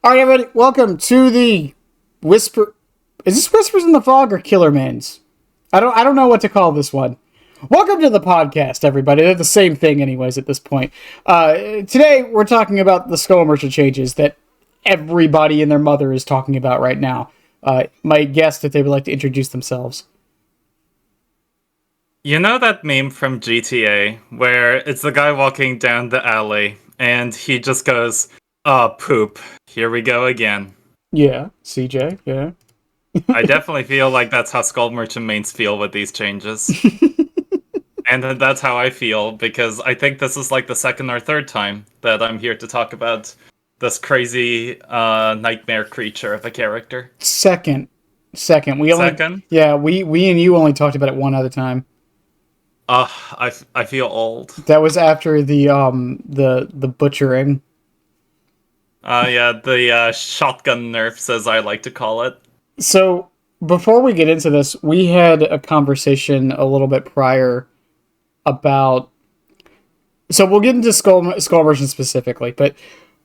All right, everybody, welcome to the Whisper. Is this Whispers in the Fog or Killer Mains? I don't know what to call this one. Welcome to the podcast, everybody. They're the same thing, anyways, at this point. Today, we're talking about the Skull Merchant changes that everybody and their mother is talking about right now. My guess that they would like to introduce themselves. You know that meme from GTA where it's the guy walking down the alley and he just goes, "Oh, poop. Here we go again." Yeah, CJ, yeah. I definitely feel like that's how Skull Merchant mains feel with these changes. And that's how I feel because I think this is like the second or third time that I'm here to talk about this crazy nightmare creature of a character. Second. Second? Yeah, we and you only talked about it one other time. I feel old. That was after the butchering. Yeah, the shotgun nerfs, as I like to call it. So, before we get into this, we had a conversation a little bit prior about... So, we'll get into Skull Merchant specifically, but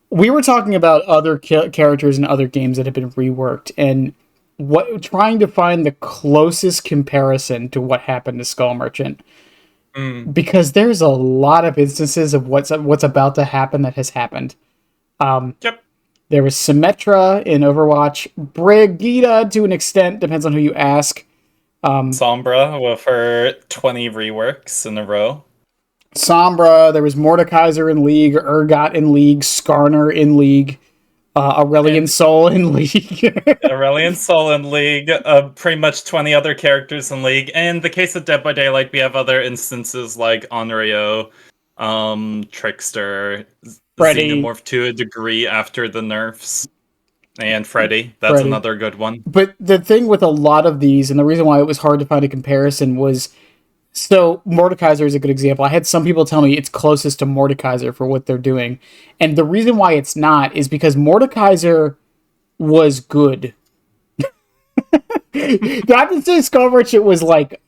we were talking about other characters in other games that have been reworked, and trying to find the closest comparison to what happened to Skull Merchant. Because there's a lot of instances of what's about to happen that has happened. Yep. There was Symmetra in Overwatch, Brigitte to an extent, depends on who you ask. Sombra with her 20 reworks in a row. Sombra, there was Mordekaiser in League, Urgot in League, Skarner in League, Aurelion Sol in League. Aurelion Sol in League, pretty much 20 other characters in League. In the case of Dead by Daylight, we have other instances like Onryo, Trickster, Freddy. Xenomorph to a degree after the nerfs. And Freddy, that's another good one. But the thing with a lot of these, and the reason why it was hard to find a comparison was... So, Mordekaiser is a good example. I had some people tell me it's closest to Mordekaiser for what they're doing. And the reason why it's not is because Mordekaiser was good. Not to say Skull Merchant was, like,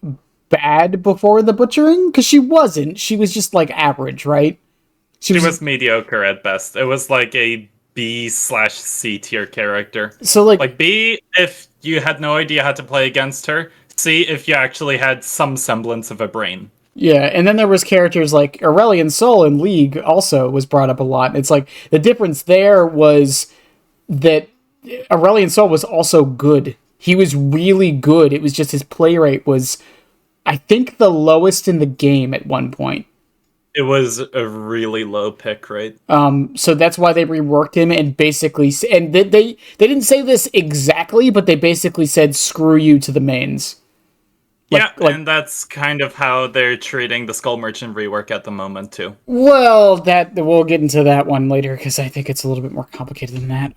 bad before the butchering, because she wasn't. She was just, like, average, right? She was mediocre at best. It was like a B/C tier character. So, like B if you had no idea how to play against her. C if you actually had some semblance of a brain. Yeah, and then there was characters like Aurelion Sol in League also was brought up a lot. It's like the difference there was that Aurelion Sol was also good. He was really good. It was just his play rate was, I think, the lowest in the game at one point. It was a really low pick rate. So that's why they reworked him and basically... And they didn't say this exactly, but they basically said, screw you to the mains. And that's kind of how they're treating the Skull Merchant rework at the moment, too. Well, we'll get into that one later, because I think it's a little bit more complicated than that.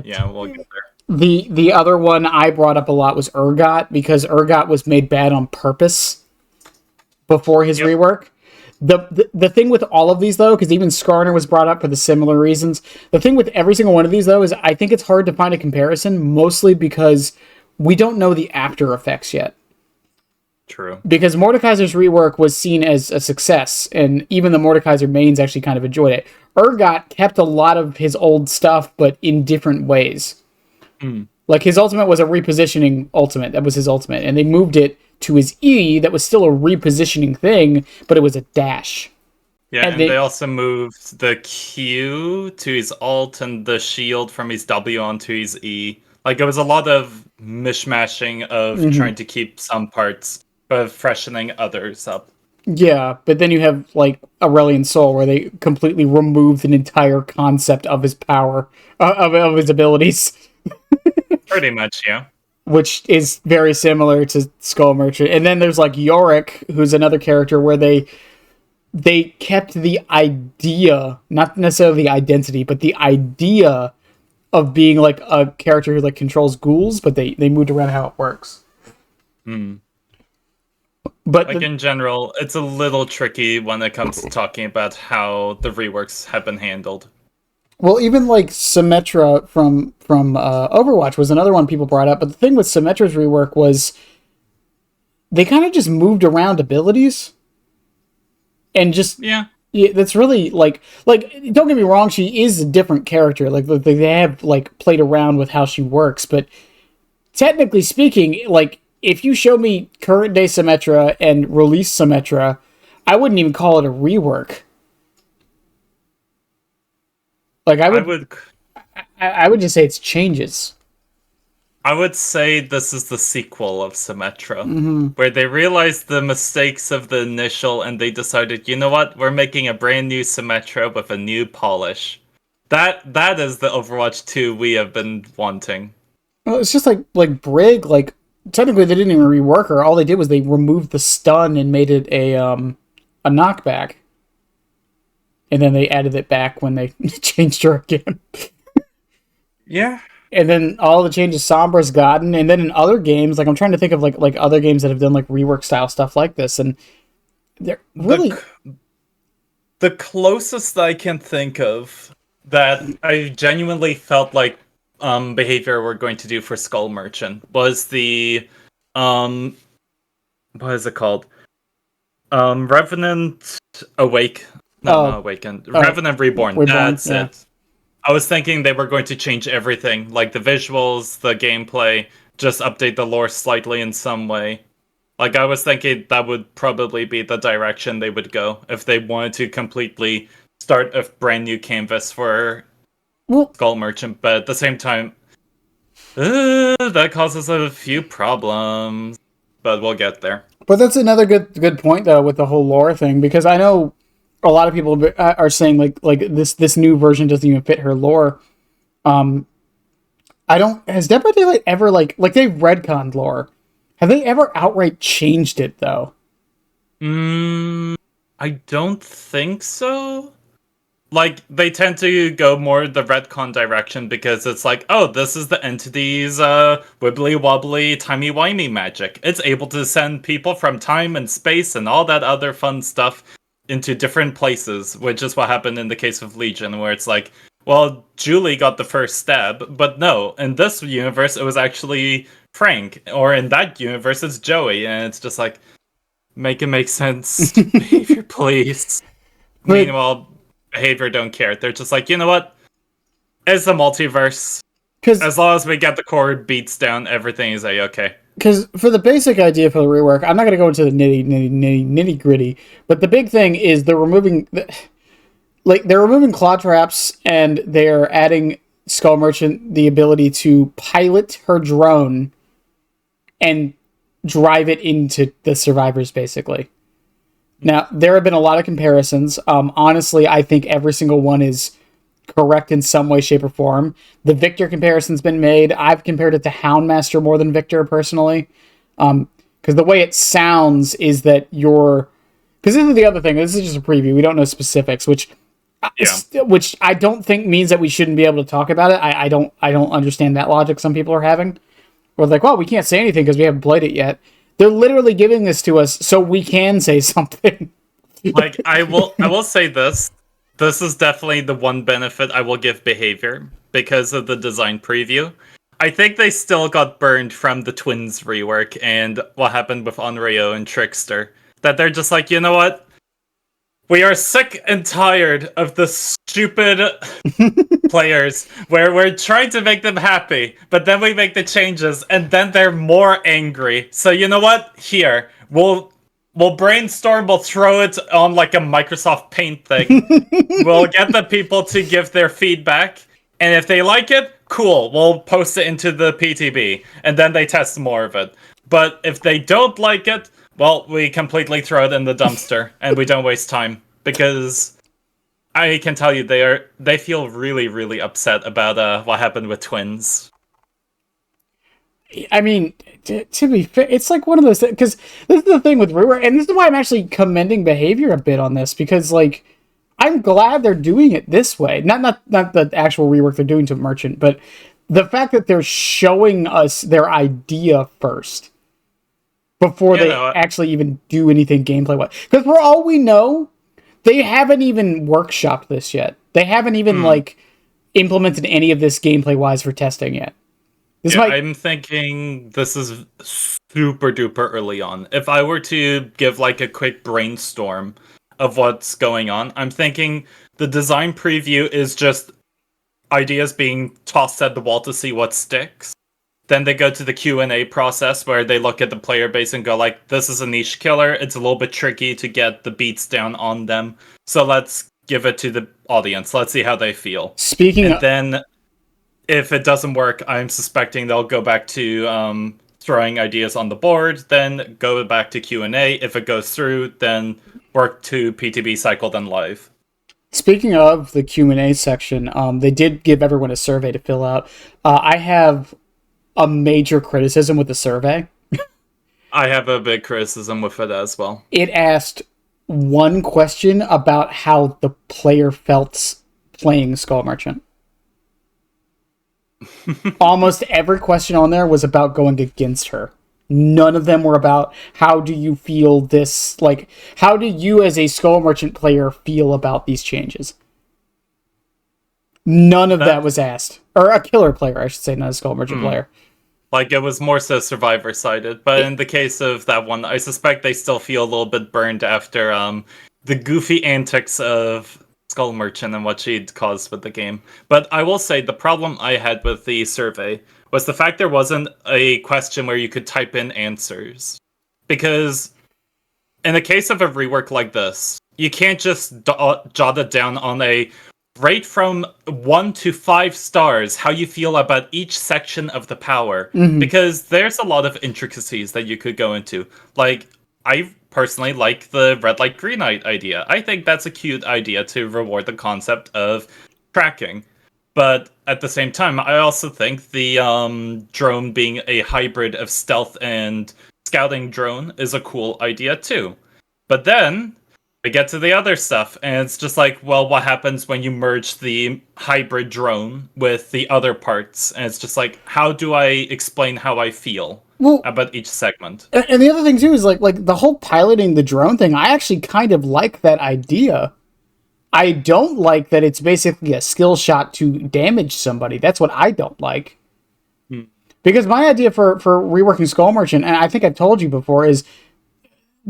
Yeah, we'll get there. The other one I brought up a lot was Urgot, because Urgot was made bad on purpose before his rework. The thing with all of these, though, because even Skarner was brought up for the similar reasons, the thing with every single one of these, though, is I think it's hard to find a comparison, mostly because we don't know the after effects yet. True. Because Mordekaiser's rework was seen as a success, and even the Mordekaiser mains actually kind of enjoyed it. Urgot kept a lot of his old stuff, but in different ways. Like, his ultimate was a repositioning ultimate. That was his ultimate. And they moved it to his E, that was still a repositioning thing, but it was a dash. Yeah, and they also moved the Q to his alt and the shield from his W onto his E. Like, it was a lot of mishmashing of trying to keep some parts, but freshening others up. Yeah, but then you have, like, Aurelion Sol, where they completely removed an entire concept of his power, of his abilities. Pretty much, yeah. Which is very similar to Skull Merchant. And then there's, like, Yorick, who's another character where they kept the idea, not necessarily the identity, but the idea of being, like, a character who, like, controls ghouls, but they moved around how it works. But like, in general, it's a little tricky when it comes to talking about how the reworks have been handled. Well, even, like, Symmetra from Overwatch was another one people brought up, but the thing with Symmetra's rework was they kind of just moved around abilities. And just... Yeah. Yeah, that's really like don't get me wrong, she is a different character. Like they have like played around with how she works, but technically speaking, like if you show me current day Symmetra and release Symmetra, I wouldn't even call it a rework. Like I would I would just say it's changes. I would say this is the sequel of Symmetra, Mm-hmm. where they realized the mistakes of the initial and they decided, you know what, we're making a brand new Symmetra with a new polish. That is the Overwatch 2 we have been wanting. Well, it's just like Brig. Like technically, they didn't even rework her. All they did was they removed the stun and made it a knockback, and then they added it back when they changed her again. Yeah. And then all the changes Sombra's gotten, and then in other games, like I'm trying to think of like other games that have done like rework style stuff like this, and they're The really the closest I can think of that I genuinely felt like behavior we're going to do for Skull Merchant was the um what is it called? Revenant Awake. No, uh not Awakened. uh Revenant Reborn. reborn. That's Yeah. it. I was thinking they were going to change everything, like the visuals, the gameplay, just update the lore slightly in some way. Like I was thinking that would probably be the direction they would go if they wanted to completely start a brand new canvas for Well, Skull Merchant, but at the same time, that causes a few problems. But we'll get there. but that's another good point though with the whole lore thing, because I know a lot of people are saying like this new version doesn't even fit her lore. Um, I don't. Has Dead by Daylight ever like they've retconned lore? Have they ever outright changed it though? I don't think so. Like they tend to go more the retcon direction because it's like, oh, this is the entity's wibbly wobbly timey wimey magic. It's able to send people from time and space and all that other fun stuff into different places, which is what happened in the case of Legion, where it's like, well, Julie got the first stab, but no, in this universe it was actually Frank, or in that universe it's Joey, and it's just like, make it make sense. Behavior, please. But Meanwhile, behavior don't care. They're just like, you know what? It's a multiverse. because As long as we get the core beats down, everything is okay. because for the basic idea for the rework, I'm not going to go into the nitty gritty, but the big thing is they're removing claw traps and they're adding Skull Merchant the ability to pilot her drone and drive it into the survivors, basically. Now, there have been a lot of comparisons. Honestly, I think every single one is correct in some way, shape, or form. The Victor comparison's been made. I've compared it to Houndmaster more than Victor, personally. Because the way it sounds is that you're... Because this is the other thing. This is just a preview. We don't know specifics, Yeah. which I don't think means that we shouldn't be able to talk about it. I don't understand that logic some people are having. Or like, well, we can't say anything because we haven't played it yet. They're literally giving this to us so we can say something. Like I will say this. This is definitely the one benefit I will give behavior because of the design preview. I think they still got burned from the twins rework and what happened with Onryo and Trickster. That they're just like, you know what? We are sick and tired of the stupid players where we're trying to make them happy, but then we make the changes and then they're more angry. So you know what? Here, we'll brainstorm, we'll throw it on like a Microsoft Paint thing. We'll get the people to give their feedback, and if they like it, cool, we'll post it into the PTB, and then they test more of it. But if they don't like it, well, we completely throw it in the dumpster, and we don't waste time because I can tell you they feel really really upset about what happened with twins. I mean, to be fair, it's like one of those because this is the thing with rework, and this is why I'm actually commending behavior a bit on this because like I'm glad they're doing it this way. Not the actual rework they're doing to Merchant, but the fact that they're showing us their idea first before You they know, actually even do anything gameplay wise. Because for all we know, they haven't even workshopped this yet. They haven't even like implemented any of this gameplay wise for testing yet. This yeah, might I'm thinking this is super duper early on. If I were to give like a quick brainstorm, of what's going on. I'm thinking the design preview is just ideas being tossed at the wall to see what sticks. Then they go to the Q&A process where they look at the player base and go like, this is a niche killer. It's a little bit tricky to get the beats down on them. So let's give it to the audience. Let's see how they feel. Speaking And of, then if it doesn't work, I'm suspecting they'll go back to throwing ideas on the board, then go back to Q&A. If it goes through, then work to PTB cycle, then live. speaking of the Q&A section, they did give everyone a survey to fill out. I have a major criticism with the survey. I have a big criticism with it as well. It asked one question about how the player felt playing Skull Merchant. Almost every question on there was about going against her. None of them were about how do you feel this, like, how do you as a Skull Merchant player feel about these changes? None of that was asked. Or a killer player, I should say, not a Skull Merchant player. Like, it was more so survivor-sided. But in the case of that one, I suspect they still feel a little bit burned after the goofy antics of Skull Merchant and what she'd caused with the game. But I will say, the problem I had with the survey was the fact there wasn't a question where you could type in answers. Because in the case of a rework like this, you can't just jot it down on a rate from 1 to 5 stars how you feel about each section of the power. Because there's a lot of intricacies that you could go into. Like, I personally like the red light, green light idea. I think that's a cute idea to reward the concept of tracking. But at the same time, I also think the drone being a hybrid of stealth and scouting drone is a cool idea too. But then we get to the other stuff, and it's just like, well, what happens when you merge the hybrid drone with the other parts? And it's just like, how do I explain how I feel about each segment? And the other thing too is like the whole piloting the drone thing. I actually kind of like that idea. I don't like that it's basically a skill shot to damage somebody. That's what I don't like. Because my idea for reworking Skull Merchant, and I think I've told you before, is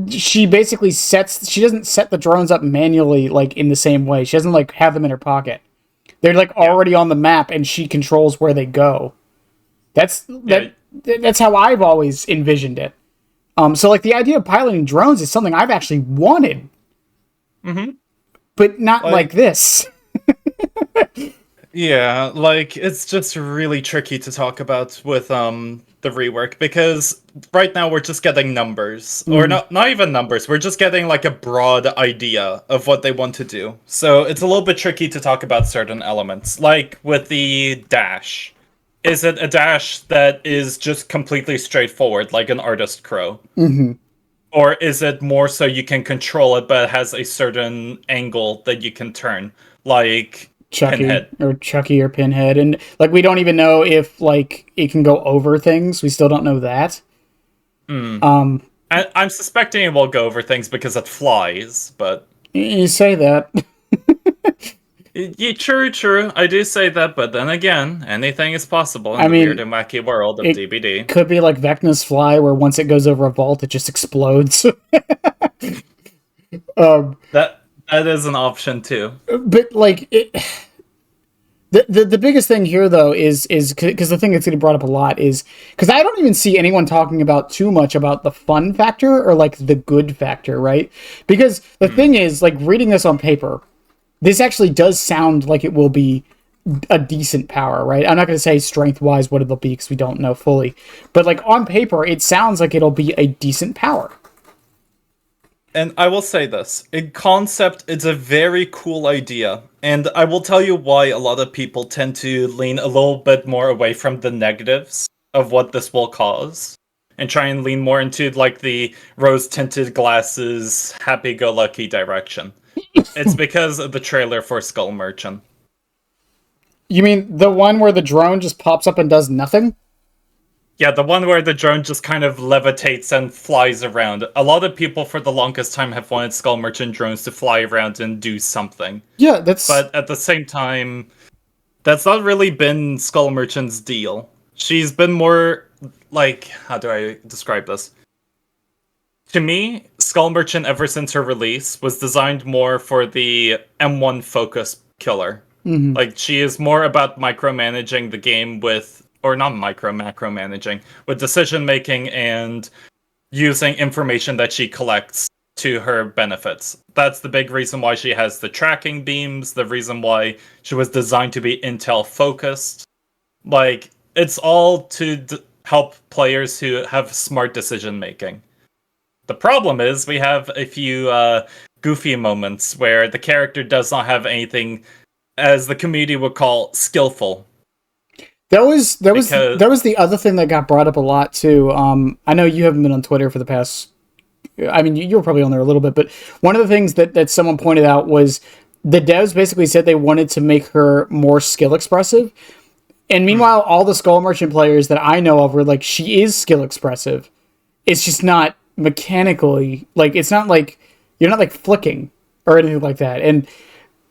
she basically she doesn't set the drones up manually like in the same way. She doesn't like have them in her pocket. They're like already on the map and she controls where they go. That's how I've always envisioned it. So like the idea of piloting drones is something I've actually wanted. But not like this. Yeah, like, it's just really tricky to talk about with the rework, because right now we're just getting numbers. Or not even numbers, we're just getting like a broad idea of what they want to do. So it's a little bit tricky to talk about certain elements. Like with the dash. Is it a dash that is just completely straightforward, like an artist crow? Or is it more so you can control it, but it has a certain angle that you can turn, like Pinhead or Chucky or Pinhead, and like we don't even know if like it can go over things. We still don't know that. I'm suspecting it will go over things because it flies, but you say that. Yeah, true. I do say that, but then again, anything is possible in the weird and wacky world of DBD. Could be like Vecna's fly, where once it goes over a vault, it just explodes. That is an option too. But like the biggest thing here though is because the thing that's getting brought up a lot is because I don't even see anyone talking about too much about the fun factor or like the good factor, right? Because the thing is, like, reading this on paper, this actually does sound like it will be a decent power, right? I'm not going to say strength-wise what it'll be because we don't know fully. But, like, on paper, it sounds like it'll be a decent power. And I will say this. In concept, it's a very cool idea. And I will tell you why a lot of people tend to lean a little bit more away from the negatives of what this will cause. And try and lean more into, like, the rose-tinted glasses, happy-go-lucky direction. It's because of the trailer for Skull Merchant. You mean the one where the drone just pops up and does nothing? Yeah, the one where the drone just kind of levitates and flies around. A lot of people for the longest time have wanted Skull Merchant drones to fly around and do something. Yeah, that's... But at the same time, that's not really been Skull Merchant's deal. She's been more, like, how do I describe this? To me, Skull Merchant, ever since her release, was designed more for the M1 focus killer. Hmm. Like, she is more about micromanaging the game with, or not macromanaging, with decision making and using information that she collects to her benefits. That's the big reason why she has the tracking beams, the reason why she was designed to be intel focused. Like, it's all to help players who have smart decision making. The problem is we have a few goofy moments where the character does not have anything, as the community would call, skillful. Because That was the other thing that got brought up a lot too. I know you haven't been on Twitter for the past. I mean, you were probably on there a little bit, but one of the things that someone pointed out was the devs basically said they wanted to make her more skill expressive. And meanwhile, all the Skull Merchant players that I know of were like, she is skill expressive. It's just not mechanically, like, it's not like you're not like flicking or anything like that. And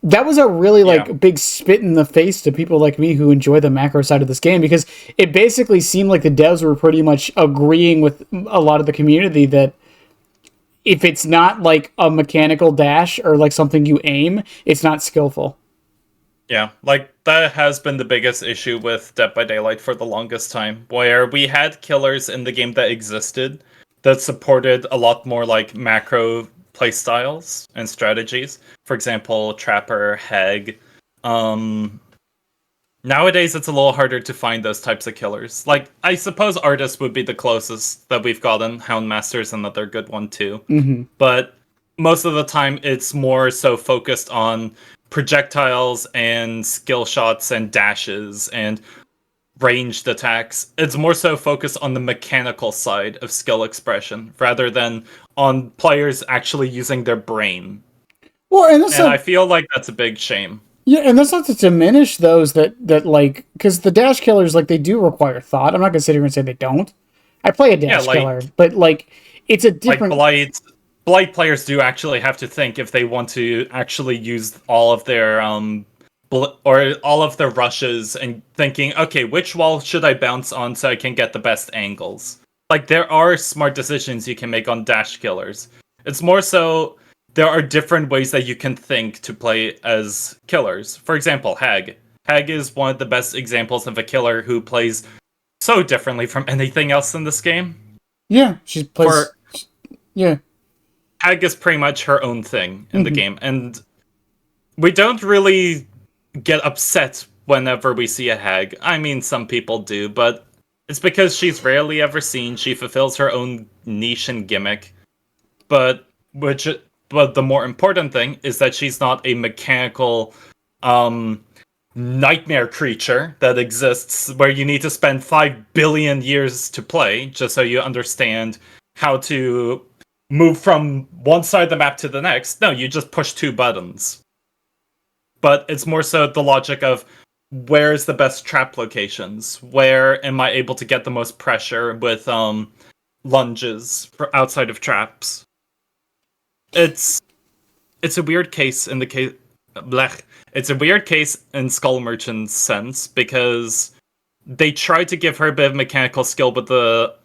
that was a really yeah, like big spit in the face to people like me who enjoy the macro side of this game, because it basically seemed like the devs were pretty much agreeing with a lot of the community that if it's not like a mechanical dash or like something you aim, it's not skillful. yeah, like that has been the biggest issue with Dead by Daylight for the longest time, where we had killers in the game that existed that supported a lot more like macro playstyles and strategies. For example, Trapper, Heg. Um, Nowadays, it's a little harder to find those types of killers. Like, I suppose Artist would be the closest that we've gotten. Houndmaster's another good one too. Mm-hmm. But most of the time, it's more so focused on projectiles and skill shots and dashes and ranged attacks. It's more so focused on the mechanical side of skill expression rather than on players actually using their brain. Well, and that's And I not, feel like that's a big shame. yeah, and that's not to diminish those that like, because the dash killers, like, they do require thought. I'm not gonna sit here and say they don't. I play a Yeah, dash killer, but like, it's a like different. Blight players do actually have to think if they want to actually use all of their or all of their rushes and thinking, okay, which wall should I bounce on so I can get the best angles? Like, there are smart decisions you can make on dash killers. It's more so there are different ways that you can think to play as killers. For example, Hag. Hag is one of the best examples of a killer who plays so differently from anything else in this game. Yeah, she plays. For Yeah. Hag is pretty much her own thing in the Mm-hmm. game, and we don't really get upset whenever we see a Hag. I mean, some people do, but it's because she's rarely ever seen. She fulfills her own niche and gimmick, but which, but the more important thing is that she's not a mechanical, nightmare creature that exists where you need to spend 5 billion years to play just so you understand how to move from one side of the map to the next. No, you just push two buttons. But it's more so the logic of where's the best trap locations? Where am I able to get the most pressure with lunges for outside of traps? It's it's a weird case in the case. Blech. It's a weird case in Skull Merchant's sense because they tried to give her a bit of mechanical skill with the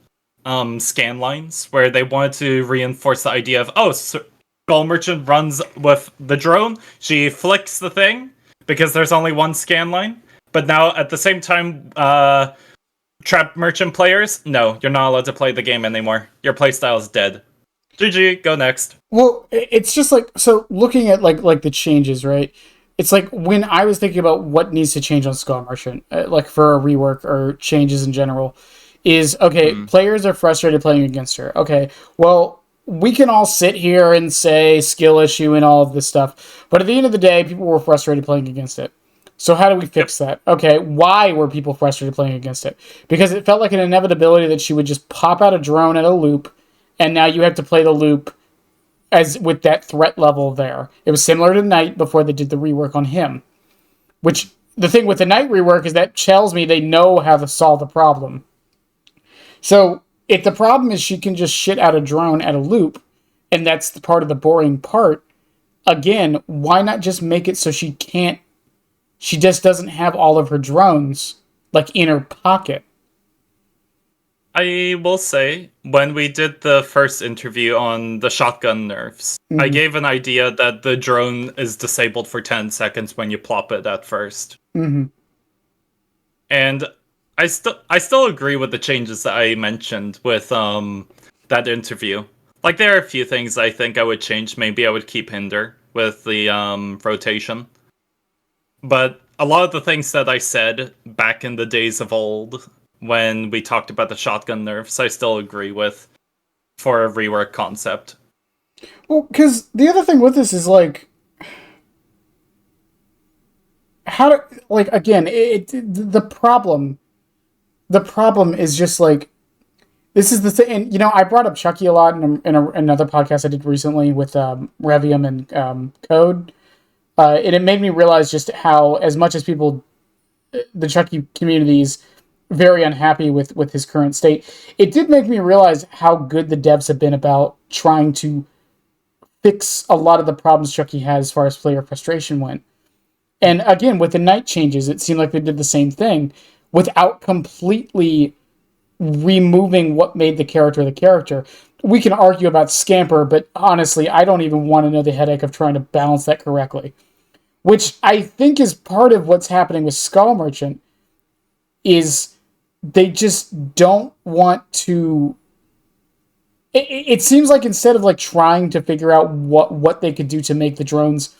scan lines, where they wanted to reinforce the idea of, oh, so Skull Merchant runs with the drone, she flicks the thing because there's only one scan line. But now at the same time, Trap Merchant players, no, you're not allowed to play the game anymore. Your playstyle is dead. GG, go next. Well, it's just like, so looking at like the changes, right? It's like when I was thinking about what needs to change on Skull Merchant, like for a rework or changes in general, is okay. Mm. Players are frustrated playing against her. Okay, well, we can all sit here and say skill issue and all of this stuff, but at the end of the day, people were frustrated playing against it. So how do we Yep. fix that? Okay, why were people frustrated playing against it? Because it felt like an inevitability that she would just pop out a drone at a loop, and now you have to play the loop as with that threat level there. It was similar to Knight before they did the rework on him. Which the thing with the Knight rework is that tells me they know how to solve the problem. So if the problem is she can just shit out a drone at a loop, and that's the part of the boring part, again, why not just make it so she can't, she just doesn't have all of her drones like in her pocket? I will say, when we did the first interview on the shotgun nerfs, I Hmm. gave an idea that the drone is disabled for 10 seconds when you plop it at first. Hmm. And I still agree with the changes that I mentioned with that interview. Like there are a few things I think I would change. Maybe I would keep hinder with the rotation. But a lot of the things that I said back in the days of old when we talked about the shotgun nerfs, I still agree with for a rework concept. Well, because the other thing with this is like, how to, like, again, the problem is just like, this is the thing. And, you know, I brought up Chucky a lot another podcast I did recently with Revium and Code. And it made me realize just how, as much as people, the Chucky community is very unhappy with his current state, it did make me realize how good the devs have been about trying to fix a lot of the problems Chucky has as far as player frustration went. And again, with the night changes, it seemed like they did the same thing without completely removing what made the character the character. We can argue about Scamper, but honestly, I don't even want to know the headache of trying to balance that correctly. Which I think is part of what's happening with Skull Merchant is they just don't want to. It seems like instead of like trying to figure out what they could do to make the drones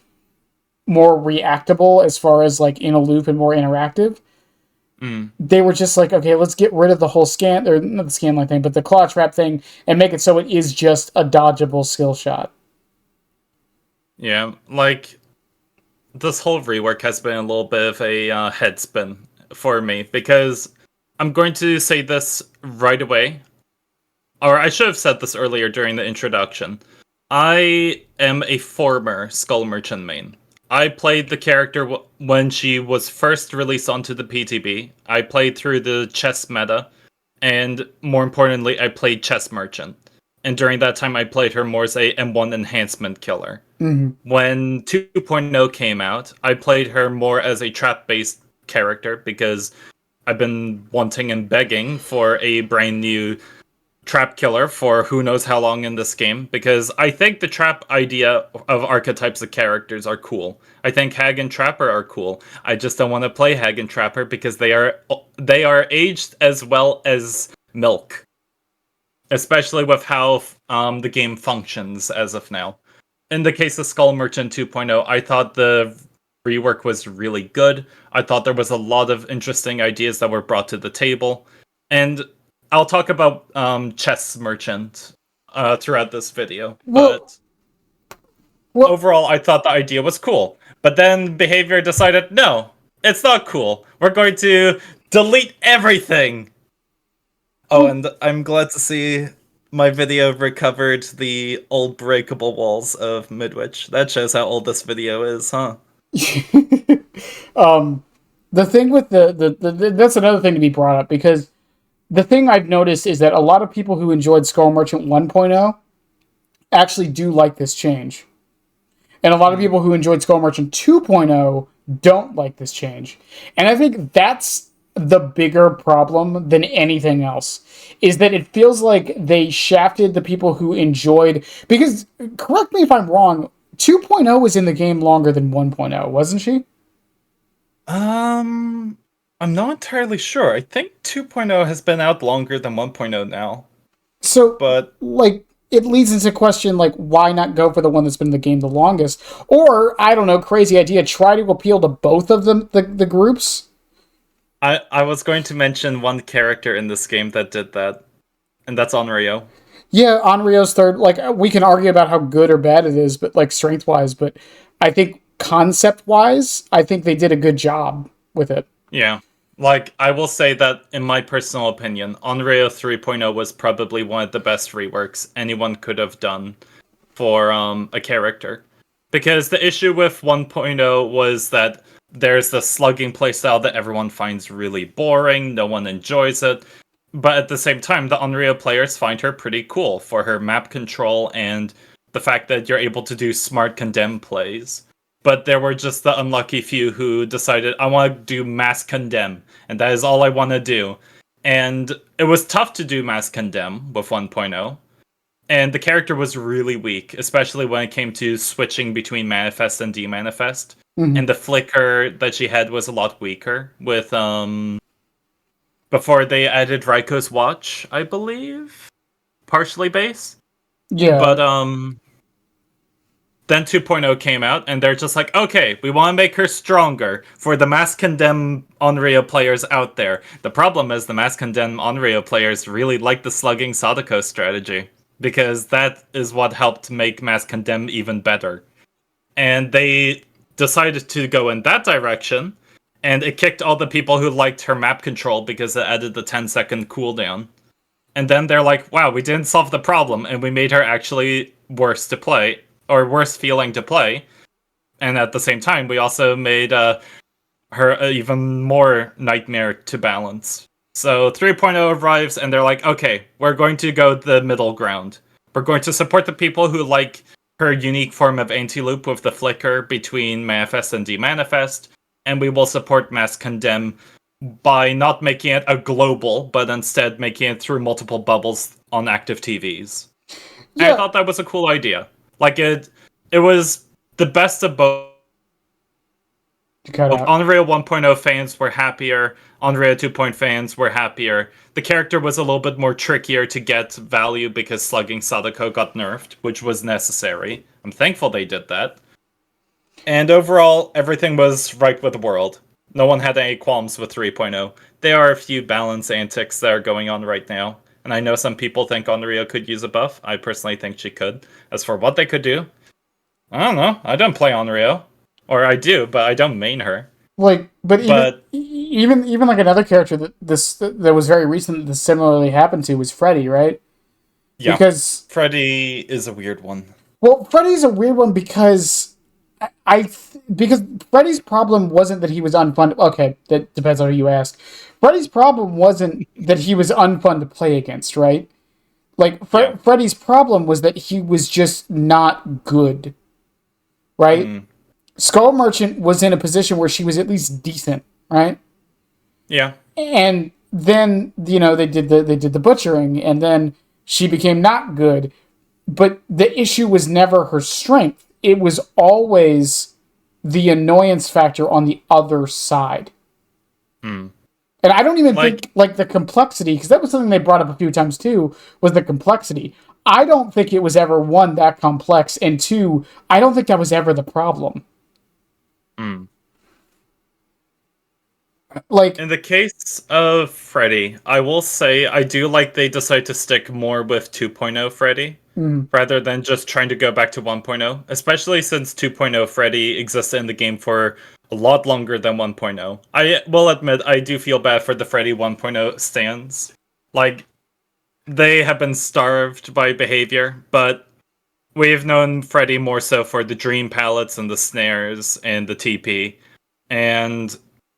more reactable as far as like in a loop and more interactive, Mm. they were just like, okay, let's get rid of the whole scan, or not the scan line thing, but the claw trap thing, and make it so it is just a dodgeable skill shot. Yeah, like this whole rework has been a little bit of a head spin for me because I'm going to say this right away, or I should have said this earlier during the introduction. I am a former Skull Merchant main. I played the character when she was first released onto the PTB. I played through the chess meta, and more importantly, I played Chess Merchant. And during that time, I played her more as a M1 enhancement killer. Mm-hmm. When 2.0 came out, I played her more as a trap based character because I've been wanting and begging for a brand new trap killer for who knows how long in this game because I think the trap idea of archetypes of characters are cool. I think Hag and Trapper are cool. I just don't want to play Hag and Trapper because they are aged as well as milk, especially with how the game functions as of now. In the case of Skull Merchant 2.0, I thought the rework was really good. I thought there was a lot of interesting ideas that were brought to the table. And I'll talk about Chess Merchant throughout this video. Well, But well, overall, I thought the idea was cool. But then Behavior decided, no, it's not cool. We're going to delete everything. Oh, well. and I'm glad to see my video recovered the old breakable walls of Midwich. That shows how old this video is, huh? um, the thing with that's another thing to be brought up because the thing I've noticed is that a lot of people who enjoyed Skull Merchant 1.0 actually do like this change. And a lot of Mm. people who enjoyed Skull Merchant 2.0 don't like this change. And I think that's the bigger problem than anything else is that it feels like they shafted the people who enjoyed because correct me if I'm wrong, 2.0 was in the game longer than 1.0, wasn't she? Um, I'm not entirely sure. I think 2.0 has been out longer than 1.0 now. So, But like, it leads into question, like, why not go for the one that's been in the game the longest? Or, I don't know, crazy idea, try to appeal to both of them, the groups? I was going to mention one character in this game that did that, and that's Onryo. Yeah, Onryo's third, like, we can argue about how good or bad it is, but, like, strength-wise, but I think concept-wise, I think they did a good job with it. Yeah. Like, I will say that, in my personal opinion, Onryo 3.0 was probably one of the best reworks anyone could have done for a character. Because the issue with 1.0 was that there's the slugging playstyle that everyone finds really boring, no one enjoys it. But at the same time, the Unreal players find her pretty cool for her map control and the fact that you're able to do smart condemn plays. But there were just the unlucky few who decided, I want to do mass condemn, and that is all I want to do. And it was tough to do Mass Condemn with 1.0. And the character was really weak, especially when it came to switching between Manifest and Demanifest. Hmm. And the flicker that she had was a lot weaker with before they added Raiko's watch, I believe. Partially based. Yeah. But then 2.0 came out, and they're just like, okay, we want to make her stronger for the Mass Condemn Onryo players out there. The problem is the Mass Condemn Onryo players really like the slugging Sadako strategy, because that is what helped make Mass Condemn even better. And they decided to go in that direction, and it kicked all the people who liked her map control because it added the 10-second cooldown. And then they're like, wow, we didn't solve the problem, and we made her actually worse to play, or worse feeling to play. And at the same time, we also made her even more nightmare to balance. So 3.0 arrives, and they're like, okay, we're going to go the middle ground. We're going to support the people who like her unique form of anti-loop with the flicker between Manifest and Demanifest, and we will support Mass Condemn by not making it a global, but instead making it through multiple bubbles on active TVs. And I Yeah. thought that was a cool idea. Like it was the best of both. To cut out. Unreal 1.0 fans were happier. Unreal 2.0 fans were happier. The character was a little bit more trickier to get value because slugging Sadako got nerfed, which was necessary. I'm thankful they did that. And overall, everything was right with the world. No one had any qualms with 3.0. There are a few balance antics that are going on right now, and I know some people think Onryo could use a buff. I personally think she could. As for what they could do, I don't know. I don't play Onryo. Or I do, but I don't main her. Like, but But even like another character that was very recent that this similarly happened to was Freddy, right? yeah, Because Freddy is a weird one. well, Freddy's a weird one because because Freddy's problem wasn't that he was unfun. Okay, that depends on who you ask. Freddy's problem wasn't that he was unfun to play against, right? Like Yeah. Freddy's problem was that he was just not good, right? Mm, Skull Merchant was in a position where she was at least decent, right? yeah. And then they did the butchering, and then she became not good. But the issue was never her strength; it was always the annoyance factor on the other side. Mm. And I don't even Like, think like the complexity, because that was something they brought up a few times too, was the complexity. I don't think it was ever one that complex, and two, I don't think that was ever the problem. mm. Like, In the case of Freddy, I will say I do like they decide to stick more with 2.0 Freddy mm, rather than just trying to go back to 1.0, especially since 2.0 Freddy existed in the game for a lot longer than 1.0. I will admit I do feel bad for the Freddy 1.0 stands. Like, they have been starved by behavior, but we've known Freddy more so for the dream palettes and the snares and the TP. And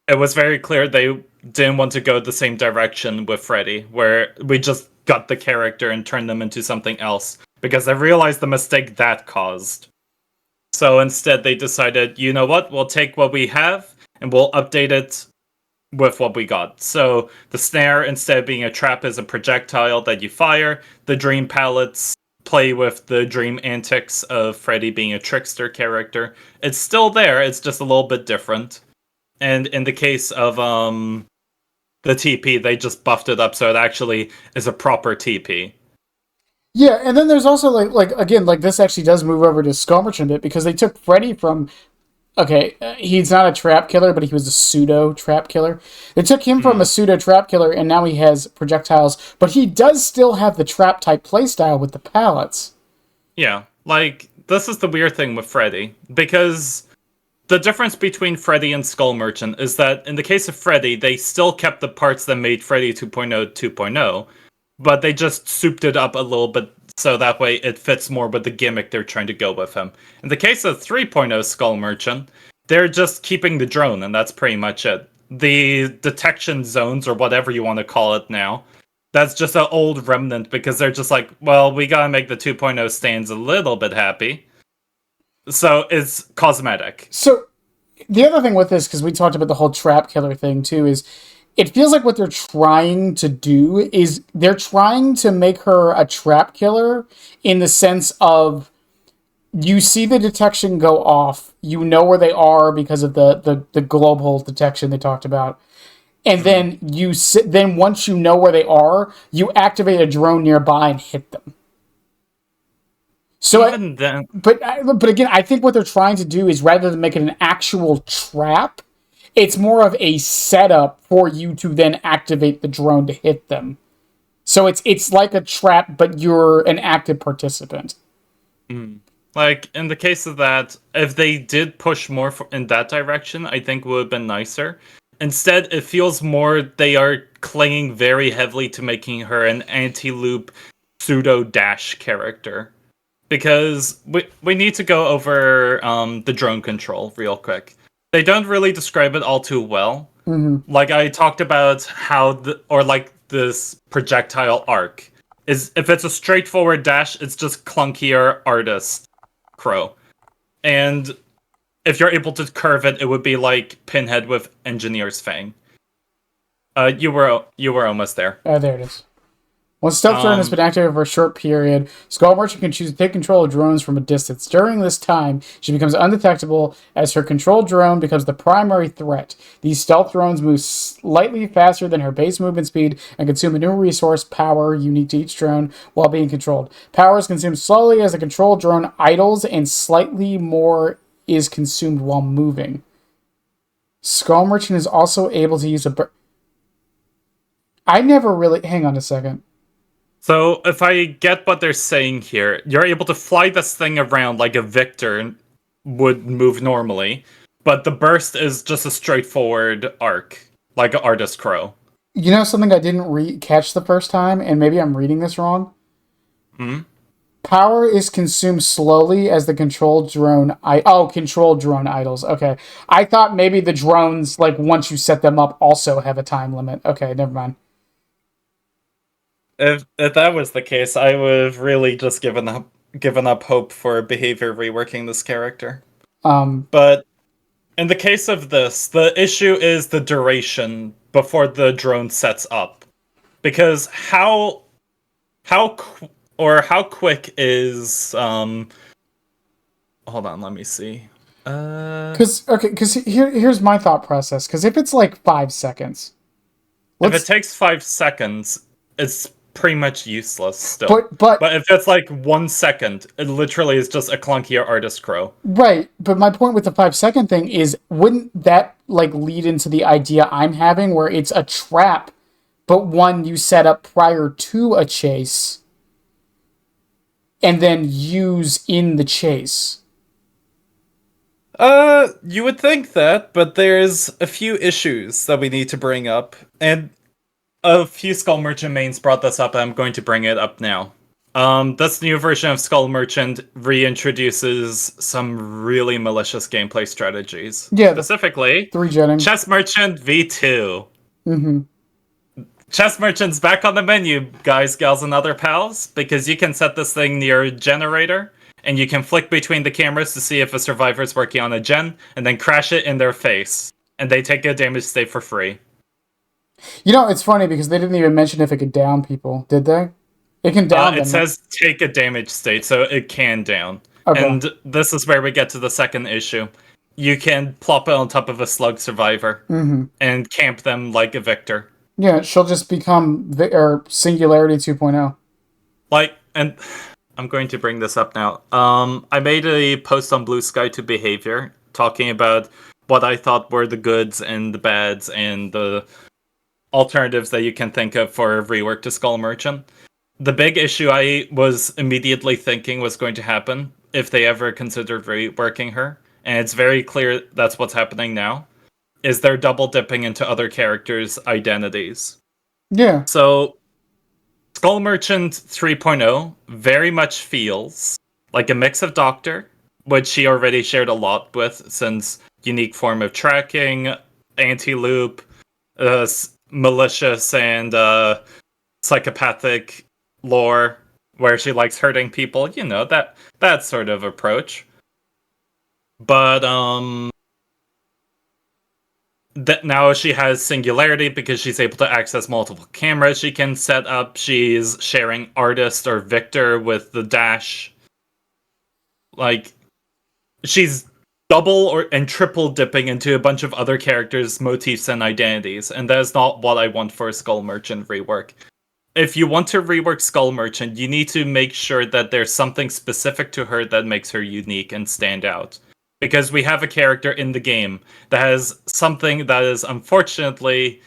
it was very clear they didn't want to go the same direction with Freddy, where we just got the character and turned them into something else, because they realized the mistake that caused. So instead, they decided, you know what, we'll take what we have and we'll update it with what we got. So the snare, instead of being a trap, is a projectile that you fire. The dream palettes play with the dream antics of Freddy being a trickster character. It's still there, it's just a little bit different. And in the case of the TP, they just buffed it up so it actually is a proper TP. yeah, and then there's also like again, like this actually does move over to Skull Merchant a bit because they took Freddy from okay, he's not a trap killer, but he was a pseudo trap killer. They took him from a Mm. pseudo trap killer, and now he has projectiles, but he does still have the trap type playstyle with the pallets. Yeah, like this is the weird thing with Freddy, because the difference between Freddy and Skull Merchant is that in the case of Freddy, they still kept the parts that made Freddy 2.0 2.0, but they just souped it up a little bit so that way it fits more with the gimmick they're trying to go with him. In the case of 3.0 Skull Merchant, they're just keeping the drone, and that's pretty much it. The detection zones, or whatever you want to call it now, that's just an old remnant because they're just like, well, we gotta make the 2.0 stands a little bit happy. So it's cosmetic. So the other thing with this, because we talked about the whole trap killer thing too, is it feels like what they're trying to do is they're trying to make her a trap killer in the sense of you see the detection go off, you know where they are because of the global detection they talked about, and Mm. then then once you know where they are, you activate a drone nearby and hit them. So, Even then, but again, I think what they're trying to do is rather than make it an actual trap, it's more of a setup for you to then activate the drone to hit them. So it's like a trap, but you're an active participant. mm, like in the case of that, if they did push more in that direction, I think would have been nicer. Instead, it feels more they are clinging very heavily to making her an anti-loop pseudo dash character. Because we need to go over the drone control real quick. They don't really describe it all too well. Mm-hmm. Like I talked about how or like this projectile arc is if it's a straightforward dash, it's just clunkier artist crow. And if you're able to curve it, it would be like Pinhead with Engineer's Fang. You were almost there. Oh, there it is. Once stealth drone has Um, been activated for a short period, Skull Merchant can choose to take control of drones from a distance. During this time, she becomes undetectable as her controlled drone becomes the primary threat. These stealth drones move slightly faster than her base movement speed and consume a new resource, power, unique to each drone, while being controlled. Power is consumed slowly as the controlled drone idles, and slightly more is consumed while moving. Skull Merchant is also able to use a. I never really. Hang on a second. so if I get what they're saying here, you're able to fly this thing around like a Victor would move normally, but the burst is just a straightforward arc, like an artist crow. You know something I didn't catch the first time, and maybe I'm reading this wrong? Hmm? Power is consumed slowly as the controlled drone. Controlled drone idles. Okay, I thought maybe the drones, like once you set them up, also have a time limit. Okay, never mind. If that was the case, I would have really just given up hope for behavior reworking this character. Um, But in the case of this, the issue is the duration before the drone sets up. Because how quick is hold on, let me see. here's my thought process. Because if it's like 5 seconds, If it let's. takes 5 seconds, it's pretty much useless still. But But if it's like 1 second, it literally is just a clunkier artist crow. right. But my point with the 5 second thing is, wouldn't that like lead into the idea I'm having, where it's a trap, but one you set up prior to a chase and then use in the chase. You would think that, but there's a few issues that we need to bring up, and a few Skull Merchant mains brought this up, and I'm going to bring it up now. This new version of Skull Merchant reintroduces some really malicious gameplay strategies. Yeah, the Specifically, three jetting. Chess Merchant V2. Mm-hmm. Chess Merchant's back on the menu, guys, gals, and other pals, because you can set this thing near a generator, and you can flick between the cameras to see if a survivor is working on a gen, and then crash it in their face, and they take a damage save for free. You know, it's funny because they didn't even mention if it could down people, did they? It can down them. It says take a damage state, so it can down. Okay. And this is where we get to the second issue. You can plop it on top of a slug survivor and camp them like a victor. Yeah, she'll just become Singularity 2.0. And I'm going to bring this up now. I made a post on Blue Sky to Behavior talking about what I thought were the goods and the bads and the alternatives that you can think of for rework to Skull Merchant. The big issue I was immediately thinking was going to happen if they ever considered reworking her, and it's very clear that's what's happening now, is they're double dipping into other characters' identities. Yeah. So Skull Merchant 3.0 very much feels like a mix of Doctor, which she already shared a lot with since unique form of tracking, anti-loop, malicious and psychopathic lore where she likes hurting people, that sort of approach. But that now she has singularity because she's able to access multiple cameras. She can set up. She's sharing artist or Victor with the dash. Like she's double or and triple dipping into a bunch of other characters' motifs and identities, and that is not what I want for a Skull Merchant rework. If you want to rework Skull Merchant, you need to make sure that there's something specific to her that makes her unique and stand out. Because we have a character in the game that has something that is unfortunately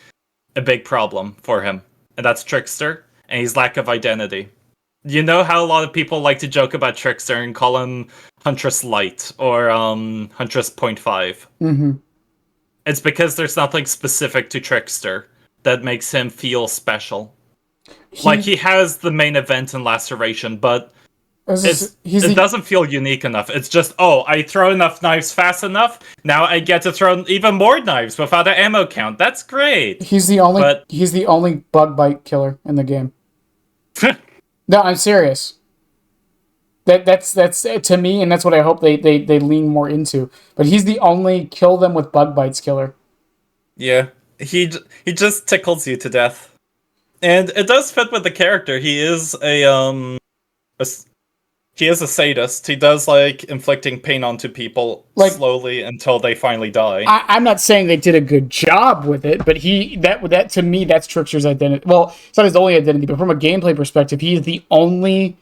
a big problem for him, and that's Trickster and his lack of identity. You know how a lot of people like to joke about Trickster and call him Huntress Light or Huntress Point Five. Mm-hmm. It's because there's nothing specific to Trickster that makes him feel special. Like he has the main event in Laceration, but it doesn't feel unique enough. It's just, oh, I throw enough knives fast enough. Now I get to throw even more knives without an ammo count. That's great. He's the only bug bite killer in the game. No, I'm serious. That's to me, and that's what I hope they lean more into. But he's the only kill them with bug bites killer. Yeah, he just tickles you to death, and it does fit with the character. He is he is a sadist. He does like inflicting pain onto people slowly until they finally die. I'm not saying they did a good job with it, but that to me, that's Trickster's identity. Well, it's not his only identity, but from a gameplay perspective, he is the only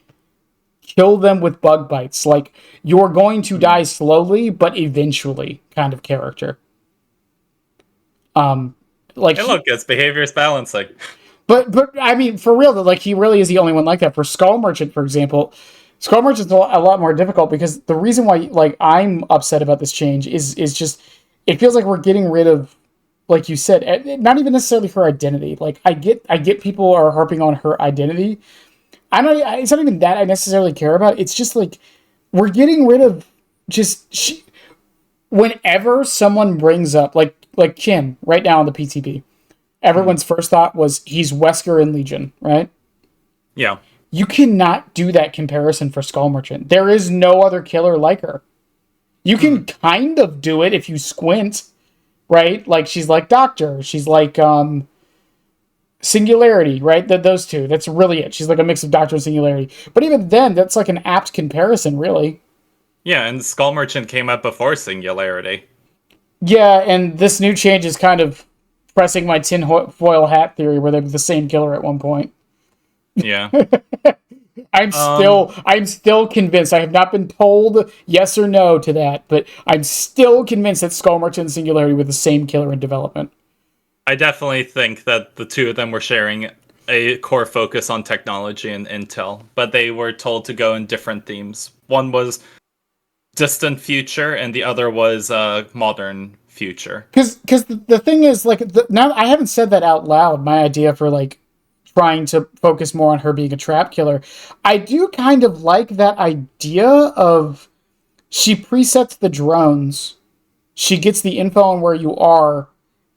kill them with bug bites. Like, you're going to die slowly, but eventually kind of character. Look, it's behavior's balancing. But I mean, for real, like, he really is the only one like that. For Skull Merchant, for example, Skull Merchant's a lot more difficult because the reason why, like, I'm upset about this change is just, it feels like we're getting rid of, like you said, not even necessarily her identity. Like, I get people are harping on her identity. It's not even that I necessarily care about. It's just like, we're getting rid of whenever someone brings up, like Kim right now on the PTB, everyone's first thought was he's Wesker in Legion, right? Yeah. You cannot do that comparison for Skull Merchant. There is no other killer like her. You can kind of do it if you squint, right? Like, she's like Doctor. She's like Singularity, right? Those two. That's really it. She's like a mix of Doctor and Singularity. But even then, that's like an apt comparison, really. Yeah, and Skull Merchant came up before Singularity. Yeah, and this new change is kind of pressing my tinfoil hat theory where they're the same killer at one point. Yeah. I'm still convinced. I have not been told yes or no to that, but I'm still convinced that Skull Merchant and Singularity were the same killer in development. I definitely think that the two of them were sharing a core focus on technology and intel, but they were told to go in different themes. One was distant future, and the other was modern future. Because the thing is, like, now I haven't said that out loud. My idea for, like, trying to focus more on her being a trap killer, I do kind of like that idea of she presets the drones, she gets the info on where you are,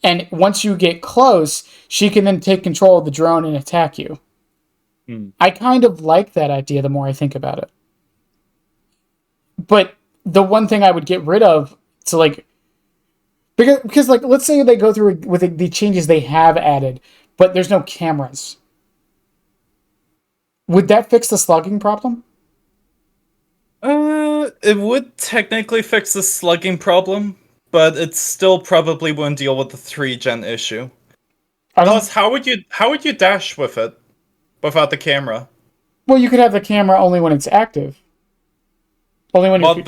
and once you get close, she can then take control of the drone and attack you. I kind of like that idea the more I think about it. But the one thing I would get rid of, so like, because like, let's say they go through with the changes they have added, but there's no cameras. Would that fix the slugging problem? It would technically fix the slugging problem, but it still probably wouldn't deal with the 3-gen issue. Plus, how would you dash with it without the camera? Well, you could have the camera only when it's active. Only when. Well,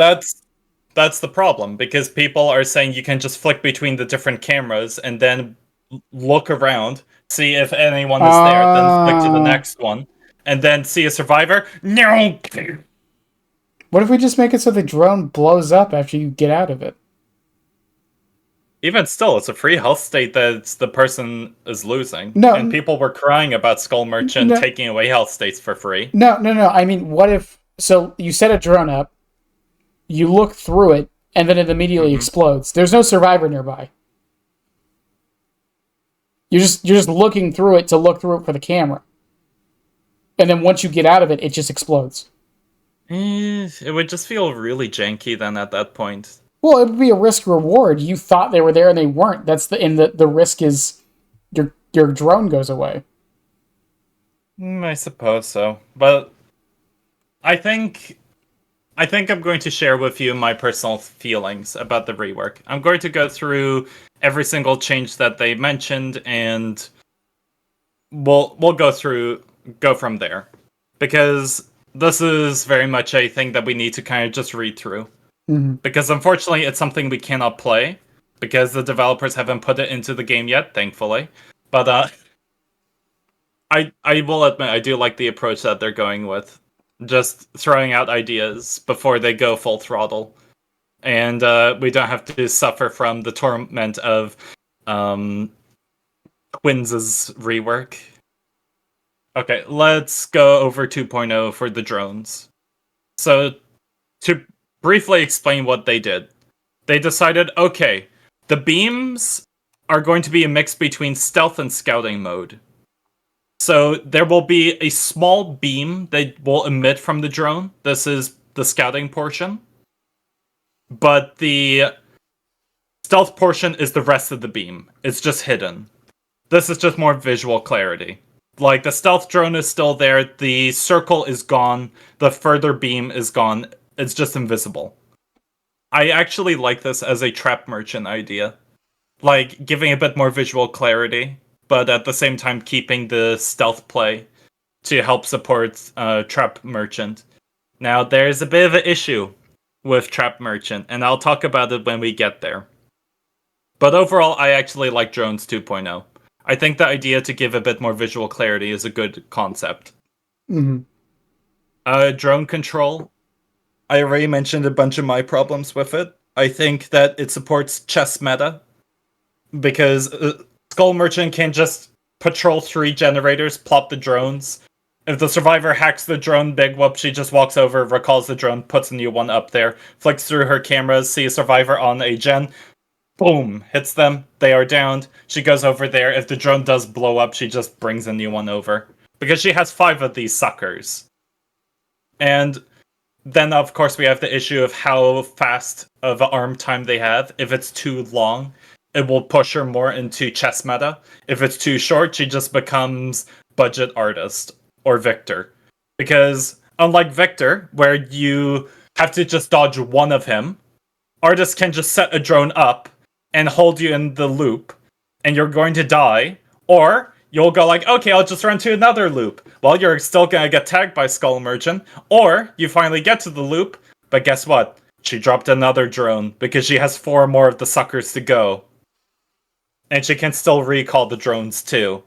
that's the problem, because people are saying you can just flick between the different cameras and then look around, see if anyone is there, then flick to the next one, and then see a survivor. No. What if we just make it so the drone blows up after you get out of it? Even still, it's a free health state that the person is losing. No, and people were crying about Skull Merchant taking away health states for free. No. I mean, what if... So, you set a drone up, you look through it, and then it immediately explodes. There's no survivor nearby. You're just looking through it to look through it for the camera. And then once you get out of it, it just explodes. It would just feel really janky then at that point. Well, it would be a risk reward. You thought they were there and they weren't. That's the risk is your drone goes away. I suppose so. But I think I think I'm going to share with you my personal feelings about the rework. I'm going to go through every single change that they mentioned, and we'll go from there, because this is very much a thing that we need to kind of just read through. Mm-hmm. Because unfortunately, it's something we cannot play because the developers haven't put it into the game yet, thankfully. But I will admit I do like the approach that they're going with, just throwing out ideas before they go full throttle, and we don't have to suffer from the torment of um, Twins' rework. Okay, let's go over 2.0 for the drones. So, to briefly explain what they did, they decided, okay, the beams are going to be a mix between stealth and scouting mode. So there will be a small beam that will emit from the drone. This is the scouting portion. But the stealth portion is the rest of the beam. It's just hidden. This is just more visual clarity. Like, the stealth drone is still there, the circle is gone, the further beam is gone. It's just invisible. I actually like this as a trap merchant idea. Like, giving a bit more visual clarity, but at the same time keeping the stealth play to help support Trap Merchant. Now, there's a bit of an issue with Trap Merchant, and I'll talk about it when we get there. But overall, I actually like Drones 2.0. I think the idea to give a bit more visual clarity is a good concept. Mm-hmm. Drone control. I already mentioned a bunch of my problems with it. I think that it supports chess meta, because Skull Merchant can just patrol 3 generators, plop the drones. If the survivor hacks the drone, big whoop, she just walks over, recalls the drone, puts a new one up there, flicks through her cameras, see a survivor on a gen, boom, hits them, they are downed. She goes over there. If the drone does blow up, she just brings a new one over. Because she has 5 of these suckers. And then, of course, we have the issue of how fast of an arm time they have. If it's too long, it will push her more into chess meta. If it's too short, she just becomes budget artist or Victor. Because unlike Victor, where you have to just dodge one of him, artist can just set a drone up and hold you in the loop, and you're going to die, or you'll go like, okay, I'll just run to another loop. Well, you're still gonna get tagged by Skull Merchant, or you finally get to the loop, but guess what? She dropped another drone because she has 4 more of the suckers to go. And she can still recall the drones too.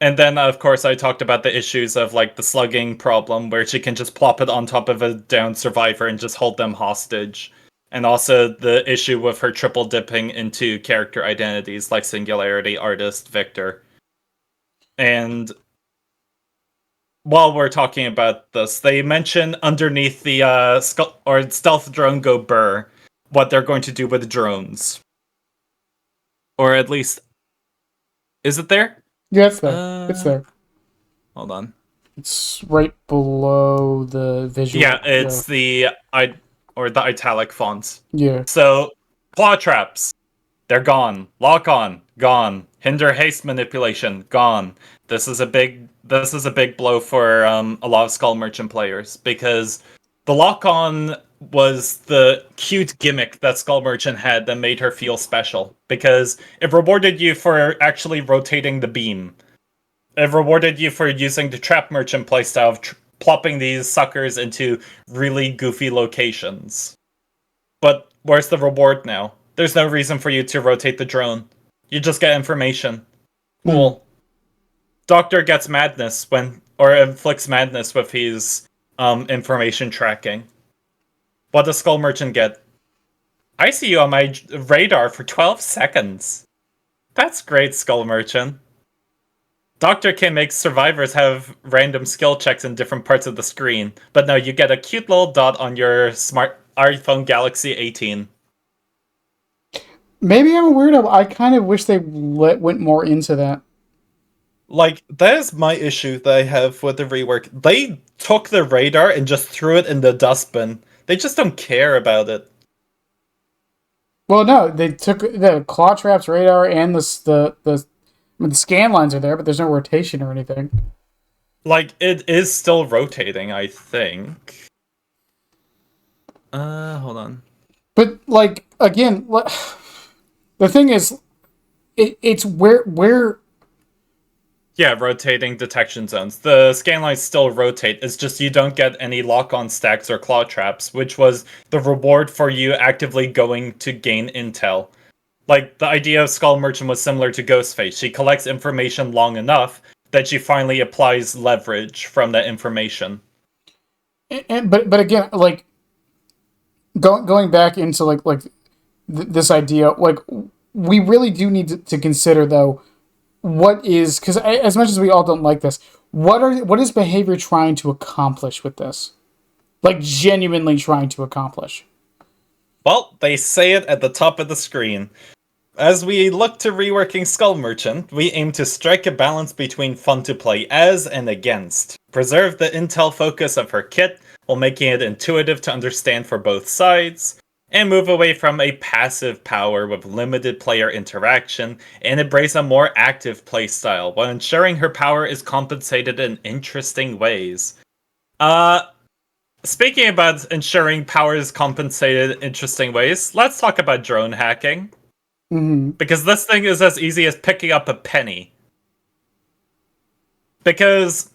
And then, of course, I talked about the issues of like the slugging problem, where she can just plop it on top of a downed survivor and just hold them hostage. And also the issue with her triple dipping into character identities like Singularity, Artist, Victor. And while we're talking about this, they mention underneath the stealth drone go burr what they're going to do with drones. Or at least, is it there? Yeah, it's there. It's there. Hold on. It's right below the visual. Yeah, it's the italic fonts. Yeah. So, claw traps, they're gone. Lock on, gone. Hinder haste manipulation, gone. This is a big blow for a lot of Skull Merchant players, because the lock on was the cute gimmick that Skull Merchant had that made her feel special, because it rewarded you for actually rotating the beam. It rewarded you for using the Trap Merchant playstyle of plopping these suckers into really goofy locations. But where's the reward now? There's no reason for you to rotate the drone. You just get information. Cool. Doctor gets madness or inflicts madness with his information tracking. What does Skull Merchant get? I see you on my radar for 12 seconds. That's great, Skull Merchant. Doctor can make survivors have random skill checks in different parts of the screen, but no, you get a cute little dot on your smart iPhone Galaxy 18. Maybe I'm a weirdo. I kind of wish they went more into that. Like, that is my issue that I have with the rework. They took the radar and just threw it in the dustbin. They just don't care about it. Well, no, they took the claw traps radar and I mean, the scan lines are there, but there's no rotation or anything. Like, it is still rotating, I think. Hold on. But like again, the thing is, it's where Yeah, rotating detection zones. The scan lines still rotate. It's just you don't get any lock-on stacks or claw traps, which was the reward for you actively going to gain intel. Like, the idea of Skull Merchant was similar to Ghostface. She collects information long enough that she finally applies leverage from that information. but again, like going back into this idea, like we really do need to consider though what is because as much as we all don't like this, what is behavior trying to accomplish with this? Like genuinely trying to accomplish. Well, they say it at the top of the screen. As we look to reworking Skull Merchant, we aim to strike a balance between fun to play as and against, preserve the intel focus of her kit while making it intuitive to understand for both sides, and move away from a passive power with limited player interaction and embrace a more active playstyle while ensuring her power is compensated in interesting ways. Uh, Speaking about ensuring power is compensated in interesting ways, let's talk about drone hacking. Mm-hmm. Because this thing is as easy as picking up a penny. Because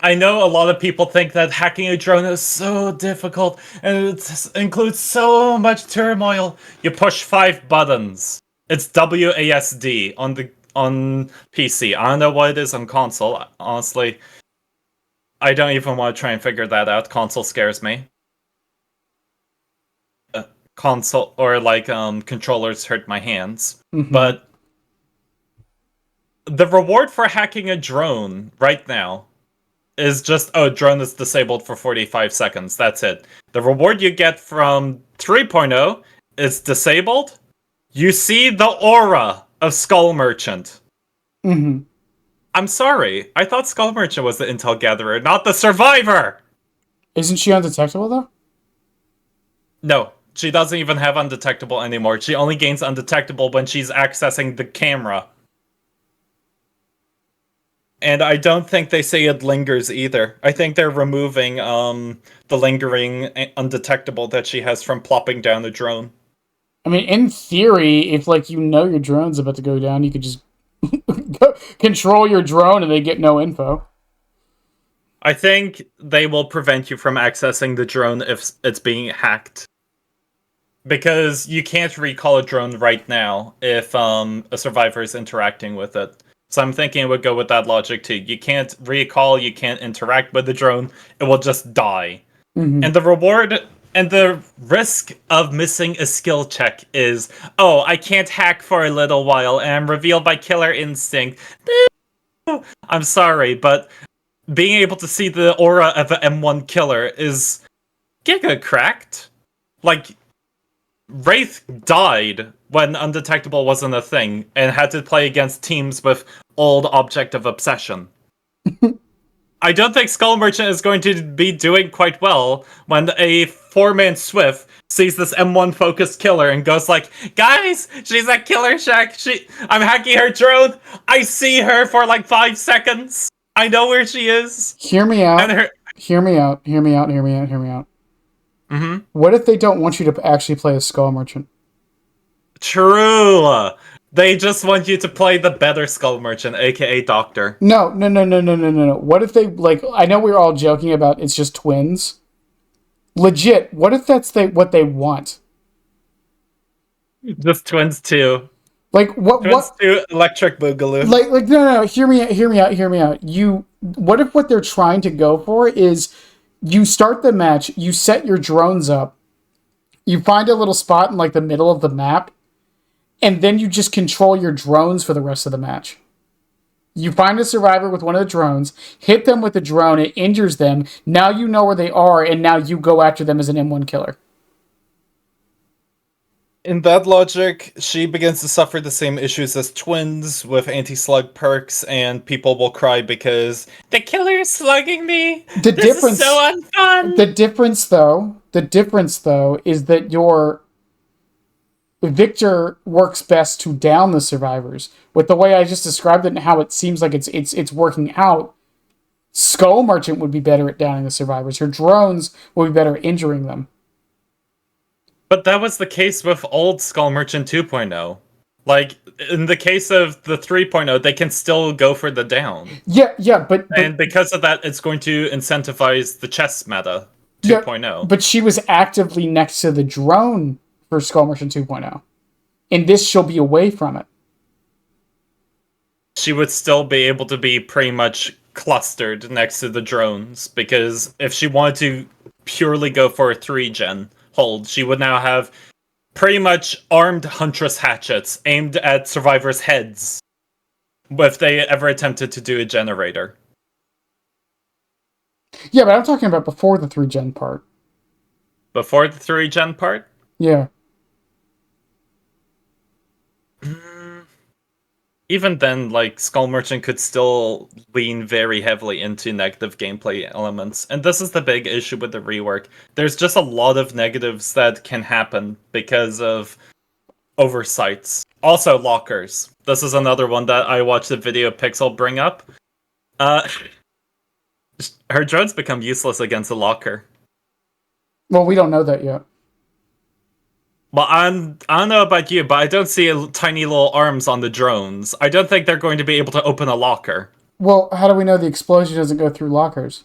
I know a lot of people think that hacking a drone is so difficult and it includes so much turmoil. You push 5 buttons. It's WASD on PC. I don't know what it is on console. Honestly, I don't even want to try and figure that out. Console scares me. Console or controllers hurt my hands. Mm-hmm. But the reward for hacking a drone right now is just, oh, drone is disabled for 45 seconds. That's it. The reward you get from 3.0 is disabled. You see the aura of Skull Merchant. Mm-hmm. I'm sorry. I thought Skull Merchant was the intel gatherer, not the survivor. Isn't she undetectable though? No, she doesn't even have undetectable anymore. She only gains undetectable when she's accessing the camera. And I don't think they say it lingers either. I think they're removing the lingering undetectable that she has from plopping down the drone. I mean, in theory, if like your drone's about to go down, you could just control your drone and they get no info. I think they will prevent you from accessing the drone if it's being hacked. Because you can't recall a drone right now if a survivor is interacting with it. So I'm thinking it would go with that logic too. You can't recall, you can't interact with the drone, it will just die. Mm-hmm. And the reward and the risk of missing a skill check is, oh, I can't hack for a little while and I'm revealed by killer instinct. I'm sorry, but being able to see the aura of an M1 killer is giga cracked. Like, Wraith died when undetectable wasn't a thing and had to play against teams with old object of obsession. I don't think Skull Merchant is going to be doing quite well when a 4-man Swift sees this M1 focused killer and goes like, guys, she's at Killer Shack. I'm hacking her drone. I see her for like 5 seconds. I know where she is. Hear me out. And Hear me out. Hear me out. Hear me out. Hear me out. Mm-hmm. What if they don't want you to actually play a Skull Merchant? True. They just want you to play the better Skull Merchant, aka Doctor. No. What if they like? I know we're all joking about it's just twins. Legit. What if that's what they want? Just Twins 2. Like what? Twins What? 2 Electric Boogaloo. Like no. Hear me out. Hear me out. Hear me out. What if what they're trying to go for is you start the match, you set your drones up, you find a little spot in like the middle of the map, and then you just control your drones for the rest of the match. You find a survivor with one of the drones, hit them with the drone, it injures them, now you know where they are, and now you go after them as an M1 killer. In that logic, she begins to suffer the same issues as twins with anti-slug perks, and people will cry because the killer is slugging me. The This is so difference, unfun. the difference though, is that your Victor works best to down the survivors. With the way I just described it and how it seems like it's working out, Skull Merchant would be better at downing the survivors. Her drones would be better at injuring them. But that was the case with old Skull Merchant 2.0. Like, in the case of the 3.0, they can still go for the down. Yeah, but And because of that, it's going to incentivize the chess meta yeah, 2.0. but she was actively next to the drone for Skull Merchant 2.0. In this, she'll be away from it. She would still be able to be pretty much clustered next to the drones, because if she wanted to purely go for a 3-gen hold, she would now have pretty much armed Huntress hatchets aimed at survivors' heads if they ever attempted to do a generator. Yeah, but I'm talking about before the 3-gen part. Before the 3-gen part? Yeah. Even then, like, Skull Merchant could still lean very heavily into negative gameplay elements. And this is the big issue with the rework. There's just a lot of negatives that can happen because of oversights. Also, lockers. This is another one that I watched the video Pixel bring up. Uh, her drones become useless against a locker. Well, we don't know that yet. Well, I don't know about you, but I don't see tiny little arms on the drones. I don't think they're going to be able to open a locker. Well, how do we know the explosion doesn't go through lockers?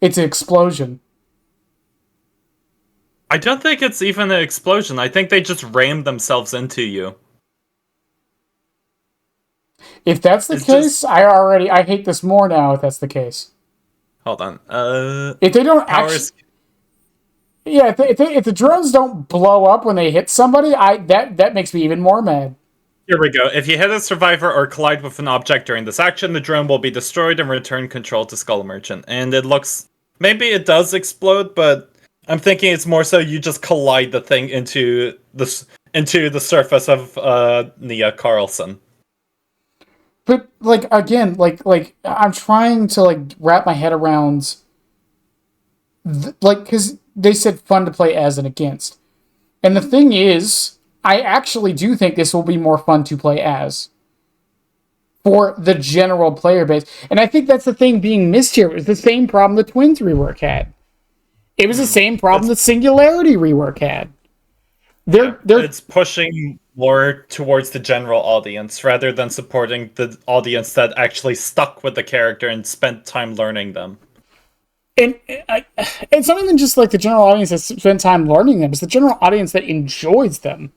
It's an explosion. I don't think it's even an explosion. I think they just rammed themselves into you. If that's the It's case, just... I hate this more now. If that's the case, Hold on. if they don't Powers... actually, yeah, if the drones don't blow up when they hit somebody, that makes me even more mad. Here we go. If you hit a survivor or collide with an object during this action, the drone will be destroyed and return control to Skull Merchant. And it looks... Maybe it does explode, but I'm thinking it's more so you just collide the thing into the surface of Nia Carlson. But like again, like I'm trying to like wrap my head around, like because they said fun to play as and against, and the thing is, I actually do think this will be more fun to play as for the general player base, and I think that's the thing being missed here. It was the same problem the Twins rework had. It was the same problem the Singularity rework had. It's pushing more towards the general audience rather than supporting the audience that actually stuck with the character and spent time learning them. And it's not even just like the general audience that spent time learning them; it's the general audience that enjoys them.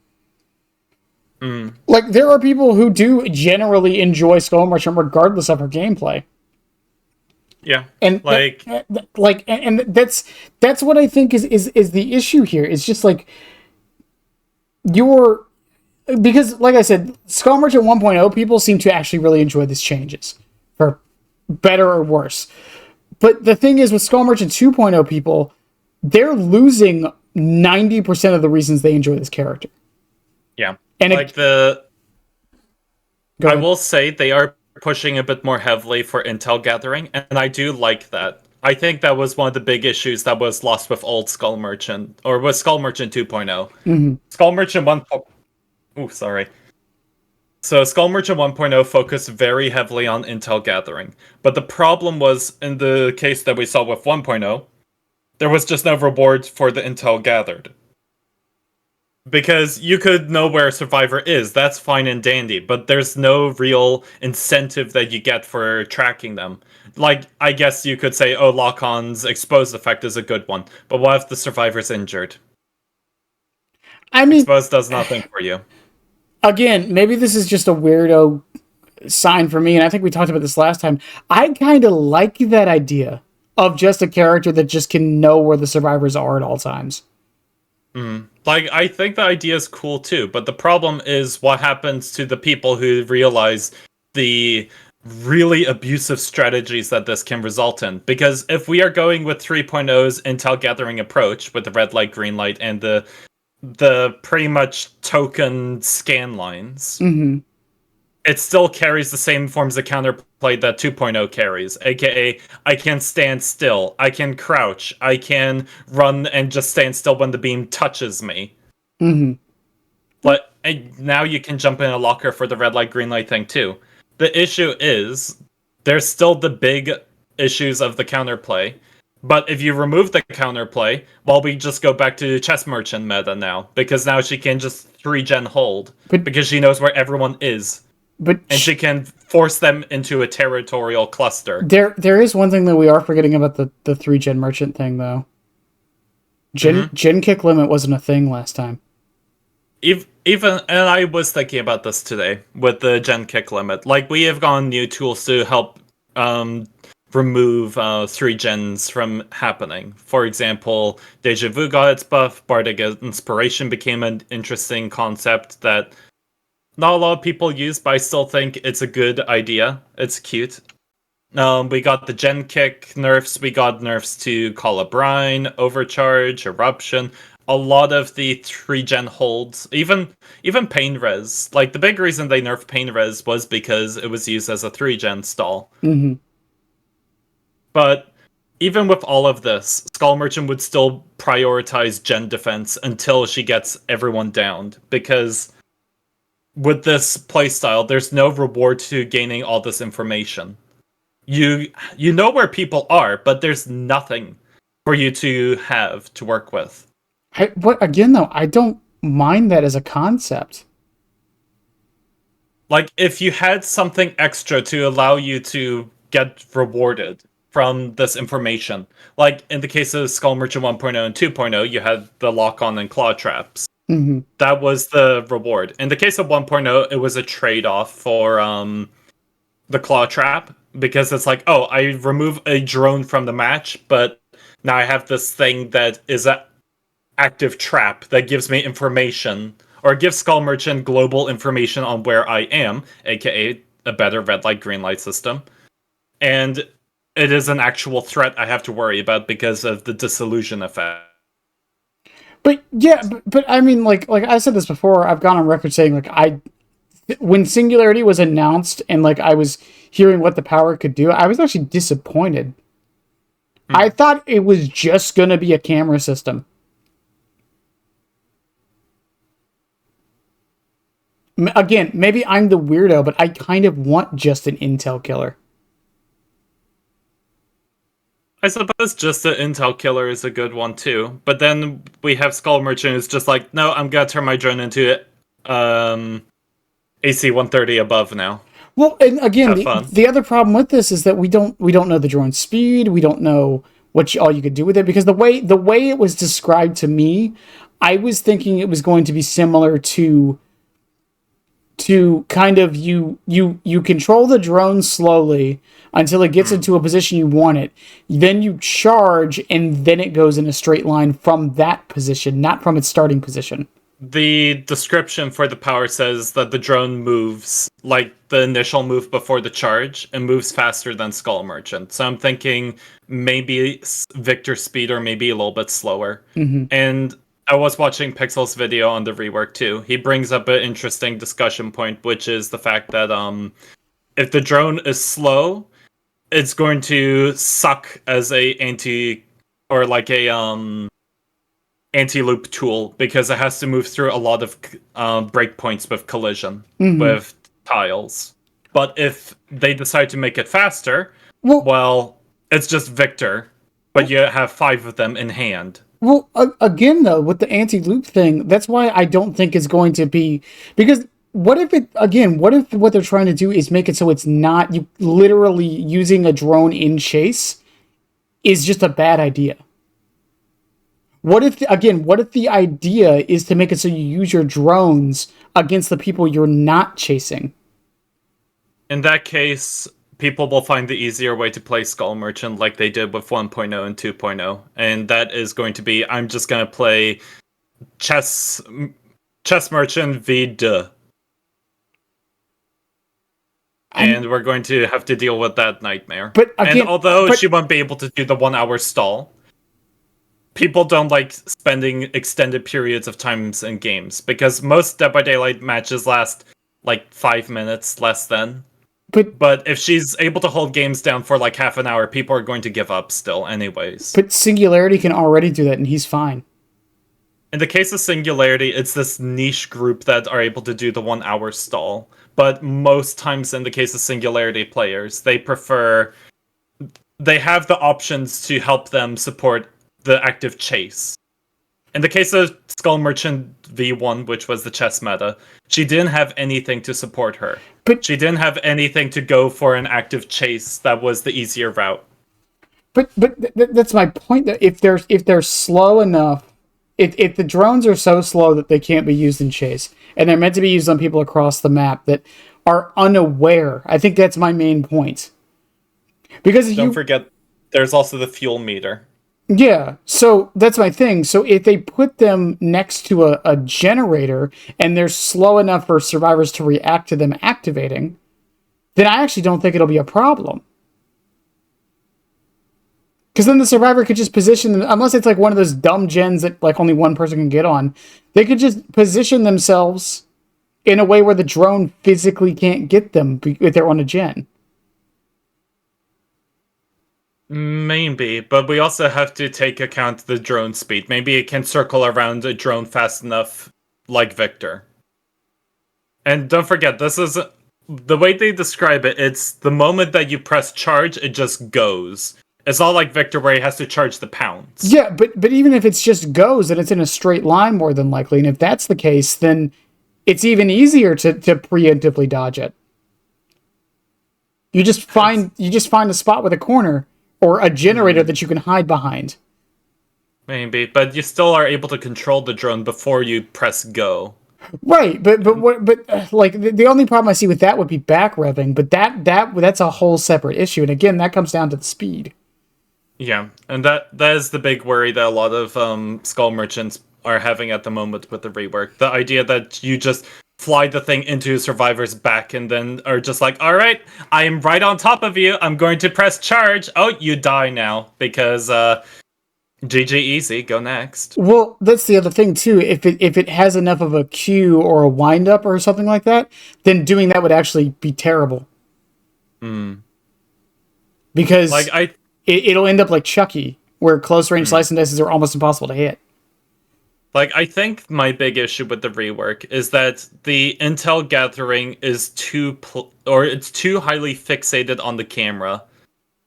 Like there are people who do generally enjoy Skull Merchant regardless of her gameplay. Yeah, And and that's what I think is the issue here. It's just like you're because like I said, Skull Merchant 1.0 people seem to actually really enjoy these changes for better or worse. But the thing is with Skull Merchant 2.0 people, they're losing 90% of the reasons they enjoy this character. Yeah. And like I will say they are pushing a bit more heavily for intel gathering, and I do like that. I think that was one of the big issues that was lost with old Skull Merchant, or with Skull Merchant 2.0. Mm-hmm. Skull Merchant 1... Oh, sorry. So Skull Merchant 1.0 focused very heavily on intel gathering, but the problem was, in the case that we saw with 1.0, there was just no reward for the intel gathered. Because you could know where a survivor is, that's fine and dandy, but there's no real incentive that you get for tracking them. Like, I guess you could say, oh, Lock-on's exposed effect is a good one, but what if the survivor's injured? I mean, exposed does nothing for you. Again, maybe this is just a weirdo sign for me, and I think we talked about this last time. I kind of like that idea of just a character that just can know where the survivors are at all times. Like, I think the idea is cool too, but the problem is what happens to the people who realize the really abusive strategies that this can result in. Because if we are going with 3.0's intel gathering approach with the red light, green light, and the the pretty much token scan lines, Mm-hmm. it still carries the same forms of counterplay that 2.0 carries, aka I can stand still, I can crouch, I can run and just stand still when the beam touches me. Mm-hmm. But now you can jump in a locker for the red light, green light thing too. The issue is there's still the big issues of the counterplay. But if you remove the counterplay, well, we just go back to chess merchant meta now because now she can just 3-gen hold But because she knows where everyone is but and she can force them into a territorial cluster. there is one thing that we are forgetting about the 3 gen merchant thing though. Hmm. Gen kick limit wasn't a thing last time. Even and I was thinking about this today with the gen kick limit. Like we have gone new tools to help um, remove 3 gens from happening. For example, Deja Vu got its buff. Bardic Inspiration became an interesting concept that not a lot of people use, but I still think it's a good idea. It's cute. We got the Gen Kick nerfs. We got nerfs to Call of Brine, Overcharge, Eruption. A lot of the 3 gen holds, even Pain Res. Like the big reason they nerfed Pain Res was because it was used as a 3 gen stall. Mm-hmm. But even with all of this, Skull Merchant would still prioritize Gen defense until she gets everyone downed. Because with this playstyle, there's no reward to gaining all this information. You know where people are, but there's nothing for you to have to work with. What again though? I don't mind that as a concept. Like if you had something extra to allow you to get rewarded from this information. Like in the case of Skull Merchant 1.0 and 2.0, you had the lock on and claw traps. Mm-hmm. That was the reward. In the case of 1.0, it was a trade-off for the claw trap because it's like, oh, I remove a drone from the match, but now I have this thing that is an active trap that gives me information or gives Skull Merchant global information on where I am, aka a better red light green light system. And it is an actual threat I have to worry about because of the disillusion effect. But yeah, but I mean, like I said this before, I've gone on record saying like when Singularity was announced and like I was hearing what the power could do, I was actually disappointed. I Hmm. thought it was just gonna be a camera system. Again, maybe I'm the weirdo, but I kind of want just an intel killer. I suppose just the Intel killer is a good one too. But then we have Skull Merchant who's just like, no, I'm gonna turn my drone into AC 130 above now. Well, and again, Have the fun. the other problem with this is that we don't know the drone's speed. We don't know all you could do with it because the way it was described to me, I was thinking it was going to be similar to kind of you control the drone slowly until it gets Hmm. into a position you want it. Then you charge and then it goes in a straight line from that position, not from its starting position. The description for the power says that the drone moves like the initial move before the charge and moves faster than Skull Merchant. So I'm thinking maybe Victor speed or maybe a little bit slower. Mm-hmm. And I was watching Pixel's video on the rework too. He brings up an interesting discussion point, which is the fact that if the drone is slow, it's going to suck as a anti or like a anti-loop tool because it has to move through a lot of breakpoints with collision Mm-hmm. with tiles. But if they decide to make it faster, Well, well, it's just Victor, but you have 5 of them in hand. again though, with the anti-loop thing, that's why I don't think it's going to be because what if it again? What if what they're trying to do is make it so it's not you literally using a drone in chase is just a bad idea? What if again? What if the idea is to make it so you use your drones against the people you're not chasing? In that case, people will find the easier way to play Skull Merchant like they did with 1.0 and 2.0, and that is going to be I'm just going to play chess chess merchant v de, I'm, and we're going to have to deal with that nightmare. but And again, although but she won't be able to do the 1 hour stall, people don't like spending extended periods of times in games because most Dead by Daylight matches last like 5 minutes less than. But But if she's able to hold games down for like half an hour, people are going to give up still, anyways. Singularity can already do that, and he's fine. In the case of Singularity, it's this niche group that are able to do the 1 hour stall. But most times in the case of Singularity players, they have the options to help them support the active chase. In the case of Skull Merchant V1, which was the chess meta, she didn't have anything to support her. But She didn't have anything to go for an active chase that was the easier route. that's my point. That if they're slow enough, if the drones are so slow that they can't be used in chase, and they're meant to be used on people across the map that are unaware, I think that's my main point. Because Don't forget, there's also the fuel meter. yeah, so that's my thing. So if they put them next to a generator and they're slow enough for survivors to react to them activating, then I actually don't think it'll be a problem. Because then the survivor could just position them, unless it's like one of those dumb gens that like only one person can get on, they could just position themselves in a way where the drone physically can't get them if they're on a gen. Maybe, but we also have to take account the drone speed. Maybe it can circle around a drone fast enough, like Victor. And don't forget, this is the way they describe it. It's the moment that you press charge, it just goes. It's not like Victor where he has to charge the pounds. Yeah, but even if it's just goes and it's in a straight line more than likely, and if that's the case, then it's even easier to preemptively dodge it. You just find a spot with a corner or a generator that you can hide behind. Maybe, but you still are able to control the drone before you press go. Right, like the only problem I see with that would be back revving, but that's a whole separate issue, and again, that comes down to the speed. Yeah, and that is the big worry that a lot of skull merchants are having at the moment with the rework. The idea that you just fly the thing into a survivor's back and then are just like, all right, I am right on top of you. I'm going to press charge. Oh, you die now because GG easy. Go next. Well, that's the other thing too. If it has enough of a cue or a wind up or something like that, then doing that would actually be terrible. Because Like it'll end up like Chucky, where close range slice and dices are almost impossible to hit. I think my big issue with the rework is that the intel gathering is it's too highly fixated on the camera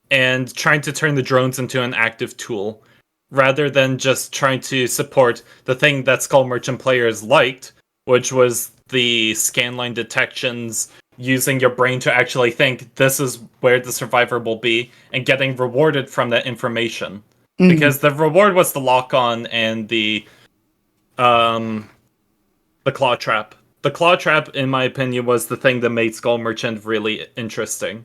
and trying to turn the drones into an active tool rather than just trying to support the thing that Skull Merchant players liked, which was the scanline detections, using your brain to actually think this is where the survivor will be and getting rewarded from that information. Because the reward was the lock-on and the claw trap. The claw trap, in my opinion, was the thing that made Skull Merchant really interesting.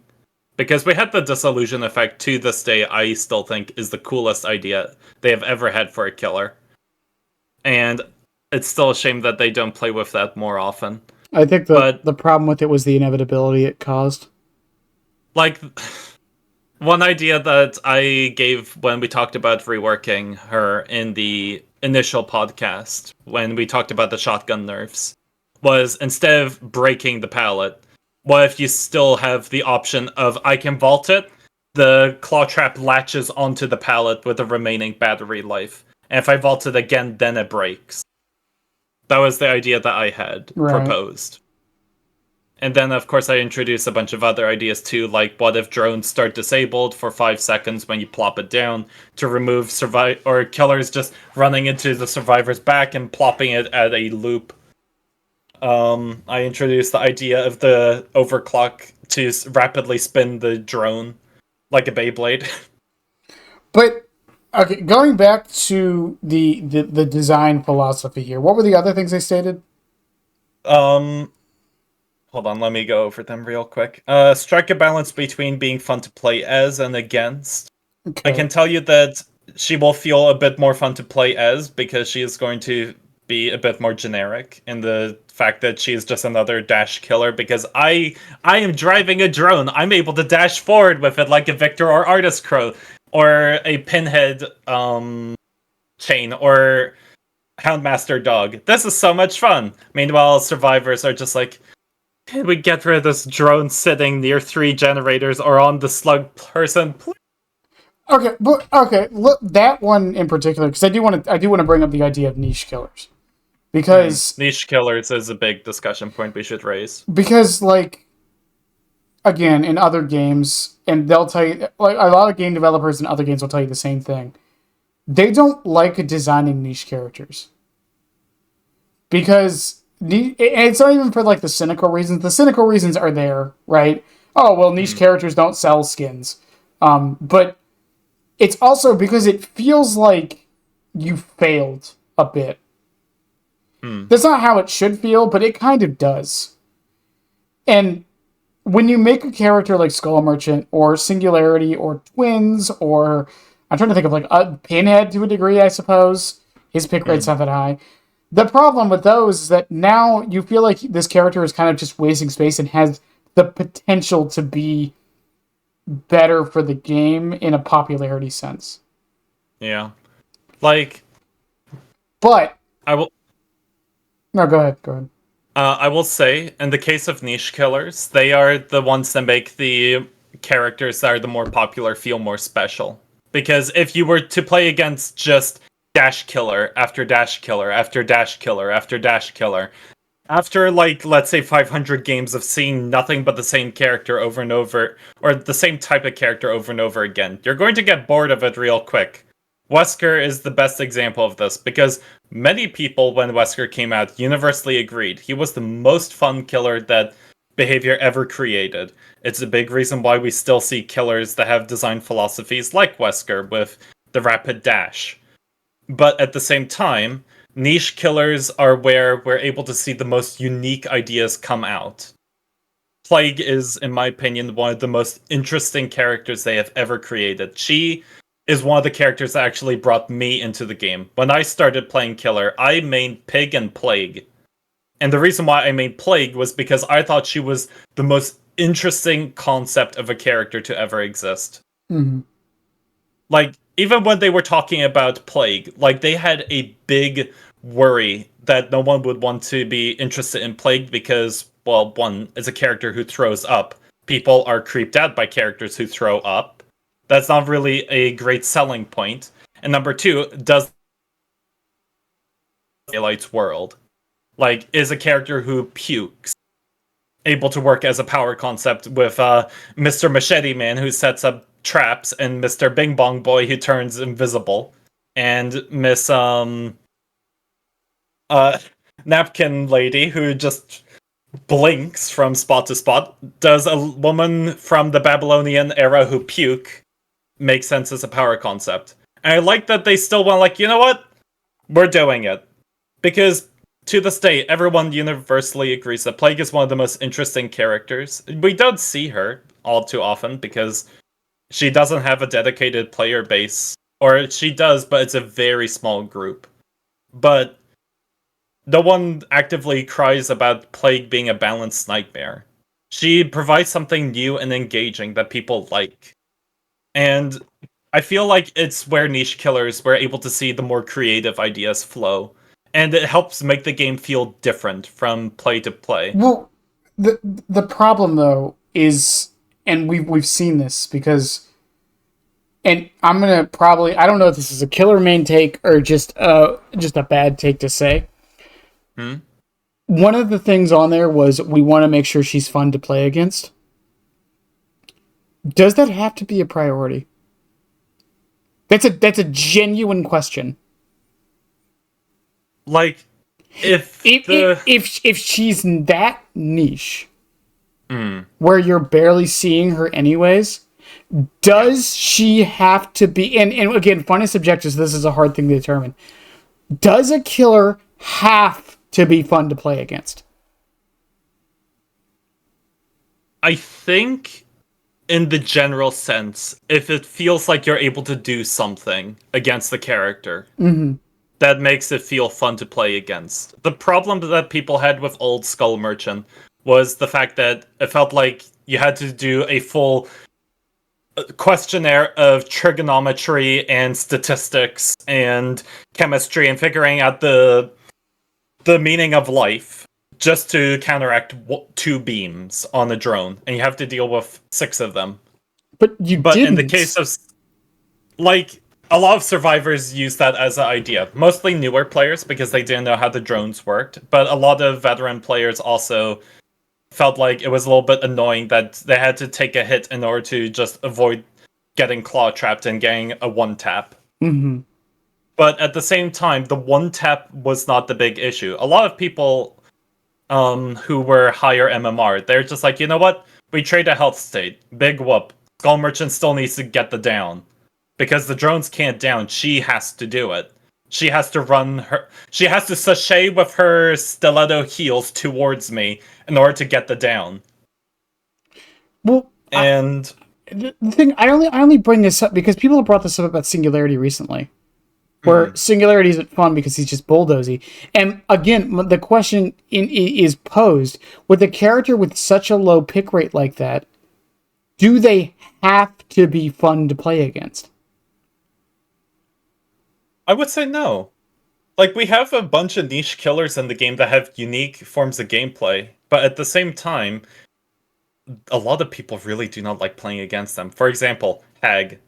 Because we had the disillusion effect to this day, I still think is the coolest idea they have ever had for a killer. And it's still a shame that they don't play with that more often. I think the problem with it was the inevitability it caused. Like, one idea that I gave when we talked about reworking her in the initial podcast, when we talked about the shotgun nerfs, was instead of breaking the pallet, what if you still have the option of I can vault it, the claw trap latches onto the pallet with the remaining battery life, and if I vault it again, then it breaks. That was the idea that I had proposed. And then, of course, I introduced a bunch of other ideas too, like what if drones start disabled for 5 seconds when you plop it down to remove or killers just running into the survivor's back and plopping it at a loop. I introduced the idea of the overclock to rapidly spin the drone like a Beyblade. But okay, going back to the design philosophy here, what were the other things they stated? Hold on, let me go over them real quick. Strike a balance between being fun to play as and against. Okay. I can tell you that she will feel a bit more fun to play as because she is going to be a bit more generic in the fact that she is just another dash killer because I am driving a drone. I'm able to dash forward with it like a Victor or Artist Crow or a Pinhead chain or Houndmaster dog. This is so much fun. Meanwhile, survivors are just like, can we get rid of this drone sitting near 3 generators or on the slug person? Okay, but okay, look, that one in particular, because I do want to bring up the idea of niche killers, because Niche killers is a big discussion point we should raise. like, again, in other games, and they'll tell you, like, a lot of game developers in other games will tell you the same thing. They don't like designing niche characters because and it's not even for like the cynical reasons. The cynical reasons are there, right? Oh well, niche characters don't sell skins, but it's also because it feels like you failed a bit. That's not how it should feel, but it kind of does. And when you make a character like Skull Merchant or Singularity or Twins, or I'm trying to think of like a Pinhead to a degree, I suppose. His pick rate's not that high. The problem with those is that now you feel like this character is kind of just wasting space and has the potential to be better for the game in a popularity sense. Yeah. Like, But I will no, go ahead. Go ahead. I will say, in the case of niche killers, they are the ones that make the characters that are the more popular feel more special. Because if you were to play against just dash killer after dash killer after dash killer after dash killer, after like let's say 500 games of seeing nothing but the same character over and over, or the same type of character over and over again, you're going to get bored of it real quick. Wesker is the best example of this because many people, when Wesker came out, universally agreed he was the most fun killer that behavior ever created. It's a big reason why we still see killers that have design philosophies like Wesker with the rapid dash. But at the same time, niche killers are where we're able to see the most unique ideas come out. Plague is, in my opinion, one of the most interesting characters they have ever created. She is one of the characters that actually brought me into the game. When I started playing Killer, I mained Pig and Plague. And the reason why I made Plague was because I thought she was the most interesting concept of a character to ever exist. Mm-hmm. Like, even when they were talking about Plague, like, they had a big worry that no one would want to be interested in Plague because, well, one, is a character who throws up. People are creeped out by characters who throw up. That's not really a great selling point. And number two, does Daylight's world. Like, is a character who pukes able to work as a power concept with Mr. Machete Man who sets up traps and Mr. Bing Bong Boy who turns invisible and Miss Napkin Lady who just blinks from spot to spot. Does a woman from the Babylonian era who puke make sense as a power concept? And I like that they still went like, you know what? We're doing it. Because to this day, everyone universally agrees that Plague is one of the most interesting characters. We don't see her all too often because she doesn't have a dedicated player base. Or she does, but it's a very small group. But no one actively cries about Plague being a balanced nightmare. She provides something new and engaging that people like. And I feel like it's where niche killers were able to see the more creative ideas flow. And it helps make the game feel different from play to play. Well, the problem though is, and we've seen this because, and I'm gonna probably, I don't know if this is a killer main take or just a bad take to say. One of the things on there was we want to make sure she's fun to play against. Does that have to be a priority? That's a genuine question. Like, if she's that niche, where you're barely seeing her anyways, does she have to be? And again, fun is subjective, so this is a hard thing to determine. Does a killer have to be fun to play against? I think, in the general sense, if it feels like you're able to do something against the character, that makes it feel fun to play against. The problem that people had with old Skull Merchant was the fact that it felt like you had to do a full questionnaire of trigonometry and statistics and chemistry and figuring out the meaning of life just to counteract two beams on a drone, and you have to deal with 6 of them. But you But in the didn't. case of, like, a lot of survivors use that as an idea. Mostly newer players because they didn't know how the drones worked, but a lot of veteran players also felt like it was a little bit annoying that they had to take a hit in order to just avoid getting claw trapped and getting a one tap. Mm-hmm. But at the same time, the one tap was not the big issue. A lot of people who were higher MMR, they're just like, you know what? We trade a health state. Big whoop. Skull Merchant still needs to get the down. Because the drones can't down, she has to do it. She has to run her. She has to sashay with her stiletto heels towards me in order to get the down. Well, And the thing I only bring this up because people have brought this up about Singularity recently, where Singularity isn't fun because he's just bulldozy. And again, the question is posed with a character with such a low pick rate like that: do they have to be fun to play against? I would say no. Like, we have a bunch of niche killers in the game that have unique forms of gameplay, but at the same time, a lot of people really do not like playing against them. For example, Hag.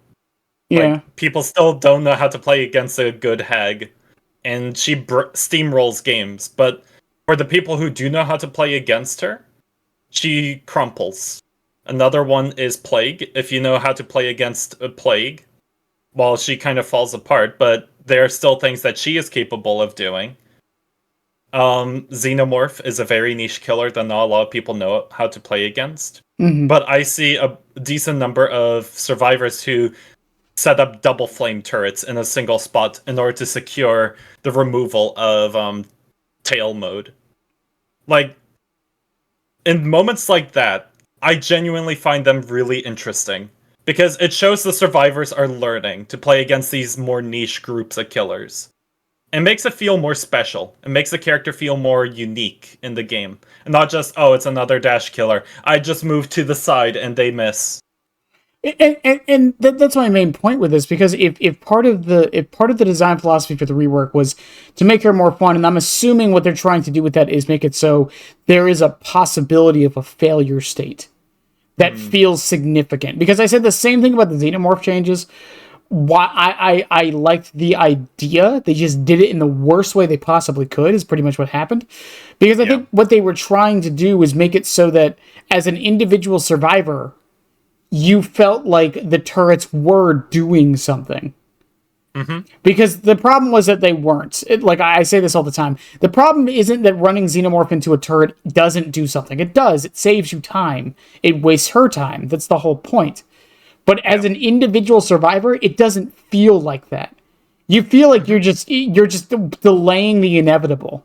Yeah. Like, people still don't know how to play against a good Hag, and she steamrolls games, but for the people who do know how to play against her, she crumples. Another one is Plague. If you know how to play against a Plague, well, she kind of falls apart, but there are still things that she is capable of doing. Xenomorph is a very niche killer that not a lot of people know how to play against. Mm-hmm. But I see a decent number of survivors who set up double flame turrets in a single spot in order to secure the removal of tail mode. Like, in moments like that, I genuinely find them really interesting. Because it shows the survivors are learning to play against these more niche groups of killers. It makes it feel more special. It makes the character feel more unique in the game. And not just, oh, it's another dash killer. I just moved to the side and they miss. And that's my main point with this, because if part of the design philosophy for the rework was to make her more fun, and I'm assuming what they're trying to do with that is make it so there is a possibility of a failure state that feels significant. Because I said the same thing about the Xenomorph changes. Why I liked the idea. They just did it in the worst way they possibly could, is pretty much what happened. Because I think what they were trying to do was make it so that as an individual survivor, you felt like the turrets were doing something. Mm-hmm. Because the problem was that they weren't. Like I say this all the time. The problem isn't that running Xenomorph into a turret doesn't do something. It does. It saves you time. It wastes her time. That's the whole point. But as an individual survivor, it doesn't feel like that. You feel like you're just delaying the inevitable.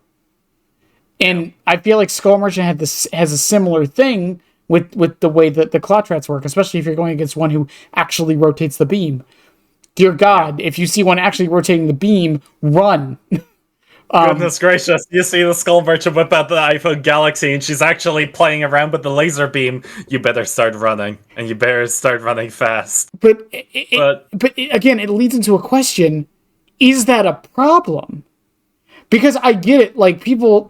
And I feel like Skull Merchant has a similar thing with the way that the Clawtrats work, especially if you're going against one who actually rotates the beam. Dear God, if you see one actually rotating the beam, run. Goodness gracious, you see the Skull Merchant whip out the iPhone Galaxy and she's actually playing around with the laser beam. You better start running, and you better start running fast. But again, it leads into a question: is that a problem? Because I get it, like people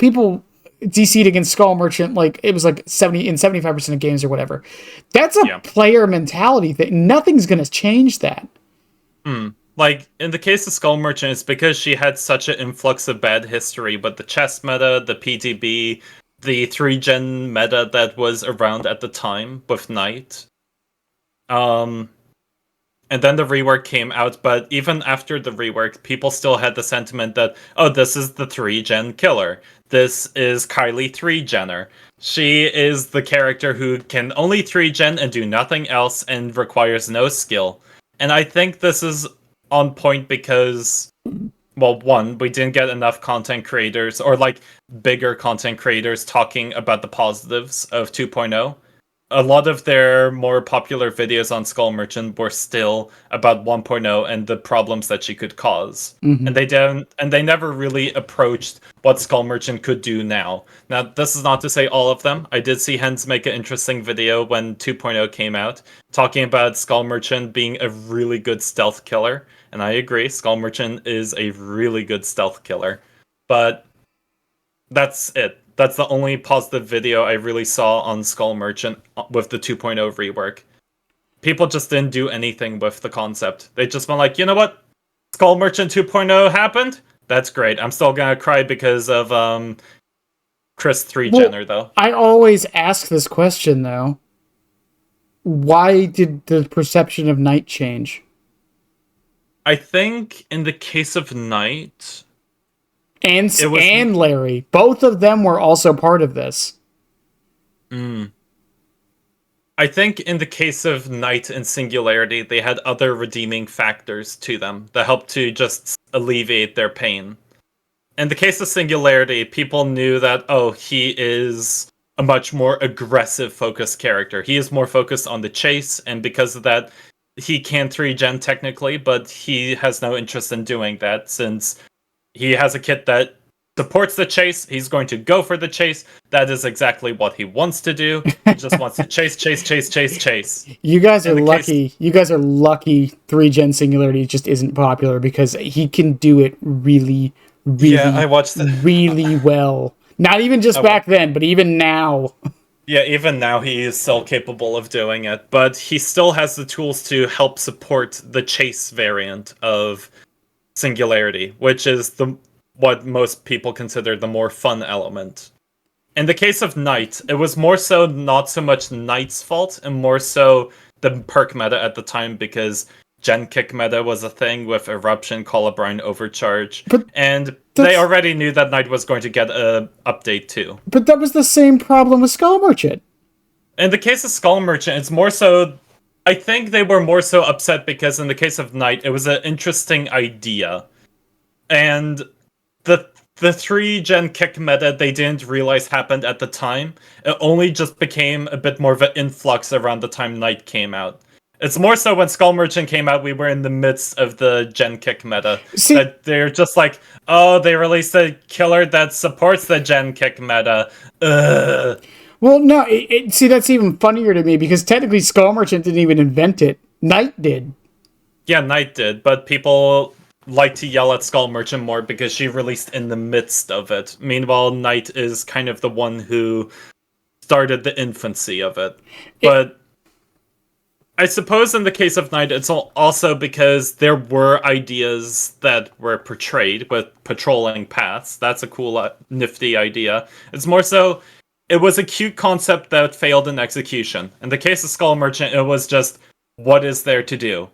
DC'd against Skull Merchant, like it was like 75% of games or whatever. That's a player mentality thing. Nothing's gonna change that. Like, in the case of Skull Merchant, it's because she had such an influx of bad history, but the chess meta, the PTB, the 3-gen meta that was around at the time with Knight. And then the rework came out, but even after the rework, people still had the sentiment that, oh, this is the 3-gen killer. This is Kylie 3-genner. She is the character who can only 3-gen and do nothing else and requires no skill. And I think this is on point because, well, one, we didn't get enough content creators, or like bigger content creators, talking about the positives of 2.0. a lot of their more popular videos on Skull Merchant were still about 1.0 and the problems that she could cause. Mm-hmm. And they never really approached what Skull Merchant could do now. Now, this is not to say all of them. I did see Hens make an interesting video when 2.0 came out, talking about Skull Merchant being a really good stealth killer. And I agree, Skull Merchant is a really good stealth killer. But that's it. That's the only positive video I really saw on Skull Merchant with the 2.0 rework. People just didn't do anything with the concept. They just went like, you know what? Skull Merchant 2.0 happened? That's great. I'm still gonna cry because of Chris 3 Well, Jenner, though. I always ask this question, though. Why did the perception of Knight change? I think in the case of Knight, And Larry. Both of them were also part of this. I think in the case of Knight and Singularity, they had other redeeming factors to them that helped to just alleviate their pain. In the case of Singularity, people knew that, oh, he is a much more aggressive focused character. He is more focused on the chase, and because of that, he can 3-gen technically, but he has no interest in doing that since he has a kit that supports the chase. He's going to go for the chase. That is exactly what he wants to do. He just wants to chase, chase, chase, chase, chase. You guys are lucky. You guys are lucky 3-gen Singularity just isn't popular because he can do it really, really, I watched really well. Not even just back then, but even now. Yeah, even now he is still capable of doing it, but he still has the tools to help support the chase variant of Singularity, which is what most people consider the more fun element. In the case of Knight, it was more so not so much Knight's fault, and more so the perk meta at the time, because Gen Kick meta was a thing with Eruption, Colubrine, Overcharge, and they already knew that Knight was going to get an update too. But that was the same problem with Skull Merchant. In the case of Skull Merchant, it's more so... I think they were more so upset because in the case of Knight, it was an interesting idea. And the 3-gen kick meta they didn't realize happened at the time. It only just became a bit more of an influx around the time Knight came out. It's more so when Skull Merchant came out, we were in the midst of the gen kick meta. That they're just like, oh, they released a killer that supports the gen kick meta. Ugh. Well, no, see, that's even funnier to me because technically Skull Merchant didn't even invent it. Knight did. Yeah, Knight did, but people like to yell at Skull Merchant more because she released in the midst of it. Meanwhile, Knight is kind of the one who started the infancy of it. But I suppose in the case of Knight, it's also because there were ideas that were portrayed with patrolling paths. That's a cool, nifty idea. It's more so... It was a cute concept that failed in execution. In the case of Skull Merchant, it was just, what is there to do?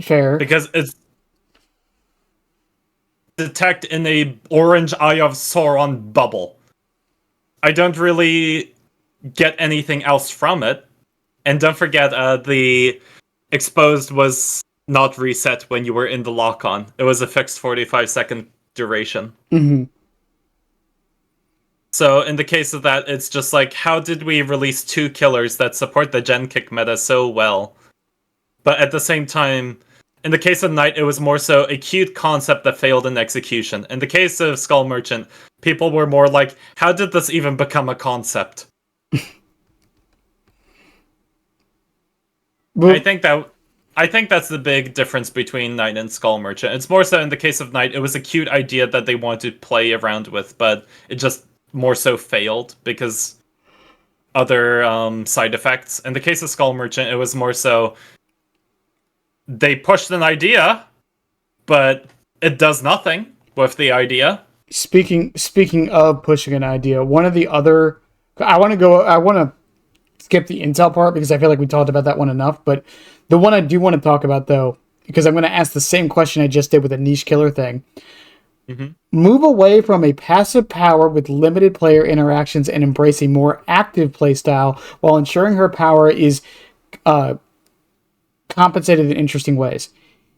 Fair. Because it's detect in a orange Eye of Sauron bubble. I don't really get anything else from it. And don't forget, the exposed was not reset when you were in the lock-on. It was a fixed 45-second duration. Mm-hmm. So in the case of that, it's just like, how did we release 2 killers that support the gen kick meta so well? But at the same time, in the case of Knight, it was more so a cute concept that failed in execution. In the case of Skull Merchant, people were more like, how did this even become a concept? I think that's the big difference between Knight and Skull Merchant. It's more so in the case of Knight, it was a cute idea that they wanted to play around with, but it just more so failed because other side effects. In the case of Skull Merchant, it was more so they pushed an idea, but it does nothing with the idea. Speaking of pushing an idea, one of the other... I want to skip the Intel part because I feel like we talked about that one enough, but the one I do want to talk about, though, because I'm going to ask the same question I just did with the niche killer thing. Mm-hmm. Move away from a passive power with limited player interactions and embrace a more active playstyle while ensuring her power is compensated in interesting ways.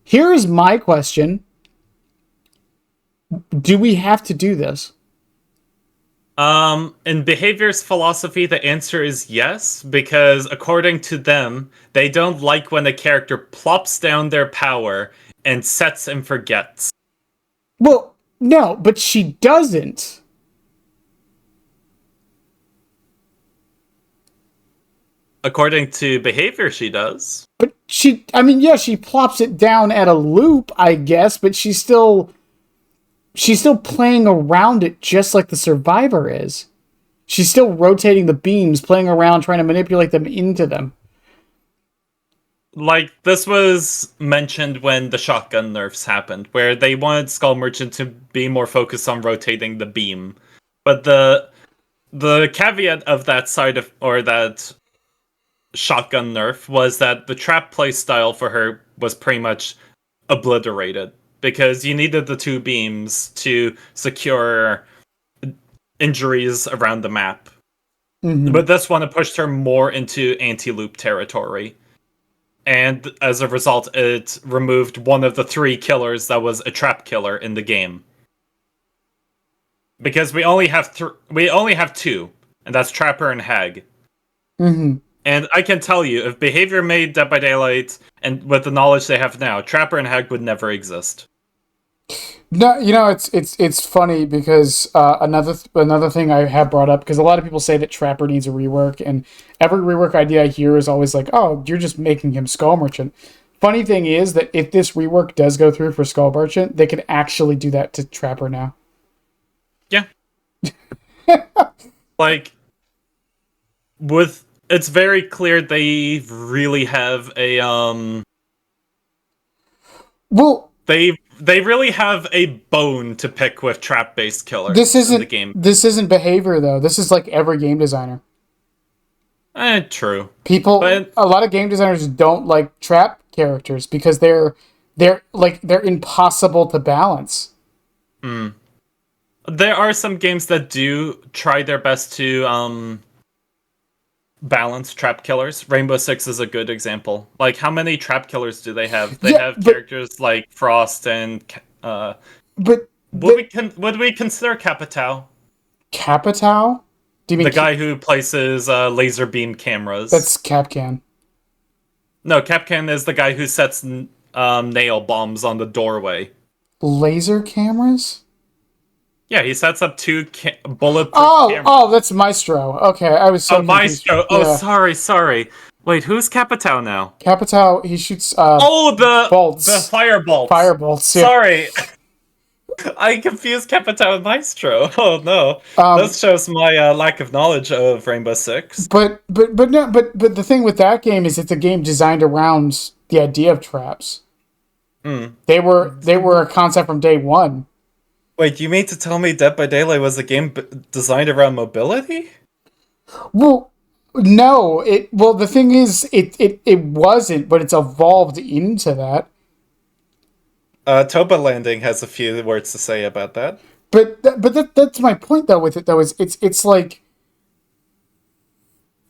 Here is my question. Do we have to do this? In behavior's philosophy, the answer is yes, because according to them, they don't like when a character plops down their power and sets and forgets. Well, no, but she doesn't. According to behavior, she does. But I mean, yeah, she plops it down at a loop, I guess, but she's still playing around it just like the survivor is. She's still rotating the beams, playing around, trying to manipulate them into them. Like, this was mentioned when the shotgun nerfs happened, where they wanted Skull Merchant to be more focused on rotating the beam. But the caveat of that side of, or that shotgun nerf, was that the trap play style for her was pretty much obliterated because you needed the two beams to secure injuries around the map. Mm-hmm. But this one it pushed her more into anti-loop territory. And as a result, it removed one of the three killers that was a trap killer in the game. Because we only have two, and that's Trapper and Hag. Mm-hmm. And I can tell you, if Behavior made Dead by Daylight, and with the knowledge they have now, Trapper and Hag would never exist. No, it's funny because another thing I have brought up, because a lot of people say that Trapper needs a rework, and every rework idea I hear is always like, "Oh, you're just making him Skull Merchant." Funny thing is that if this rework does go through for Skull Merchant, they can actually do that to Trapper now. Yeah. Like, with it's very clear they really have a Well, they really have a bone to pick with trap based killers in the game. this isn't behavior though. This is like every game designer. True. People, But a lot of game designers don't like trap characters because they're impossible to balance. there are some games that do try their best to balance trap killers. Rainbow Six is a good example. Like, how many trap killers do they have? They Yeah, have characters like Frost and but would we consider Capitao? Capitao? Do you mean The guy who places laser beam cameras. that's Capcan? No, Capcan is the guy who sets nail bombs on the doorway. Laser cameras? Yeah, he sets up two bulletproof Oh, cameras. oh, that's Maestro. Okay, I was so Oh, confused. Maestro. Oh, Yeah, sorry. Wait, who's Capitao now? Capitao. He shoots Oh, the bolts, fire bolts. fire bolts. Yeah. Sorry, I confused Capitao and Maestro. Oh no, Um, this shows my lack of knowledge of Rainbow Six. but no, but the thing with that game is it's a game designed around the idea of traps. Hmm. They were a concept from day one. Wait, you mean to tell me Dead by Daylight was a game designed around mobility? Well, no, the thing is it wasn't, but it's evolved into that. Toba Landing has a few words to say about that. That's my point though with it though is it's like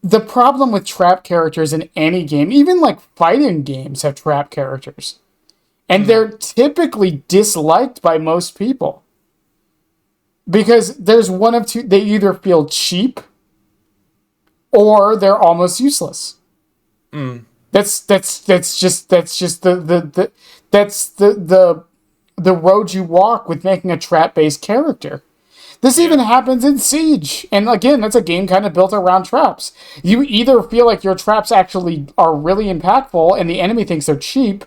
the problem with trap characters in any game, even like fighting games have trap characters. And they're typically disliked by most people. Because there's one of two, they either feel cheap or they're almost useless. That's just the that's the road you walk with making a trap based character. This even happens in Siege. And again, that's a game kind of built around traps. You either feel like your traps actually are really impactful and the enemy thinks they're cheap,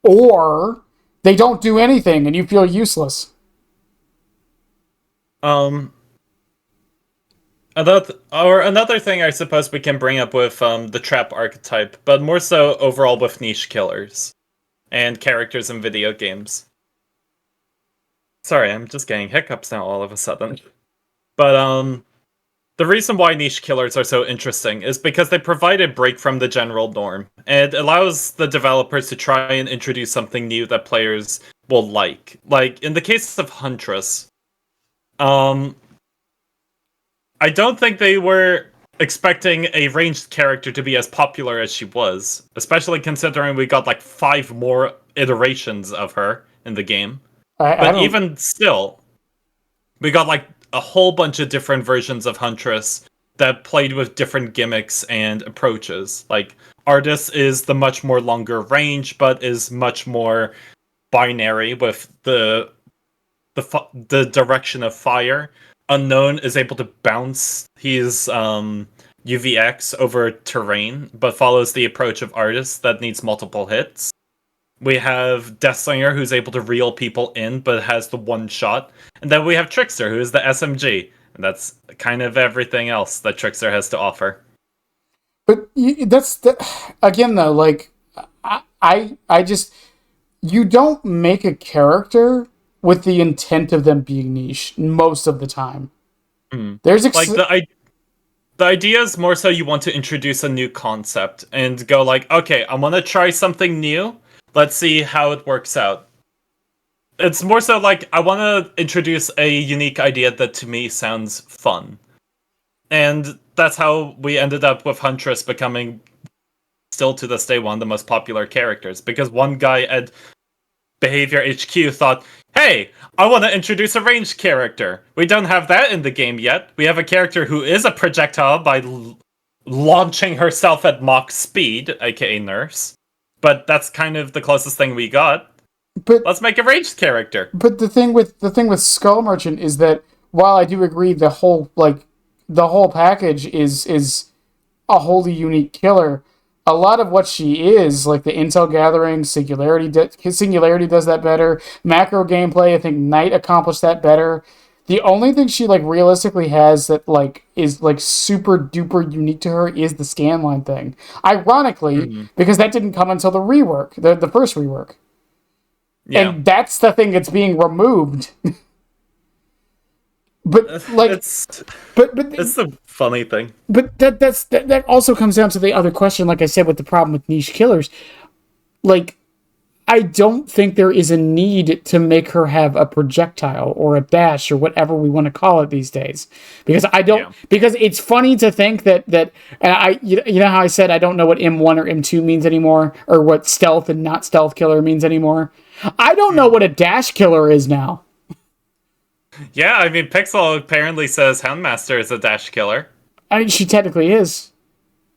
or they don't do anything and you feel useless. Um, another thing I suppose we can bring up with the trap archetype, but more so overall with niche killers and characters in video games. Sorry, I'm just getting hiccups now all of a sudden. But the reason why niche killers are so interesting is because they provide a break from the general norm. And it allows the developers to try and introduce something new that players will like. Like in the case of Huntress, um I don't think they were expecting a ranged character to be as popular as she was, especially considering we got like 5 more iterations of her in the game. I But don't. even still, we got like a whole bunch of different versions of Huntress that played with different gimmicks and approaches. Like Artis is the much more longer range, but is much more binary with the direction of fire. Unknown is able to bounce his UVX over terrain, but follows the approach of Artis that needs multiple hits. We have Deathslinger, who's able to reel people in, but has the one shot. And then we have Trickster, who is the SMG. And that's kind of everything else that Trickster has to offer. But again though, like I just you don't make a character with the intent of them being niche most of the time. Mm. There's like the idea is more so you want to introduce a new concept and go like, okay, I want to try something new. Let's see how it works out. It's more so like I want to introduce a unique idea that to me sounds fun. And that's how we ended up with Huntress becoming, still to this day, one of the most popular characters. Because one guy at Behavior HQ thought, hey, I want to introduce a ranged character. We don't have that in the game yet. We have a character who is a projectile by launching herself at Mach speed, aka Nurse. But that's kind of the closest thing we got. but Let's make a ranged character. But the thing with Skull Merchant is that while I do agree the whole package is a wholly unique killer, a lot of what she is, like the intel gathering, Singularity does that better. Macro gameplay, I think Knight accomplished that better. The only thing she like realistically has that like is like super duper unique to her is the scanline thing. Ironically, because that didn't come until the rework, the first rework. Yeah. And that's the thing that's being removed. But like, it's but the funny thing. that also comes down to the other question. Like I said, with the problem with niche killers, like I don't think there is a need to make her have a projectile or a dash or whatever we want to call it these days, because I don't. Yeah. Because it's funny to think that and you know how I said I don't know what M1 or M2 means anymore, or what stealth and not stealth killer means anymore. I don't know what a dash killer is now. Yeah, I mean, Pixel apparently says Houndmaster is a dash killer. I mean, she technically is,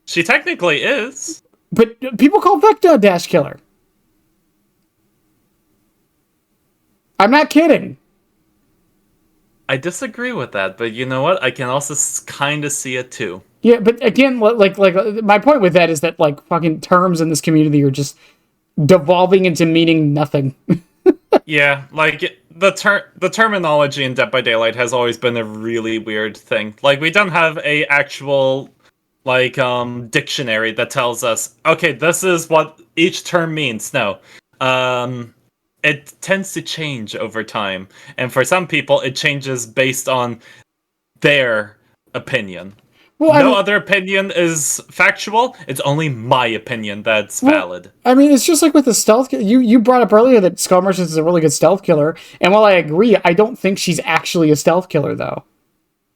She technically is. but people call Vecna a dash killer. I'm not kidding. I disagree with that, but you know what? I can also kind of see it too. Yeah, but again, like my point with that is that like fucking terms in this community are just devolving into meaning nothing. Yeah, like the terminology in Dead by Daylight has always been a really weird thing. Like we don't have a actual dictionary that tells us, okay, this is what each term means. No. It tends to change over time, and for some people it changes based on their opinion. Well, No other opinion is factual. It's only my opinion that's valid. I mean, it's just like with the stealth. You brought up earlier that Skull Merchant is a really good stealth killer, and while I agree, I don't think she's actually a stealth killer though.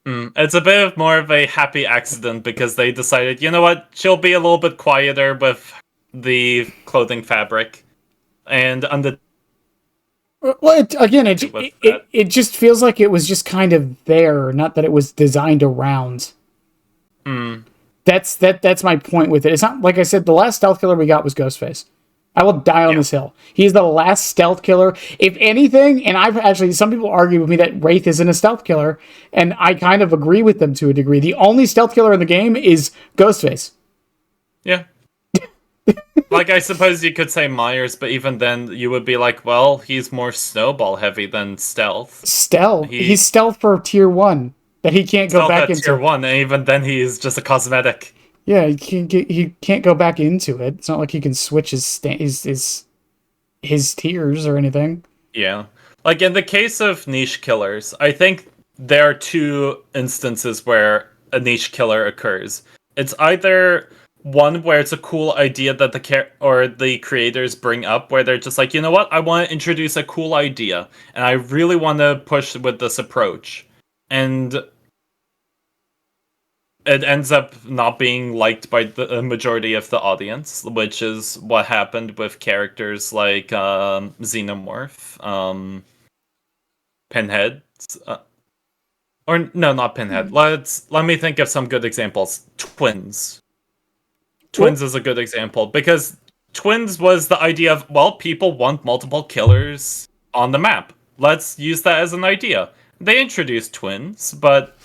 It's a bit more of a happy accident because they decided, you know what, she'll be a little bit quieter with the clothing fabric, and Well, it just feels like it was just kind of there, not that it was designed around. That's my point with it. It's not like I said. The last stealth killer we got was Ghostface. I will die on this hill. He's the last stealth killer. If anything, and I've actually, some people argue with me that Wraith isn't a stealth killer, and I kind of agree with them to a degree. The only stealth killer in the game is Ghostface. Yeah. Like, I suppose you could say Myers, but even then, you would be like, well, he's more snowball heavy than stealth. He's stealth for tier 1 that he can't go back into. Tier 1, and even then, he's just a cosmetic. Yeah, he can't go back into it. It's not like he can switch his tiers or anything. Yeah. Like, in the case of niche killers, I think there are two instances where a niche killer occurs. It's either one where it's a cool idea that the creators bring up, where they're just like, you know what, I want to introduce a cool idea, and I really want to push with this approach. And it ends up not being liked by the majority of the audience, which is what happened with characters like Xenomorph, Pinhead, or no, not Pinhead. Let me think of some good examples. Twins. Well, Twins is a good example because Twins was the idea of, well, people want multiple killers on the map. Let's use that as an idea. They introduced Twins, but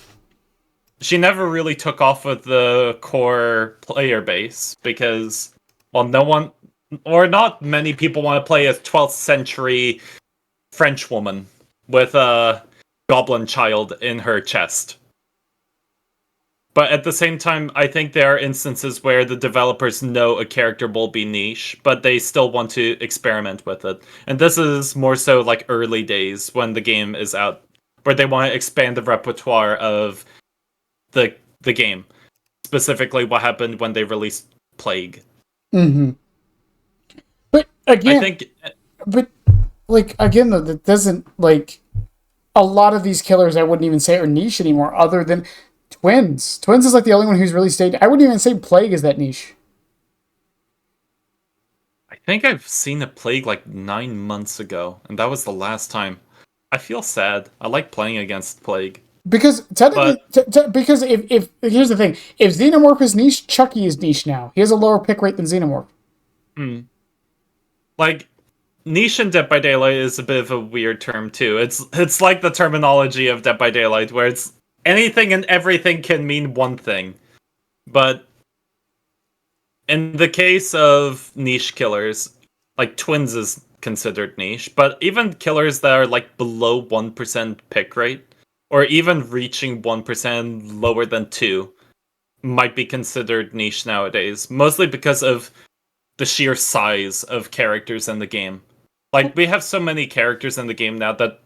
she never really took off with the core player base because, well, no one or not many people want to play a 12th century French woman with a goblin child in her chest. But at the same time, I think there are instances where the developers know a character will be niche, but they still want to experiment with it. And this is more so like early days when the game is out, where they want to expand the repertoire of the game. Specifically, what happened when they released Plague. mm-hmm. But I again, think, but like again though, that doesn't like a lot of these killers I wouldn't even say are niche anymore, other than Twins. Twins is like the only one who's really stayed. I wouldn't even say Plague is that niche. I think I've seen a Plague like 9 months ago, and that was the last time. I feel sad. I like playing against Plague, Because technically, but because if here's the thing, if Xenomorph is niche, Chucky is niche now. He has a lower pick rate than Xenomorph. hmm, like niche in Dead by Daylight is a bit of a weird term too. It's like the terminology of Dead by Daylight, where it's anything and everything can mean one thing, but in the case of niche killers, like Twins is considered niche, but even killers that are like below 1% pick rate, or even reaching 1% lower than 2, might be considered niche nowadays, mostly because of the sheer size of characters in the game. Like, we have so many characters in the game now that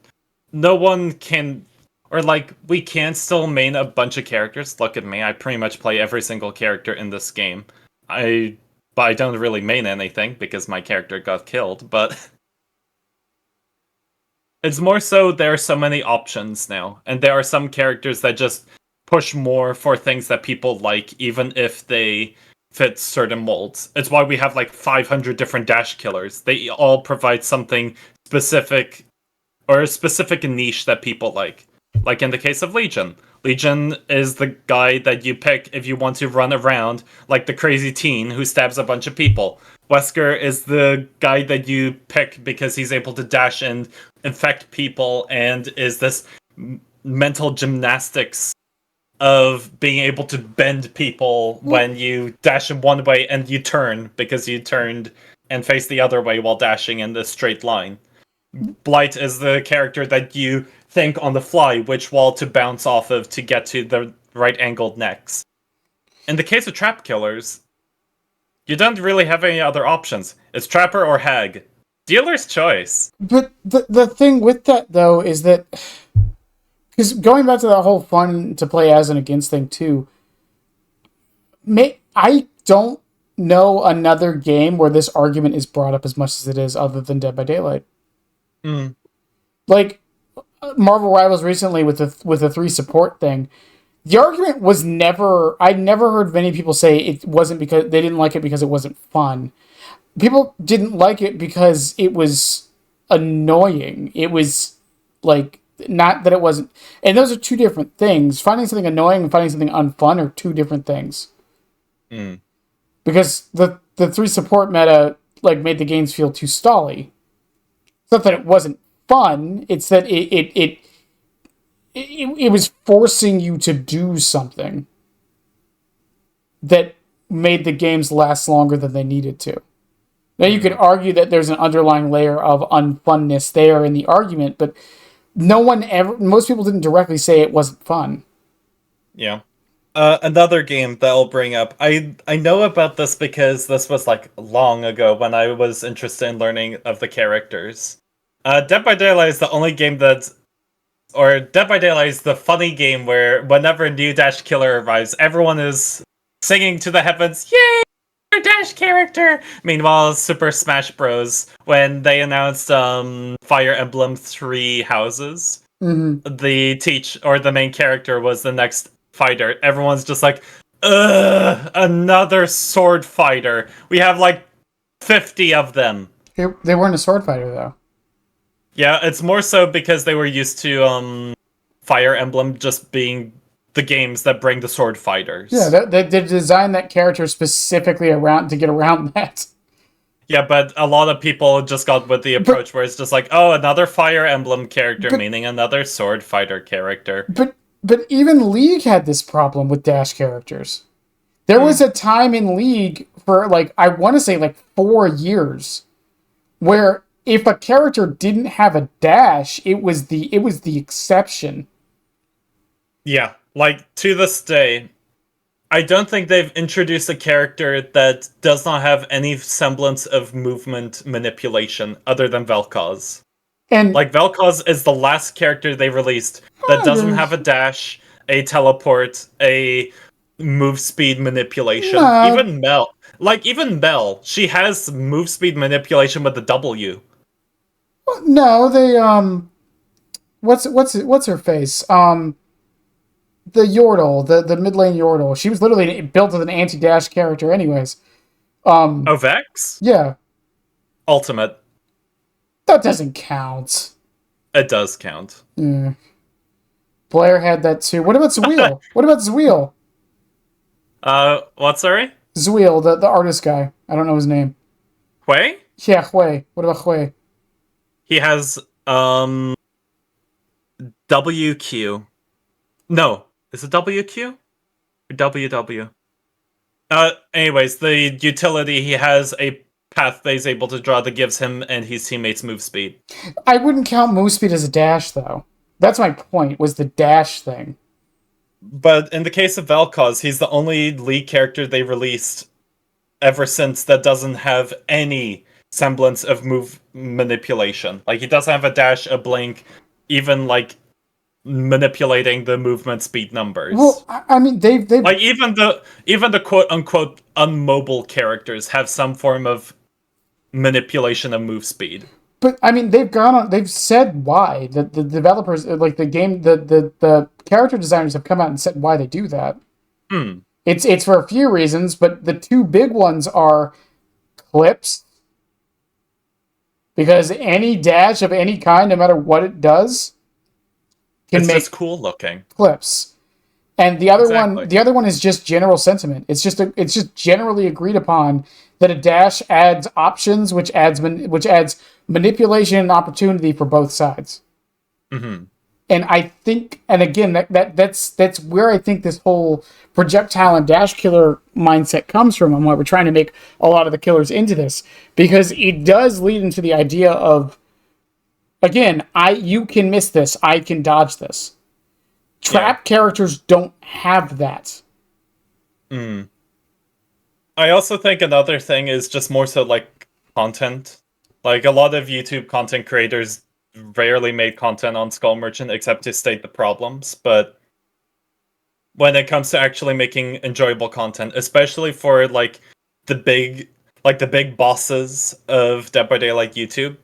no one can, or like, we can still main a bunch of characters. Look at me, I pretty much play every single character in this game. But I don't really main anything because my character got killed, but it's more so there are so many options now, and there are some characters that just push more for things that people like, even if they fit certain molds. It's why we have like 500 different dash killers. They all provide something specific or a specific niche that people like. Like in the case of Legion. Legion is the guy that you pick if you want to run around like the crazy teen who stabs a bunch of people. Wesker is the guy that you pick because he's able to dash and infect people and is this mental gymnastics of being able to bend people when you dash in one way and you turn because you turned and face the other way while dashing in the straight line. Blight is the character that you think on the fly which wall to bounce off of to get to the right angled next. In the case of trap killers, you don't really have any other options. It's Trapper or Hag. Dealer's choice. But the thing with that though is that because going back to that whole fun to play as and against thing too, I don't know another game where this argument is brought up as much as it is other than Dead by Daylight. Mm. Like Marvel Rivals recently with the 3 support thing. The argument was never. I never heard many people say it wasn't because they didn't like it because it wasn't fun. People didn't like it because it was annoying. It was like not that it wasn't. And those are two different things. Finding something annoying and finding something unfun are two different things. Mm. Because the 3 support meta like made the games feel too stally. It's not that it wasn't fun. It's that it was forcing you to do something that made the games last longer than they needed to. Now you could argue that there's an underlying layer of unfunness there in the argument, but most people didn't directly say it wasn't fun. Yeah. Another game that I'll bring up. I know about this because this was like long ago when I was interested in learning of the characters. Dead by Daylight is the only game or Dead by Daylight is the funny game where whenever a new Dash killer arrives, everyone is singing to the heavens, "Yay! Our Dash character!" Meanwhile, Super Smash Bros. When they announced Fire Emblem 3 Houses, Mm-hmm. the main character was the next fighter. Everyone's just like, ugh, another sword fighter. We have like 50 of them. They weren't a sword fighter though. Yeah, it's more so because they were used to Fire Emblem just being the games that bring the sword Yeah, fighters. they designed that character specifically around to get around that. Yeah, but a lot of people just got with the But approach where it's just like, oh, another Fire Emblem character, but meaning another sword fighter character. but even League had this problem with dash characters. There was Hmm. a time in League for like I want to say like 4 years where if a character didn't have a dash, it was the exception. Yeah, like to this day, I don't think they've introduced a character that does not have any semblance of movement manipulation other than Vel'Koz. And Like Vel'Koz is the last character they released that doesn't have a dash, a teleport, a move speed manipulation. no, Even Mel, she has move speed manipulation with the W. no, they what's her face? The Yordle, the mid lane Yordle. She was literally built as an anti dash character, anyways. Oh, Vex? Yeah, Ultimate. that doesn't count. It does count. Mm. Blair had that too. What about Zweel? What about Zweel? What, sorry? Zweel, the artist guy. I don't know his name. Hui? Yeah, Hui. What about Hui? He has, WQ. No, is it WQ? Or WW? Anyways, the utility, he has a path that he's able to draw that gives him and his teammates move speed. I wouldn't count move speed as a dash, though. That's my point, was the dash thing. But in the case of Vel'Koz, he's the only League character they released ever since that doesn't have any semblance of move manipulation. Like, he doesn't have a dash, a blink, even, like, manipulating the movement speed numbers. Well, I mean, they've Like, even the quote-unquote unmobile characters have some form of manipulation of move speed. but I mean, they've gone on. They've said why the developers, like the game, the character designers have come out and said why they do that. Hmm. It's for a few reasons, but the two big ones are clips, because any dash of any kind, no matter what it does, can It's make just cool looking. clips. And Exactly. the other one is just general sentiment. It's just generally agreed upon that a dash adds options, which adds manipulation and opportunity for both sides. Mm-hmm. And I think, and again, that's where I think this whole projectile and dash killer mindset comes from, and why we're trying to make a lot of the killers into this, because it does lead into the idea of, again, you can miss this, I can dodge this. Trap characters don't have that. Mm. I also think another thing is just more so like content. Like a lot of YouTube content creators rarely made content on Skull Merchant except to state the problems, but when it comes to actually making enjoyable content, especially for the big the big bosses of Dead by Daylight YouTube,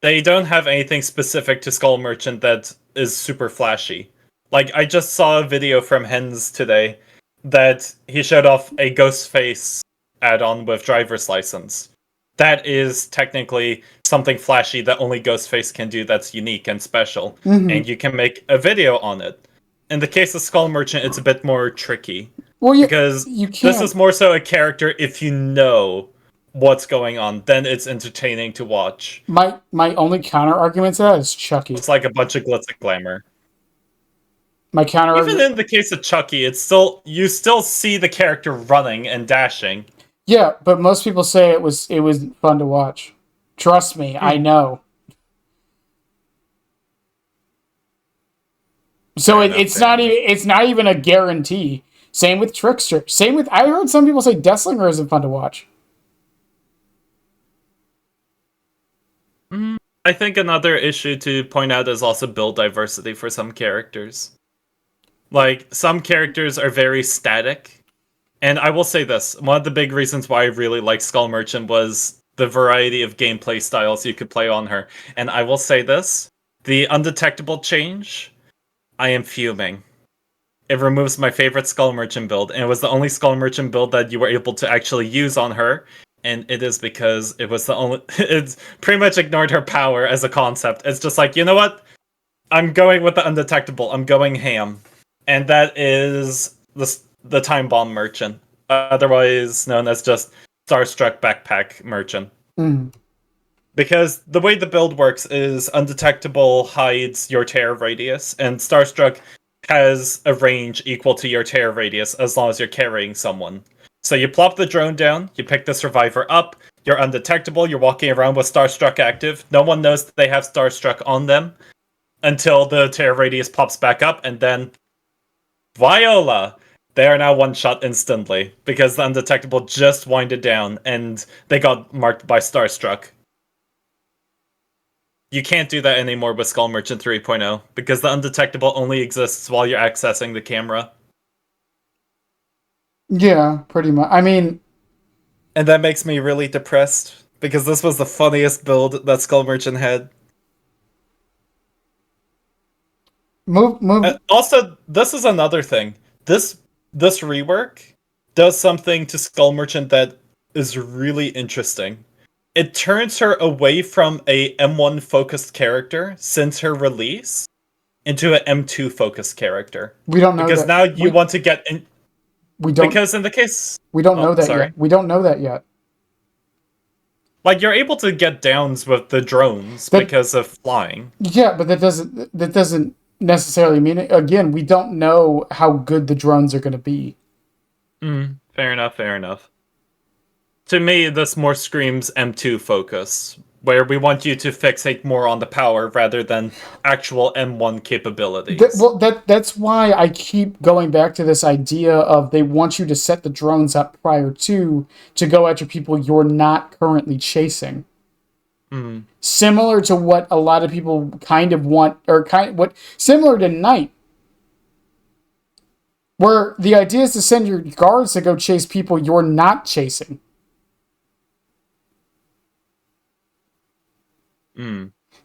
they don't have anything specific to Skull Merchant that is super flashy. Like, I just saw a video from Hens today that he showed off a Ghostface add-on with driver's license. That is technically something flashy that only Ghostface can do that's unique and special, and you can make a video on it. In the case of Skull Merchant, it's a bit more tricky, Well, because you this can't. is more so a character if you know what's going on, then it's entertaining to watch. My only counter argument to that is Chucky. It's like a bunch of glitz and glamour. My counter Even in the case of Chucky, you still see the character running and dashing. Yeah, but most people say it was fun to watch. Trust me, I know. So it's not even a guarantee. Same with Trickster. I heard some people say Deathslinger isn't fun to watch. I think another issue to point out is also build diversity for some characters. Like, some characters are very static. And I will say this, one of the big reasons why I really liked Skull Merchant was the variety of gameplay styles you could play on her. And I will say this, the undetectable change, I am fuming. It removes my favorite Skull Merchant build, and it was the only Skull Merchant build that you were able to actually use on her, and it is because it was the only... It's pretty much ignored her power as a concept. It's just like, you know what? I'm going with the undetectable. I'm going ham, and that is the time bomb merchant, otherwise known as just Starstruck Backpack Merchant. Mm. Because the way the build works is undetectable hides your tear radius, and Starstruck has a range equal to your tear radius as long as you're carrying someone. So you plop the drone down, you pick the survivor up, you're undetectable, you're walking around with Starstruck active. No one knows they have Starstruck on them until the tear radius pops back up, and then Viola! They are now one shot instantly because the undetectable just winded down and they got marked by Starstruck. You can't do that anymore with Skull Merchant 3.0 because the undetectable only exists while you're accessing the camera. Yeah, pretty much. I mean, And that makes me really depressed because this was the funniest build that Skull Merchant had. move. Also, this is another thing. This this rework does something to Skull Merchant that is really interesting. It turns her away from a M1 focused character since her release into an M2 focused character. We don't know Because that. now you want to get in. We don't. Because in the case. We don't know Oh, that sorry. yet. We don't know that yet. Like, you're able to get downs with the drones That- because of flying. Yeah, but that doesn't necessarily mean it. Again, we don't know how good the drones are going to be. Fair enough, fair enough. To me, this more screams M2 focus, where we want you to fixate more on the power rather than actual M1 capabilities. That's why I keep going back to this idea of they want you to set the drones up prior to go after people you're not currently chasing. Similar to what a lot of people kind of want, or similar to Night, where the idea is to send your guards to go chase people you're not chasing.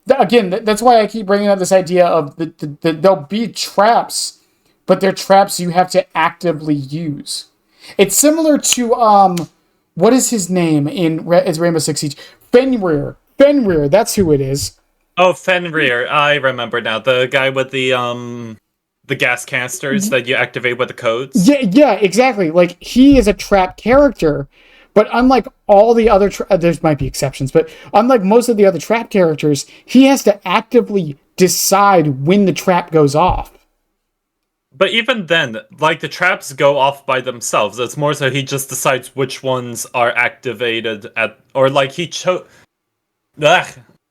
Again, that's why I keep bringing up this idea of there'll be traps, but they're traps you have to actively use. It's similar to what is his name in Rainbow Six Siege? Fenrir. Fenrir. That's who it is. Oh, Fenrir, I remember now. The guy with the gas canisters that you activate with the codes. Yeah, exactly. Like, he is a trap character, but unlike all the other there might be exceptions, but unlike most of the other trap characters, he has to actively decide when the trap goes off. But even then, like, the traps go off by themselves. It's more so he just decides which ones are activated or like he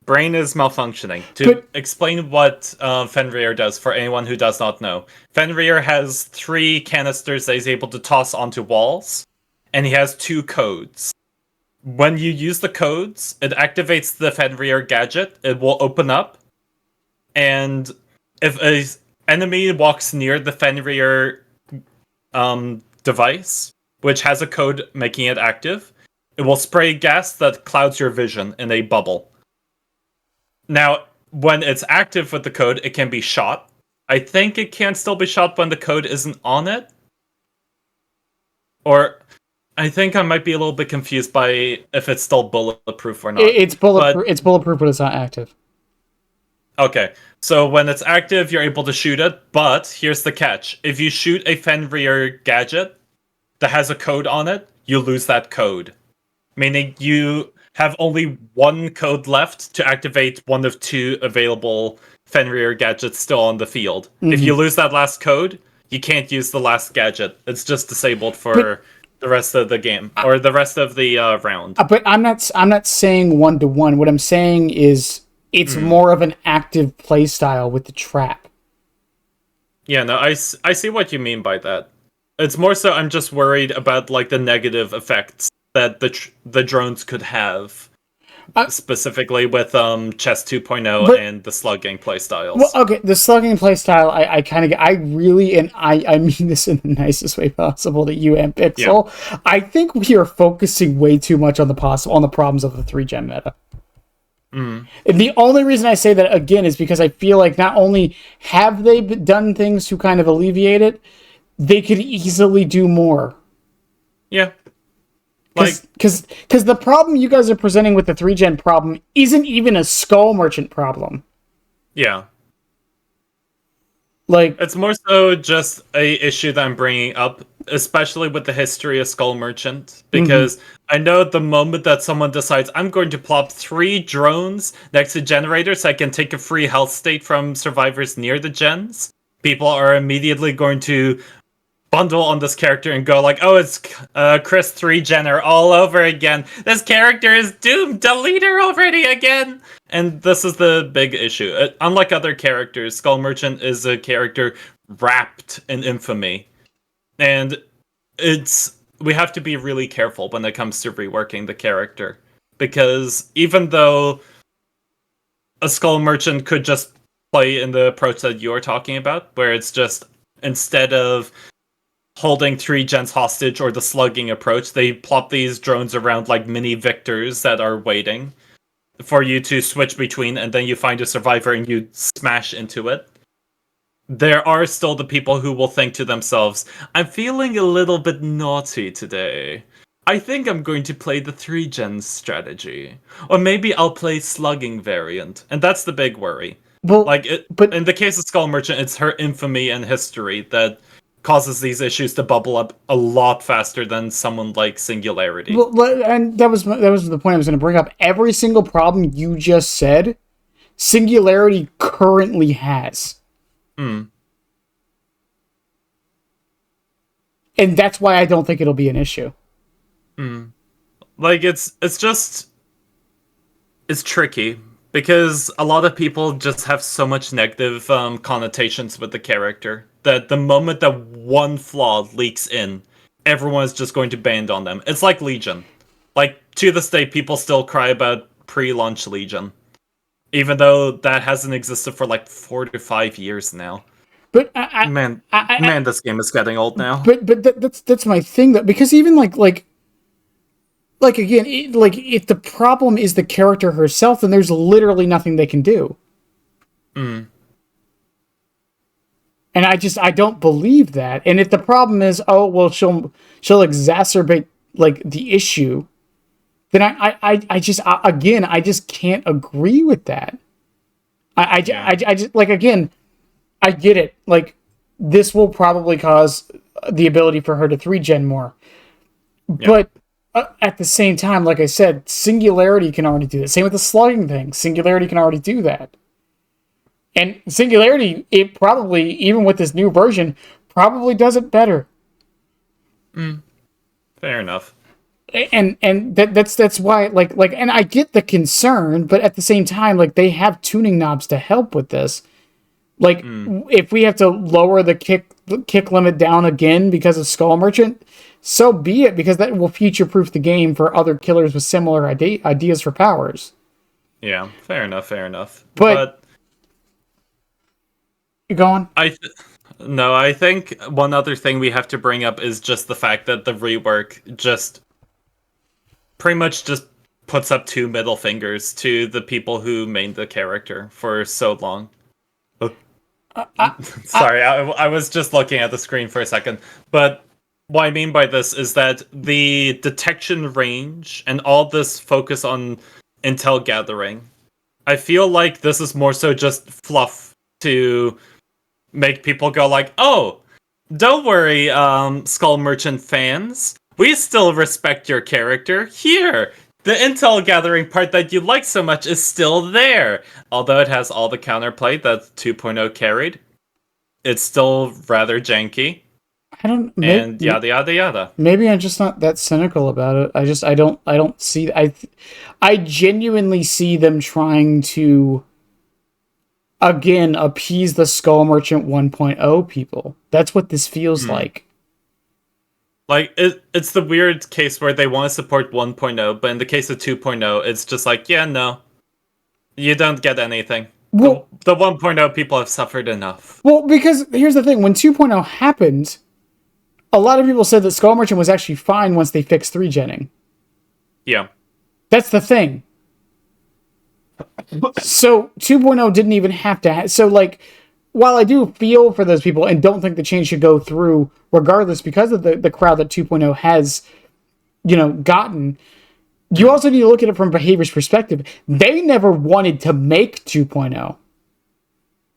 brain is malfunctioning. To explain what Fenrir does for anyone who does not know, Fenrir has 3 canisters that he's able to toss onto walls, and he has 2 codes. When you use the codes, it activates the Fenrir gadget. It will open up, and if an enemy walks near the Fenrir device, which has a code making it active, it will spray gas that clouds your vision in a bubble. Now, when it's active with the code, it can be shot. I think it can still be shot when the code isn't on it. Or I think I might be a little bit confused by if it's still bulletproof or not. It's bulletproof. It's bulletproof, but it's not active. Okay, so when it's active, you're able to shoot it, but here's the catch. If you shoot a Fenrir gadget that has a code on it, you lose that code. Meaning you have only 1 code left to activate one of 2 available Fenrir gadgets still on the field. If you lose that last code, you can't use the last gadget. It's just disabled for the rest of the game, or the rest of the round. But I'm not saying 1-to-1. What I'm saying is it's more of an active play style with the trap. Yeah, no, I see what you mean by that. It's more so I'm just worried about like the negative effects that the drones could have, specifically with Chess 2.0 and the slugging playstyles. Well, okay, the slugging playstyle, I really, and I mean this in the nicest way possible to you and Pixel. Yeah. I think we are focusing way too much on the problems of the 3-gen meta. And the only reason I say that again is because I feel like not only have they done things to kind of alleviate it, they could easily do more. Yeah. Because the problem you guys are presenting with the 3-gen problem isn't even a Skull Merchant problem. Yeah. Like, It's more so just a issue that I'm bringing up, especially with the history of Skull Merchant, mhm. because I know the moment that someone decides I'm going to plop 3 drones next to generators so I can take a free health state from survivors near the gens, people are immediately going to bundle on this character and go like, "Oh, it's Chris 3 Jenner all over again. This character is doomed. Delete her already again." And this is the big issue. Unlike other characters, Skull Merchant is a character wrapped in infamy, and it's we have to be really careful when it comes to reworking the character, because even though a Skull Merchant could just play in the approach that you're talking about, where it's just instead of holding 3 gens hostage or the slugging approach, they plop these drones around like mini victors that are waiting for you to switch between, and then you find a survivor and you smash into it. There are still the people who will think to themselves, I'm feeling a little bit naughty today. I think I'm going to play the 3 gens strategy. Or maybe I'll play slugging variant. And that's the big worry. well, Like, but in the case of Skull Merchant, it's her infamy and history that causes these issues to bubble up a lot faster than someone like Singularity. and that was the point I was going to bring up. Every single problem you just said, Singularity currently has. Hmm. And that's why I don't think it'll be an issue. Hmm. Like, it's tricky because a lot of people just have so much negative connotations with the character that the moment that one flaw leaks in, everyone's just going to band on them. It's like Legion. Like, to this day, people still cry about pre-launch Legion, even though that hasn't existed for like 4 to 5 years now. But Man, I man, this game is getting old now. that's my thing though, because even like again, like if the problem is the character herself, then there's literally nothing they can do. Mm, And I don't believe that. And if the problem is, oh well, she'll exacerbate like the issue, then again, I just can't agree with that. yeah, I just like, again, I get it. Like, this will probably cause the ability for her to 3 gen more, yeah, but at the same time, like I said, Singularity can already do that. Same with the slugging thing. Singularity can already do that. And Singularity, it probably, even with this new version, probably does it better. fair enough. And that's why, and I get the concern, but at the same time, like, they have tuning knobs to help with this. Like, Mm, if we have to lower the kick limit down again because of Skull Merchant, so be it, because that will future proof the game for other killers with similar ideas for powers. yeah, fair enough, fair enough. But But you going? I th- no, I think one other thing we have to bring up is just the fact that the rework just pretty much just puts up 2 middle fingers to the people who made the character for so long. Oh, I, I, sorry, I was just looking at the screen for a second. But what I mean by this is that the detection range and all this focus on intel gathering, I feel like this is more so just fluff to make people go like, "Oh, don't worry, Skull Merchant fans. We still respect your character. Here, the intel gathering part that you like so much is still there. Although it has all the counterplay that 2.0 carried, it's still rather janky, I don't. and yada yada yada." Maybe I'm just not that cynical about it. I don't see. I genuinely see them trying to, again, appease the Skull Merchant 1.0 people. That's what this feels Hmm. like. Like, it's the weird case where they want to support 1.0, but in the case of 2.0, it's just like, yeah, no, you don't get anything. Well, The 1.0 people have suffered enough. because here's the thing: when 2.0 happened, a lot of people said that Skull Merchant was actually fine once they fixed 3 genning. Yeah. That's the thing. So 2.0 didn't even have to. So, like, while I do feel for those people and don't think the change should go through, regardless, because of the crowd that 2.0 has, gotten. You also need to look at it from behavior's perspective. They never wanted to make 2.0.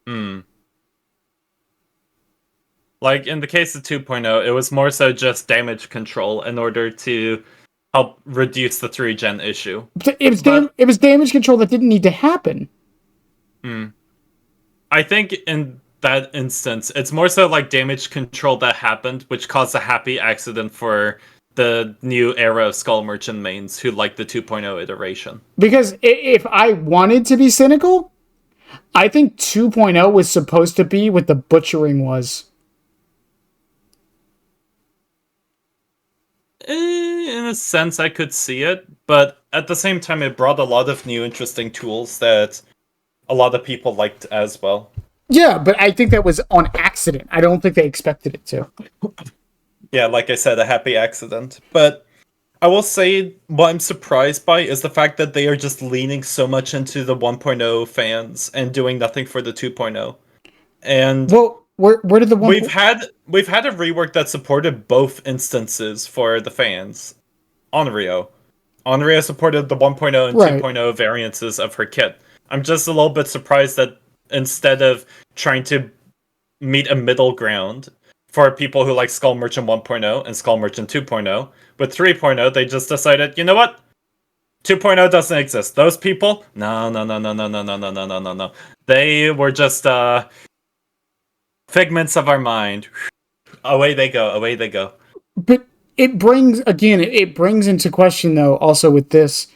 Hmm. Like in the case of 2.0, it was more so just damage control in order to help reduce the 3-gen issue. But It was damage control that didn't need to happen. I think in that instance, it's more so like damage control that happened, which caused a happy accident for the new era of Skull Merchant mains who like the 2.0 iteration. Because if I wanted to be cynical, I think 2.0 was supposed to be what the butchering was. In a sense, I could see it, but at the same time, it brought a lot of new interesting tools that a lot of people liked as well. Yeah, but I think that was on accident. I don't think they expected it to. Yeah, like I said, a happy accident. But I will say what I'm surprised by is the fact that they are just leaning so much into the 1.0 fans and doing nothing for the 2.0. And Well, where did the one? we've had a rework that supported both instances for the fans. Onryo. Onryo supported the 1.0 and Right. 2.0 variances of her kit. I'm just a little bit surprised that instead of trying to meet a middle ground for people who like Skull Merchant 1.0 and Skull Merchant 2.0, with 3.0 they just decided, you know what? 2.0 doesn't exist. Those people, no, no, no, no, no, no, no, no, no, no, no, no. They were just figments of our mind. Away they go. Away they go. But it brings into question though also with this,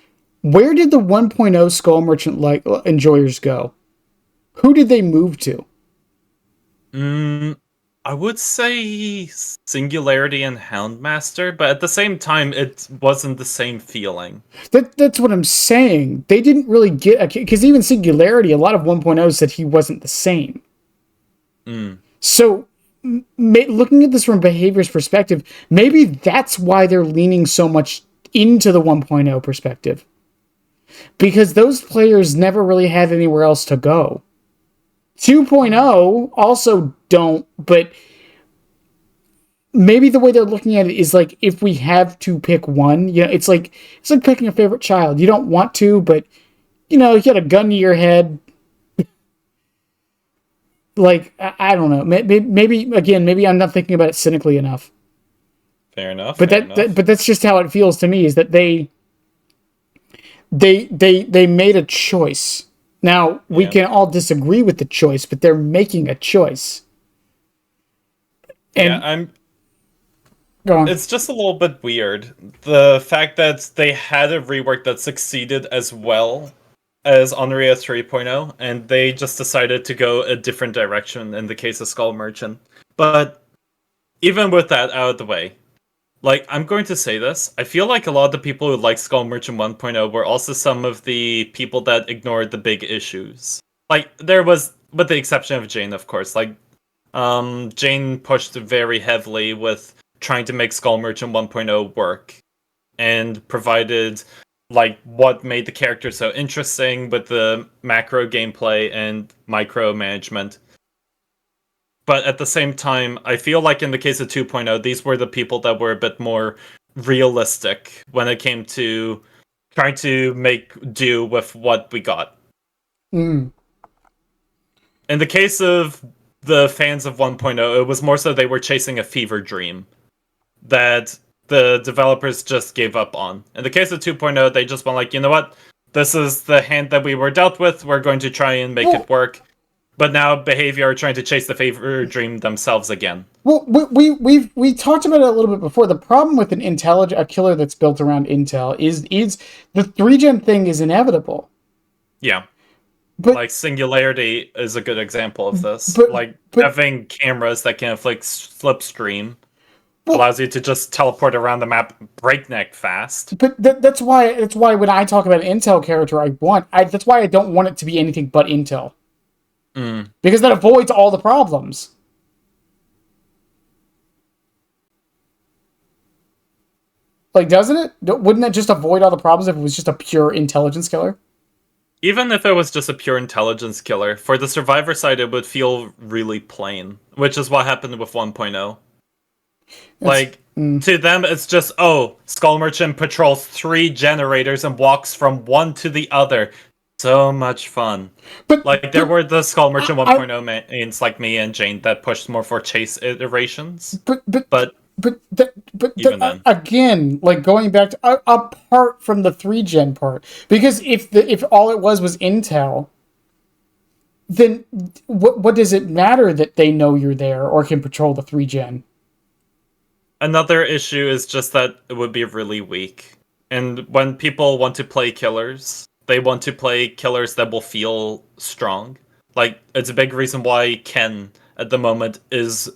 where did the 1.0 Skull Merchant like enjoyers go? Who did they move to? I would say Singularity and Houndmaster, but at the same time, it wasn't the same feeling. That's what I'm saying. They didn't really get, because even Singularity, a lot of 1.0 said he wasn't the same. So, looking at this from behavior's perspective, maybe that's why they're leaning so much into the 1.0 perspective. Because those players never really had anywhere else to go. 2.0 also don't, but maybe the way they're looking at it is like, if we have to pick one, you know, it's like picking a favorite child. You don't want to, but you know, you got a gun to your head. Like, I don't know. Maybe I'm not thinking about it cynically enough. Fair enough. But but that's just how it feels to me. Is that they made a choice. Now we can all disagree with the choice, but they're making a choice. And go on. It's just a little bit weird. The fact that they had a rework that succeeded as well as Unreal 3.0, and they just decided to go a different direction in the case of Skull Merchant. But even with that out of the way, like, I'm going to say this, I feel like a lot of the people who like Skull Merchant 1.0 were also some of the people that ignored the big issues. Like, there was, with the exception of Jane, of course, like, Jane pushed very heavily with trying to make Skull Merchant 1.0 work, and provided like what made the character so interesting with the macro gameplay and micro management. But at the same time, I feel like in the case of 2.0, these were the people that were a bit more realistic when it came to trying to make do with what we got. In the case of the fans of 1.0, it was more so they were chasing a fever dream that the developers just gave up on. In the case of 2.0, they just went like, you know what? This is the hand that we were dealt with. We're going to try and make it work. But now Behavior are trying to chase the fever dream themselves again. Well, we talked about it a little bit before. The problem with a killer that's built around intel is the 3-gen thing is inevitable. Yeah. But, like, Singularity is a good example of this. But having cameras that can inflict slipstream allows you to just teleport around the map breakneck fast. But that's why when I talk about an intel character, that's why I don't want it to be anything but intel. Because that avoids all the problems. Like, doesn't it? Wouldn't that just avoid all the problems if it was just a pure intelligence killer? Even if it was just a pure intelligence killer, for the survivor side, it would feel really plain, which is what happened with 1.0. Like, to them, it's just, oh, Skull Merchant patrols 3 generators and walks from one to the other. So much fun. But Like, there but were the Skull Merchant I 1.0 mains like me and Jane that pushed more for chase iterations. but but But but even then, again, like going back to apart from the 3 gen part, because if all it was Intel, then what does it matter that they know you're there or can patrol the 3 gen? another issue is just that it would be really weak. And when people want to play killers, they want to play killers that will feel strong. Like, it's a big reason why Ken at the moment is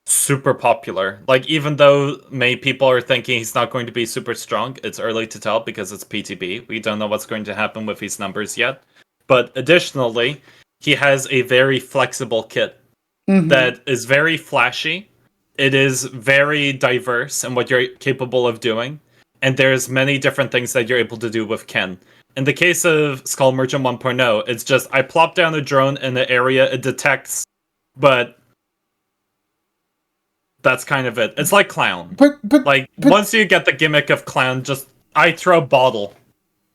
super popular. Like, even though many people are thinking he's not going to be super strong, it's early to tell because it's PTB. We don't know what's going to happen with his numbers yet. But additionally, he has a very flexible kit Mm-hmm. that is very flashy. It is very diverse in what you're capable of doing, and there's many different things that you're able to do with Ken. In the case of Skull Merchant 1.0, it's just I plop down a drone in the area it detects, but that's kind of it. It's like Clown. But but Like, but once you get the gimmick of Clown, just I throw a bottle.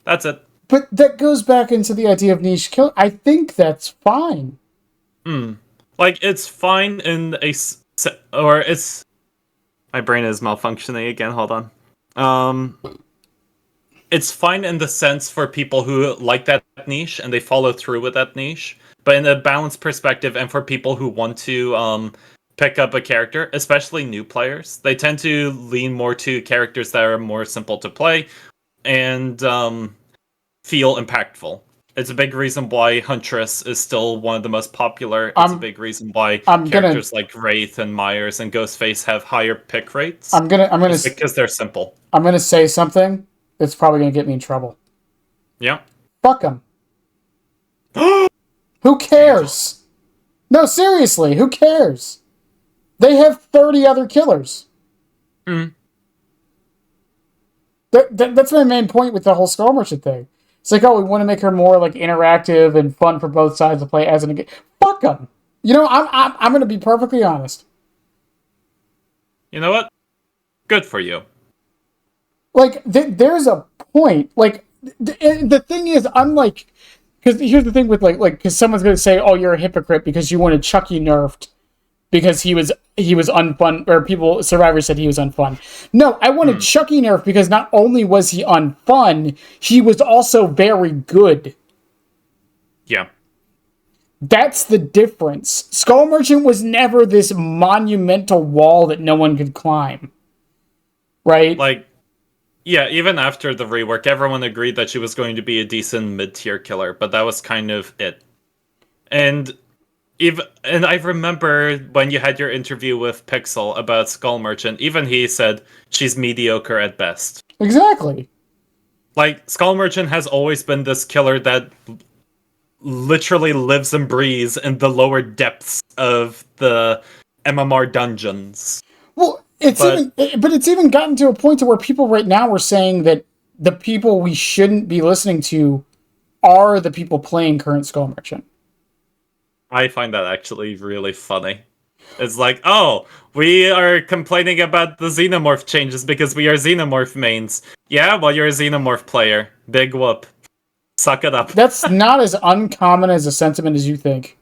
That's it. but that goes back into the idea of niche kill. I think that's fine. Hmm. Like, it's fine in or it's my brain is malfunctioning again. Hold on. Um, it's fine in the sense for people who like that niche and they follow through with that niche. But in a balanced perspective, and for people who want to pick up a character, especially new players, they tend to lean more to characters that are more simple to play and feel impactful. It's a big reason why Huntress is still one of the most popular. It's a I'm big reason why I'm gonna characters like Wraith and Myers and Ghostface have higher pick rates. I'm gonna I'm gonna It's because they're simple. I'm gonna say something that's probably gonna get me in trouble. Yeah. Fuck them. Who Scandal. cares? No, seriously, who cares? They have 30 other killers. Mm. That's my main point with the whole Skull Merchant thing. It's like, oh, we want to make her more like interactive and fun for both sides to play as an. Fuck them. You know, I'm gonna be perfectly honest. You know what? Good for you. Like, there's a point. Like, the thing is, I'm like, because here's the thing with because someone's gonna say, oh, you're a hypocrite because you wanted Chucky nerfed because he was unfun, or people survivors said he was unfun. No, I wanted Mm. Chucky nerfed because not only was he unfun, he was also very good. Yeah. That's the difference. Skull Merchant was never this monumental wall that no one could climb, right? Like, yeah, even after the rework, everyone agreed that she was going to be a decent mid-tier killer, but that was kind of it. And and I remember when you had your interview with Pixel about Skull Merchant, even he said she's mediocre at best. Exactly. Like, Skull Merchant has always been this killer that literally lives and breathes in the lower depths of the MMR dungeons. Well, But it's even gotten to a point to where people right now are saying that the people we shouldn't be listening to are the people playing current Skull Merchant. I find that actually really funny. It's like, oh, we are complaining about the Xenomorph changes because we are Xenomorph mains. Yeah, well, you're a Xenomorph player. Big whoop. Suck it up. That's not as uncommon as a sentiment as you think.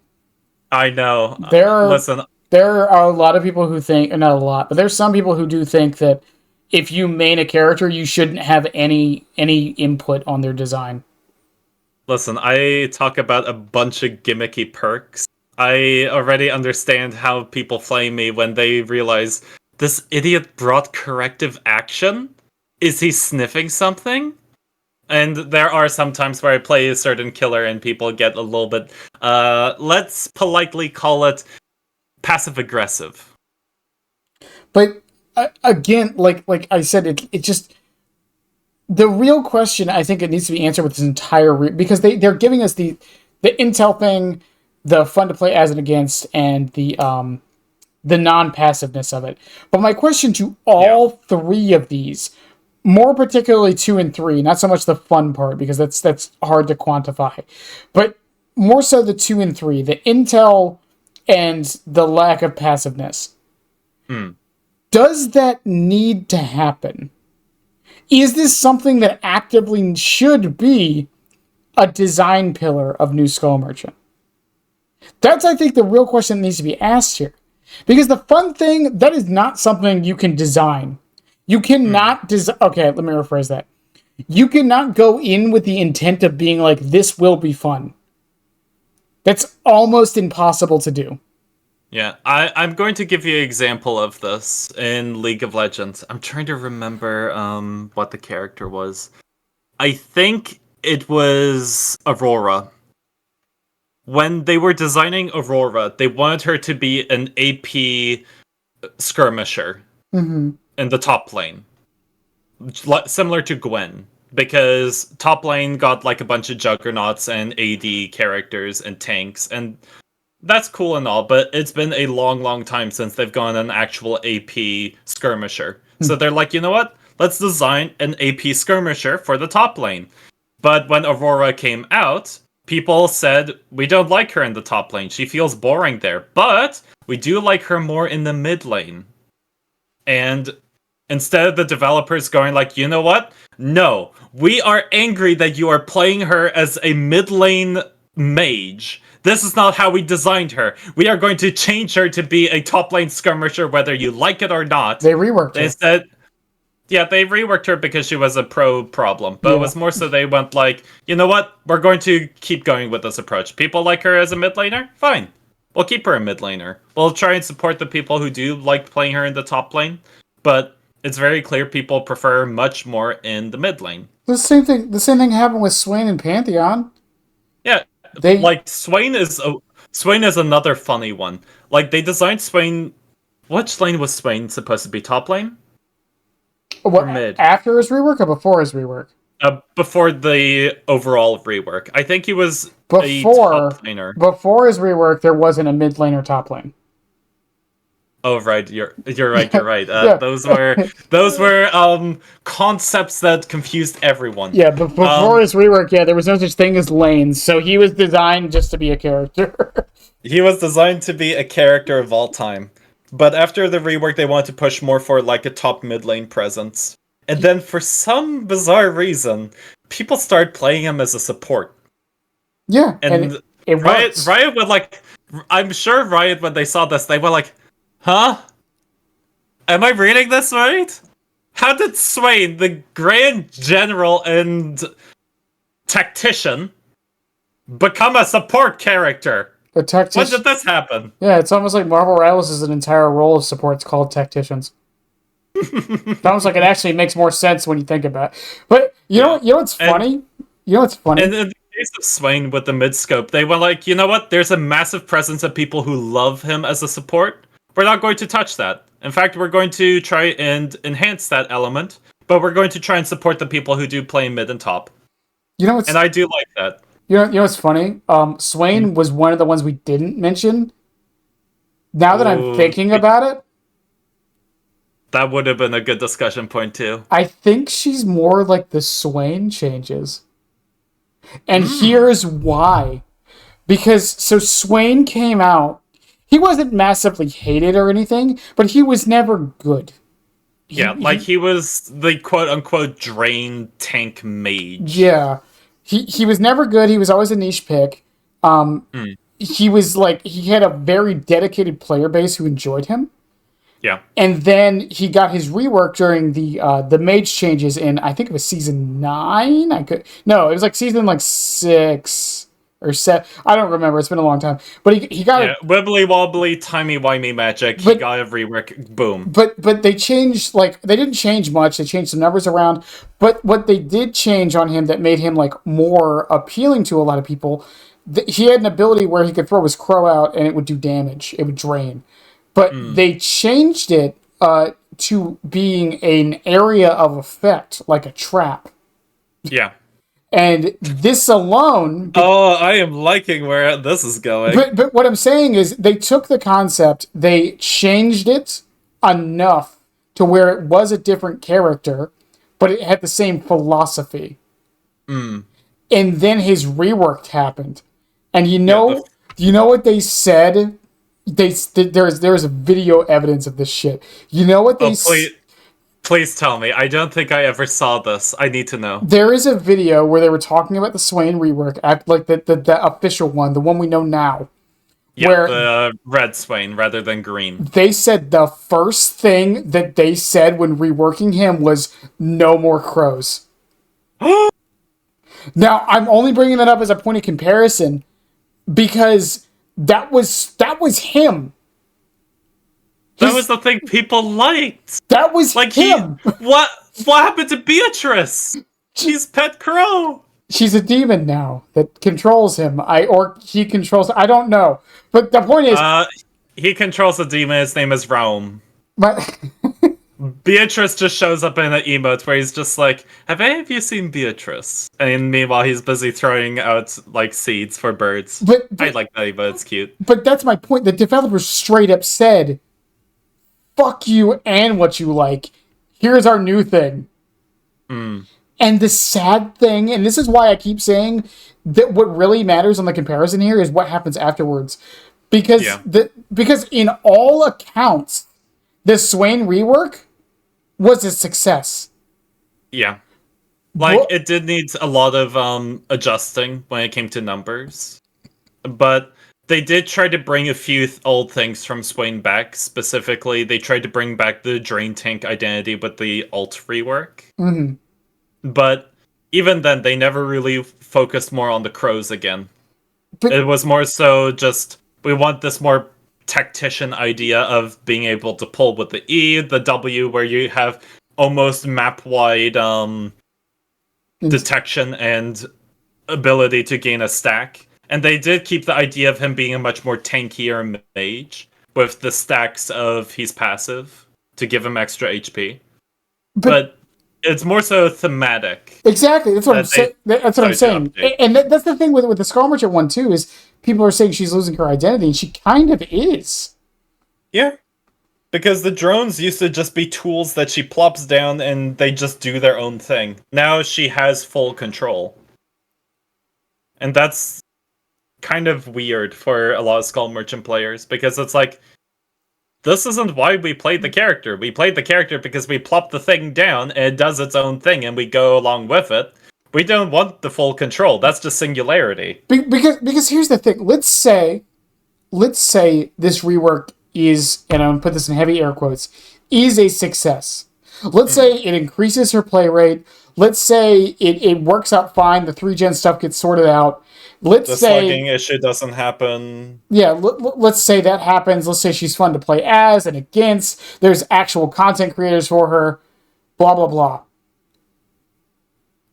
I know. There are Listen, there are a lot of people who think, not a lot, but there's some people who do think that if you main a character, you shouldn't have any input on their design. listen, I talk about a bunch of gimmicky perks. I already understand how people flame me when they realize this idiot brought corrective action? Is he sniffing something? And there are some times where I play a certain killer and people get a little bit, let's politely call it passive aggressive. But again, like I said, it just the real question I think it needs to be answered with this entire because they're giving us the intel thing, the fun to play as and against, and the non-passiveness of it. But my question to Yeah. all three of these, more particularly 2 and 3, not so much the fun part because that's hard to quantify, but more so the 2 and 3, the intel and the lack of passiveness. Hmm. Does that need to happen? Is this something that actively should be a design pillar of New Skull Merchant? That's, I think, the real question that needs to be asked here. Because the fun thing, that is not something you can design. You cannot design. Okay, let me rephrase that. You cannot go in with the intent of being like, this will be fun. That's almost impossible to do. Yeah, I'm going to give you an example of this in League of Legends. I'm trying to remember what the character was. I think it was Aurora. When they were designing Aurora, they wanted her to be an AP skirmisher Mm-hmm. in the top lane, similar to Gwen, because top lane got like a bunch of juggernauts and AD characters and tanks, and that's cool and all, but it's been a long, long time since they've gone an actual AP skirmisher. So they're like, you know what? Let's design an AP skirmisher for the top lane. But when Aurora came out, people said, we don't like her in the top lane. She feels boring there. But we do like her more in the mid lane. And instead of the developers going like, you know what? No, we are angry that you are playing her as a mid lane mage. This is not how we designed her. We are going to change her to be a top lane skirmisher whether you like it or not. They reworked her. Instead, yeah, they reworked her because she was a pro problem. But it was more so they went like, you know what? We're going to keep going with this approach. People like her as a mid laner? Fine. We'll keep her a mid laner. We'll try and support the people who do like playing her in the top lane. But it's very clear people prefer much more in the mid lane. The same thing. The same thing happened with Swain and Pantheon. Yeah, like Swain is another funny one. Like they designed Swain. Which lane was Swain supposed to be? Top lane What, or mid? after his rework or before his rework? Before the overall rework, I think he was a Before top laner. before his rework, there wasn't a mid lane or top lane. Oh right, you're right. You're right. Yeah. Those were concepts that confused everyone. Yeah, but before his rework, yeah, there was no such thing as lanes, so he was designed just to be a character. He was designed to be a character of all time. But after the rework, they wanted to push more for like a top mid lane presence. And then for some bizarre reason, people started playing him as a support. Yeah, And it Riot, works. Riot would like, I'm sure Riot, when they saw this, they were like, huh? Am I reading this right? How did Swain, the Grand General and Tactician, become a support character? The When did this happen? Yeah, it's almost like Marvel Rivals is an entire role of supports called tacticians. It's almost like it actually makes more sense when you think about it. But you know what's funny? You know what's funny? And in the case of Swain with the mid scope, they were like, you know what? There's a massive presence of people who love him as a support. We're not going to touch that. In fact, we're going to try and enhance that element, but we're going to try and support the people who do play mid and top. You know what's And I do like that. you know what's funny? Swain was one of the ones we didn't mention. Now that I'm thinking about it, That would have been a good discussion point too. I think she's more like the Swain changes. And here's why. Because so Swain came out, he wasn't massively hated or anything, but he was never good. He was the quote unquote drain tank mage. Yeah. He was never good. He was always a niche pick. He was like, he had a very dedicated player base who enjoyed him. Yeah. And then he got his rework during the mage changes in, I think it was season 9. It was like season like 6 or 7. I don't remember. It's been a long time. But he got it. Wibbly wobbly, timey wimey magic. He got a rework. Boom. But they changed, like, they didn't change much. They changed some numbers around. But what they did change on him that made him like more appealing to a lot of people, he had an ability where he could throw his crow out and it would do damage. It would drain. But they changed it to being an area of effect, like a trap. Yeah. And this alone... Oh, I am liking where this is going. But what I'm saying is they took the concept, they changed it enough to where it was a different character, but it had the same philosophy. And then his rework happened. And you know what they said? There's video evidence of this shit. You know what they Please tell me. I don't think I ever saw this. I need to know. There is a video where they were talking about the Swain rework, like the official one, the one we know now, Yeah, where the red Swain rather than green. they said the first thing that they said when reworking him was no more crows. Now, I'm only bringing that up as a point of comparison because that was him. That was His the thing people liked. that was Like him. what happened to Beatrice? She's pet crow. She's a demon now that controls him. Or he controls. I don't know. But the point is, Uh he controls a demon, his name is Rome. but Beatrice just shows up in an emote where he's just like, have any of you seen Beatrice? And meanwhile he's busy throwing out like seeds for birds. but I like that emote, it's cute. but that's my point. The developers straight up said, "Fuck you and what you like. Here's our new thing." Mm. And the sad thing, and this is why I keep saying that what really matters on the comparison here is what happens afterwards, because Yeah. because in all accounts, the Swain rework was a success. Yeah. Like, What? it did need a lot of adjusting when it came to numbers. But they did try to bring a few old things from Swain back. Specifically, they tried to bring back the Drain Tank identity with the alt rework. Mhm. But even then, they never really focused more on the crows again. But It was more so just, we want this more tactician idea of being able to pull with the E, the W, where you have almost map-wide detection and ability to gain a stack. And they did keep the idea of him being a much more tankier mage with the stacks of he's passive to give him extra HP. But it's more so thematic. exactly, that's what I'm that they saying. That's what I'm decided to saying. update. And that's the thing with the Skull Merchant one too is people are saying she's losing her identity, and she kind of is. Yeah. Because the drones used to just be tools that she plops down and they just do their own thing. Now she has full control. And that's kind of weird for a lot of Skull Merchant players, because it's like, this isn't why we played the character. We played the character because we plop the thing down and it does its own thing and we go along with it. We don't want the full control. That's just singularity. Because here's the thing. Let's say this rework is, and I'm gonna put this in heavy air quotes, is a success. Let's say it increases her play rate. Let's say it works out fine. The 3 gen stuff gets sorted out. Let's The say, slugging issue doesn't happen. yeah, let's say that happens. Let's say she's fun to play as and against. There's actual content creators for her. Blah, blah, blah.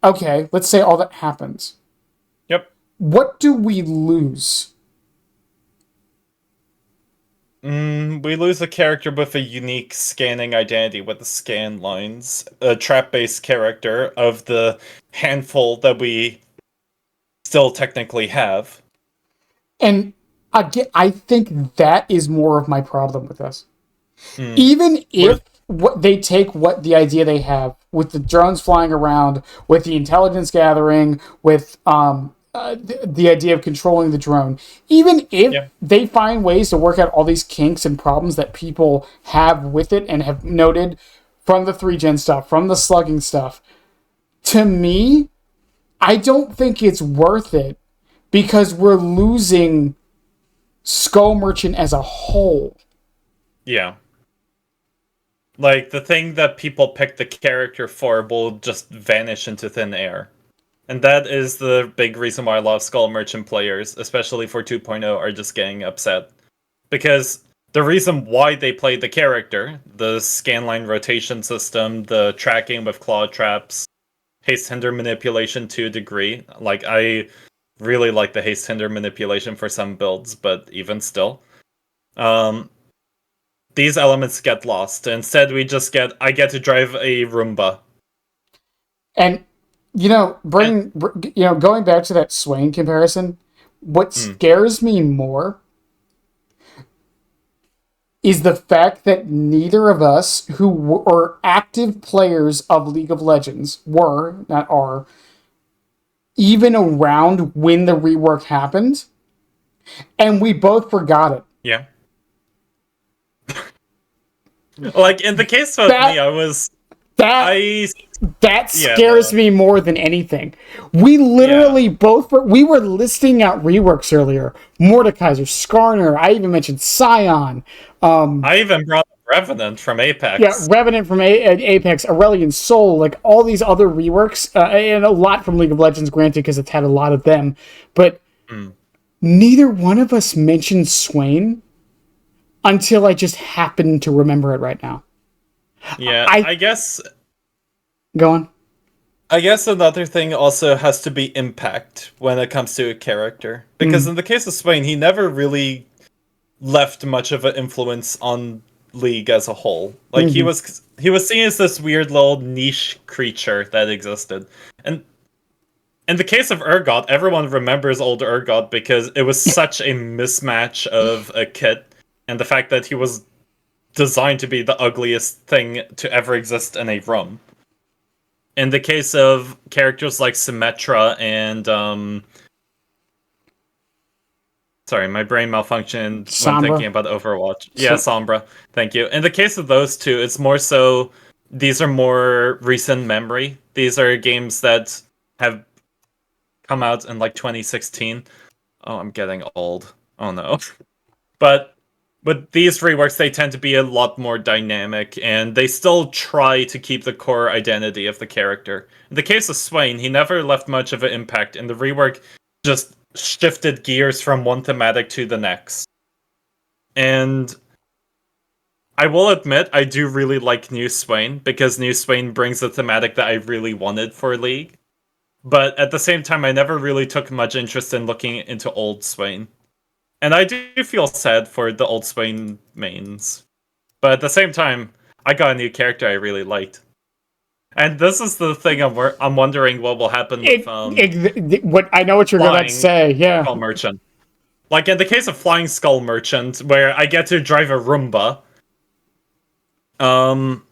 Okay, let's say all that happens. Yep. What do we lose? We lose a character with a unique scanning identity with the scan lines. A trap-based character of the handful that we still technically have. And again, I think that is more of my problem with this. Hmm. Even if what they take what the idea they have with the drones flying around, with the intelligence gathering, with the idea of controlling the drone, even if they find ways to work out all these kinks and problems that people have with it and have noted from the 3 gen stuff, from the slugging stuff, to me, I don't think it's worth it because we're losing Skull Merchant as a whole. Yeah. Like, the thing that people pick the character for will just vanish into thin air. And that is the big reason why a lot of Skull Merchant players, especially for 2.0, are just getting upset. Because the reason why they played the character, the scanline rotation system, the tracking with claw traps, haste hinder manipulation to a degree. Like, I really like the haste hinder manipulation for some builds, but even still. These elements get lost. Instead, I get to drive a Roomba. And going back to that Swain comparison, what scares me more is the fact that neither of us who were active players of League of Legends not are, even around when the rework happened, and we both forgot it. Yeah. Like, in the case of me, I was That I that yeah scares me more than anything. We yeah. literally we were listing out reworks earlier. Mordekaiser, Skarner. I even mentioned Scion. I even brought up Revenant from Yeah, Apex. Revenant from Apex, Aurelion Soul, like all these other reworks, and a lot from League of Legends, granted, because it's had a lot of them. But Mm. neither one of us mentioned Swain until I just happened to remember it right now. Yeah, I go on. I guess another thing also has to be impact when it comes to a character. Because Mm, in the case of Swain, he never really left much of an influence on League as a whole. Like mm-hmm. he was seen as this weird little niche creature that existed. And in the case of Urgot, everyone remembers old Urgot because it was such a mismatch of a kit, and the fact that he was designed to be the ugliest thing to ever exist in a room. In the case of characters like Symmetra and sorry, my brain malfunctioned when thinking Sombra. about Overwatch. Yeah, So, Sombra. Thank you. In the case of those two, it's more so these are more recent memory. These are games that have come out in like 2016. Oh, I'm getting old. Oh no. But these reworks, they tend to be a lot more dynamic, and they still try to keep the core identity of the character. In the case of Swain, he never left much of an impact, and the rework just shifted gears from one thematic to the next. And I will admit, I do really like New Swain, because New Swain brings a thematic that I really wanted for League. But at the same time, I never really took much interest in looking into Old Swain. And I do feel sad for the Old Swain mains. But at the same time, I got a new character I really liked. And this is the thing I'm wondering what will happen with what I know what you're about to Flying say. Yeah. Skull Merchant. Like in the case of Flying Skull Merchant, where I get to drive a Roomba, um,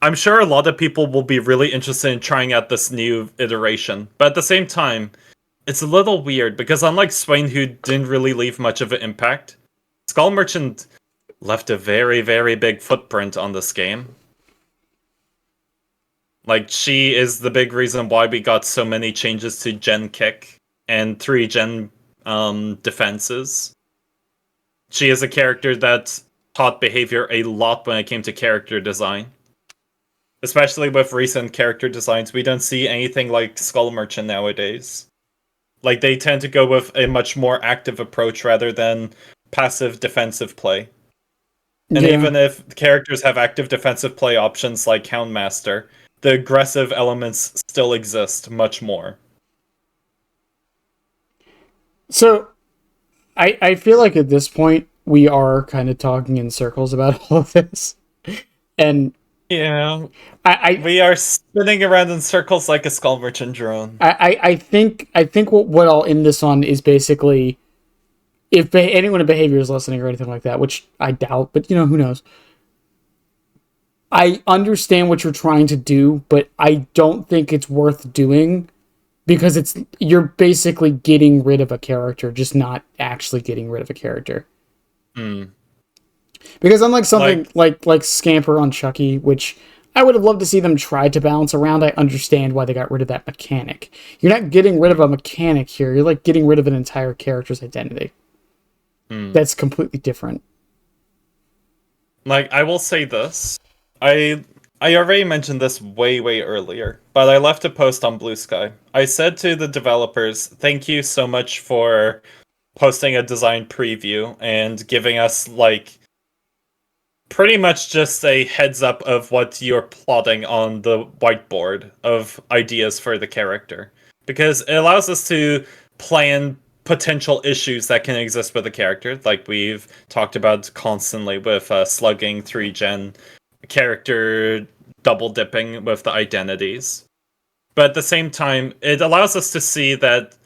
I'm sure a lot of people will be really interested in trying out this new iteration. But at the same time, it's a little weird because unlike Swain, who didn't really leave much of an impact, Skull Merchant left a very, very big footprint on this game. Like, she is the big reason why we got so many changes to Gen Kick and 3 Gen defenses. She is a character that taught behavior a lot when it came to character design. Especially with recent character designs, we don't see anything like Skull Merchant nowadays. Like, they tend to go with a much more active approach rather than passive defensive play. And Yeah. even if characters have active defensive play options like Houndmaster, the aggressive elements still exist much more. So I feel like at this point we are kind of talking in circles about all of this, and Yeah, I we are spinning around in circles like a skull merchant drone. I think what I'll end this on is basically if anyone in behavior is listening or anything like that, which I doubt, but you know who knows. I understand what you're trying to do, but I don't think it's worth doing because you're basically getting rid of a character, just not actually getting rid of a character. Hmm. Because unlike something Like, like Scamper on Chucky, which I would have loved to see them try to balance around, I understand why they got rid of that mechanic. You're not getting rid of a mechanic here. You're like getting rid of an entire character's identity. hmm. That's completely different. Like, I will say this. I I already mentioned this way earlier, but I left a post on Blue Sky. I said to the developers, "Thank you so much for posting a design preview and giving us like pretty much just a heads up of what you're plotting on the whiteboard of ideas for the character. Because it allows us to plan potential issues that can exist with a character, like we've talked about constantly with slugging 3 gen, character double dipping with the identities. But at the same time, it allows us to see that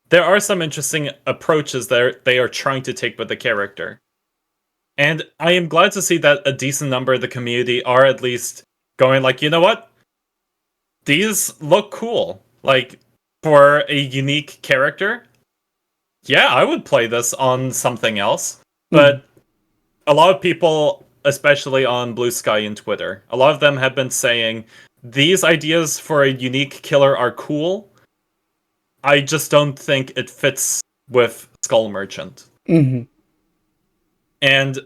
there are some interesting approaches that they are trying to take with the character. And I am glad to see that a decent number of the community are at least going like, you know what? These look cool. Like, for a unique character, yeah, I would play this on something else. Mm. But a lot of people especially on Blue Sky and Twitter. A lot of them have been saying these ideas for a unique killer are cool. I just don't think it fits with Skull Merchant. Mm-hmm. And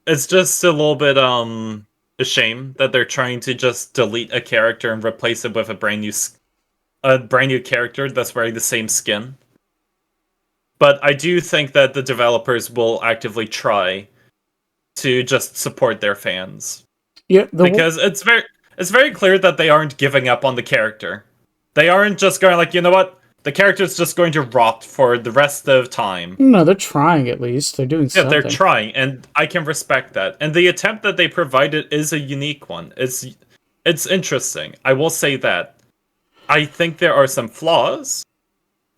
it's just a little bit a shame that they're trying to just delete a character and replace it with a brand new character that's wearing the same skin. But I do think that the developers will actively try to just support their fans. Yeah, Because it's very clear that they aren't giving up on the character. They aren't just going like, you know what? The character's just going to rot for the rest of time. no, they're trying at least. They're doing Yeah, they're something. trying, and I can respect that. And the attempt that they provided is a unique one. It's interesting. I will say that. I think there are some flaws.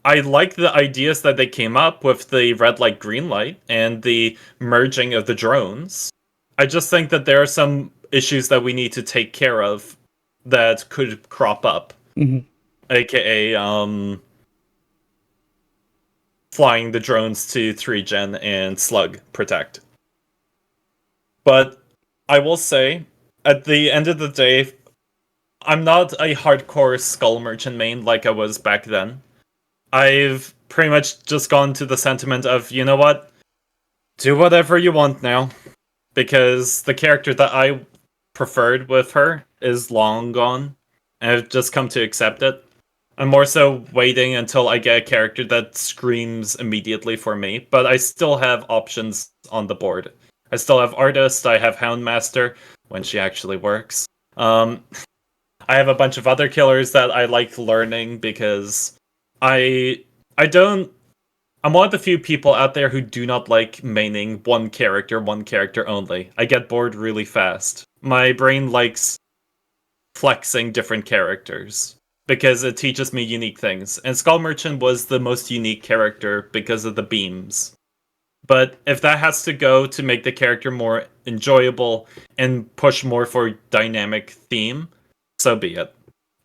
I like the ideas that they came up with the red light, green light, and the merging of the drones. I just think that there are some issues that we need to take care of that could crop up. Mm-hmm. AKA, flying the drones to 3 gen and slug protect. But I will say, at the end of the day, I'm not a hardcore Skull Merchant main like I was back then. I've pretty much just gone to the sentiment of, you know what? Do whatever you want now. Because the character that I preferred with her is long gone. And I've just come to accept it. I'm more so waiting until I get a character that screams immediately for me, but I still have options on the board. I still have Artist, I have Houndmaster, when she actually works. I have a bunch of other killers that I like learning because I don't I'm one of the few people out there who do not like maining one character only. I get bored really fast. My brain likes flexing different characters because it teaches me unique things. And Skull Merchant was the most unique character because of the beams. But if that has to go to make the character more enjoyable and push more for dynamic theme, so be it.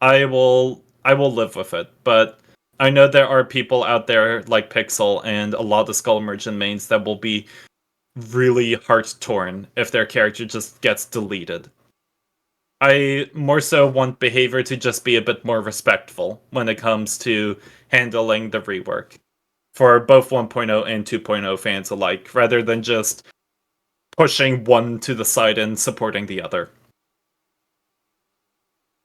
I will live with it. But I know there are people out there like Pixel and a lot of Skull Merchant mains that will be really heart torn if their character just gets deleted. I more so want behavior to just be a bit more respectful when it comes to handling the rework for both 1.0 and 2.0 fans alike, rather than just pushing one to the side and supporting the other.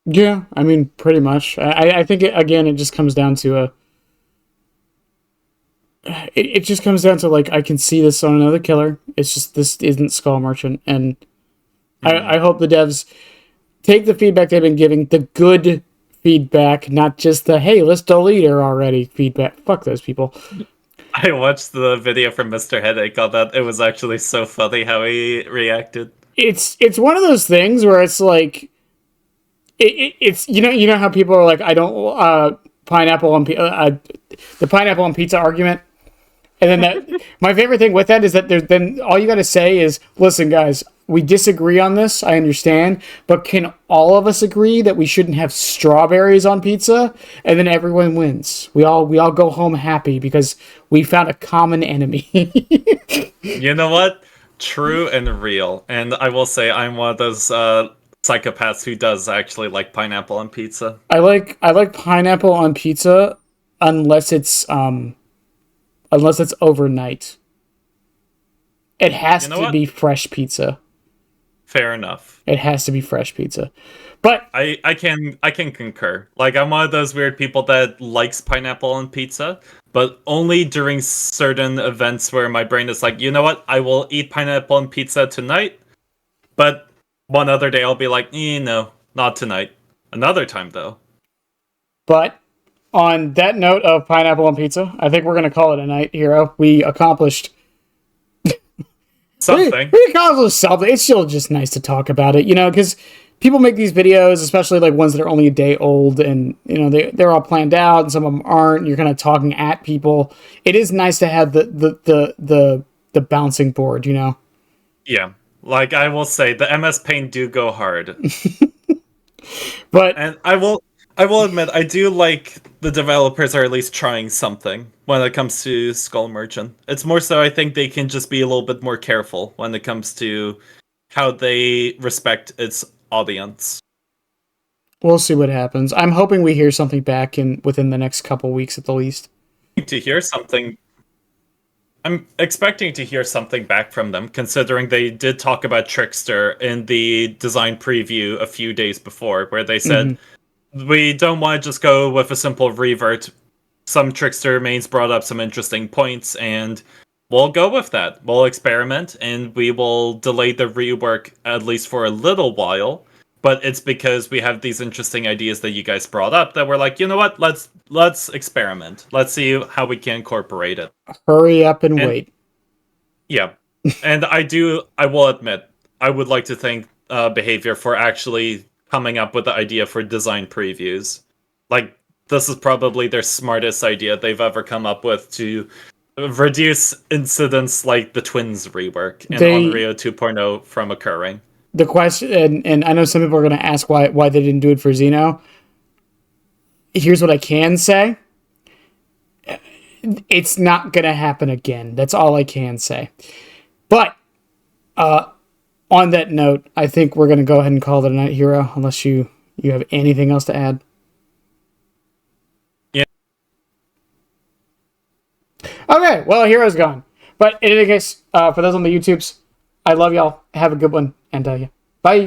Yeah, I mean, pretty much. I think again, it just comes down to it just comes down to like I can see this on another killer. It's just this isn't Skull Merchant, and I hope the devs take the feedback they've been giving, the good feedback, not just the hey, let's delete her already feedback. Fuck those people. I watched the video from Mr. Headache on that. It was actually so funny how he reacted. It's one of those things where it's like it's you know how people are like I don't pineapple on the pineapple on pizza argument. And then that my favorite thing with that is that there's then all you got to say is, listen, guys, we disagree on this. I understand, but can all of us agree that we shouldn't have strawberries on pizza? And then everyone wins. We all go home happy because we found a common enemy. You know what? True and real. And I will say I'm one of those psychopaths who does actually like pineapple on pizza. I like pineapple on pizza unless it's overnight. It has to be fresh pizza. Fair enough. It has to be fresh pizza. But I can concur. Like I'm one of those weird people that likes pineapple on pizza, but only during certain events where my brain is like, you know what, I will eat pineapple on pizza tonight, but one other day I'll be like, no, not tonight. Another time though. But on that note of pineapple on pizza, I think we're gonna call it a night, Hero. We accomplished something. We accomplished something. It's still just nice to talk about it, you know, because people make these videos, especially like ones that are only a day old, and you know they're all planned out, and some of them aren't. And you're kind of talking at people. It is nice to have the bouncing board, you know. Yeah, like I will say, the MS Paint do go hard, but and I will admit I do like the developers are at least trying something when it comes to Skull Merchant. It's more so I think they can just be a little bit more careful when it comes to how they respect its audience. We'll see what happens. I'm hoping we hear something back in within the next couple weeks at the least. To hear something I'm expecting to hear something back from them, considering they did talk about Trickster in the design preview a few days before, where they Mm-hmm. said, we don't want to just go with a simple revert. Some Trickster mains brought up some interesting points, and we'll go with that. We'll experiment, and we will delay the rework at least for a little while. But it's because we have these interesting ideas that you guys brought up that we're like, you know what? Let's experiment. Let's see how we can incorporate it. Hurry up and And wait. yeah, and I will admit, I would like to thank Behavior for actually coming up with the idea for design previews. Like, this is probably their smartest idea they've ever come up with to reduce incidents like the Twins rework in They Unreal 2.0 from occurring. the question, and I know some people are going to ask why they didn't do it for Xeno. Here's what I can say: it's not going to happen again. That's all I can say. But on that note, I think we're going to go ahead and call it a night, Hero. Unless you have anything else to add. Yeah. Okay, well, Hero's gone. But in any case, for those on the YouTubes, I love y'all. Have a good one, and yeah, bye.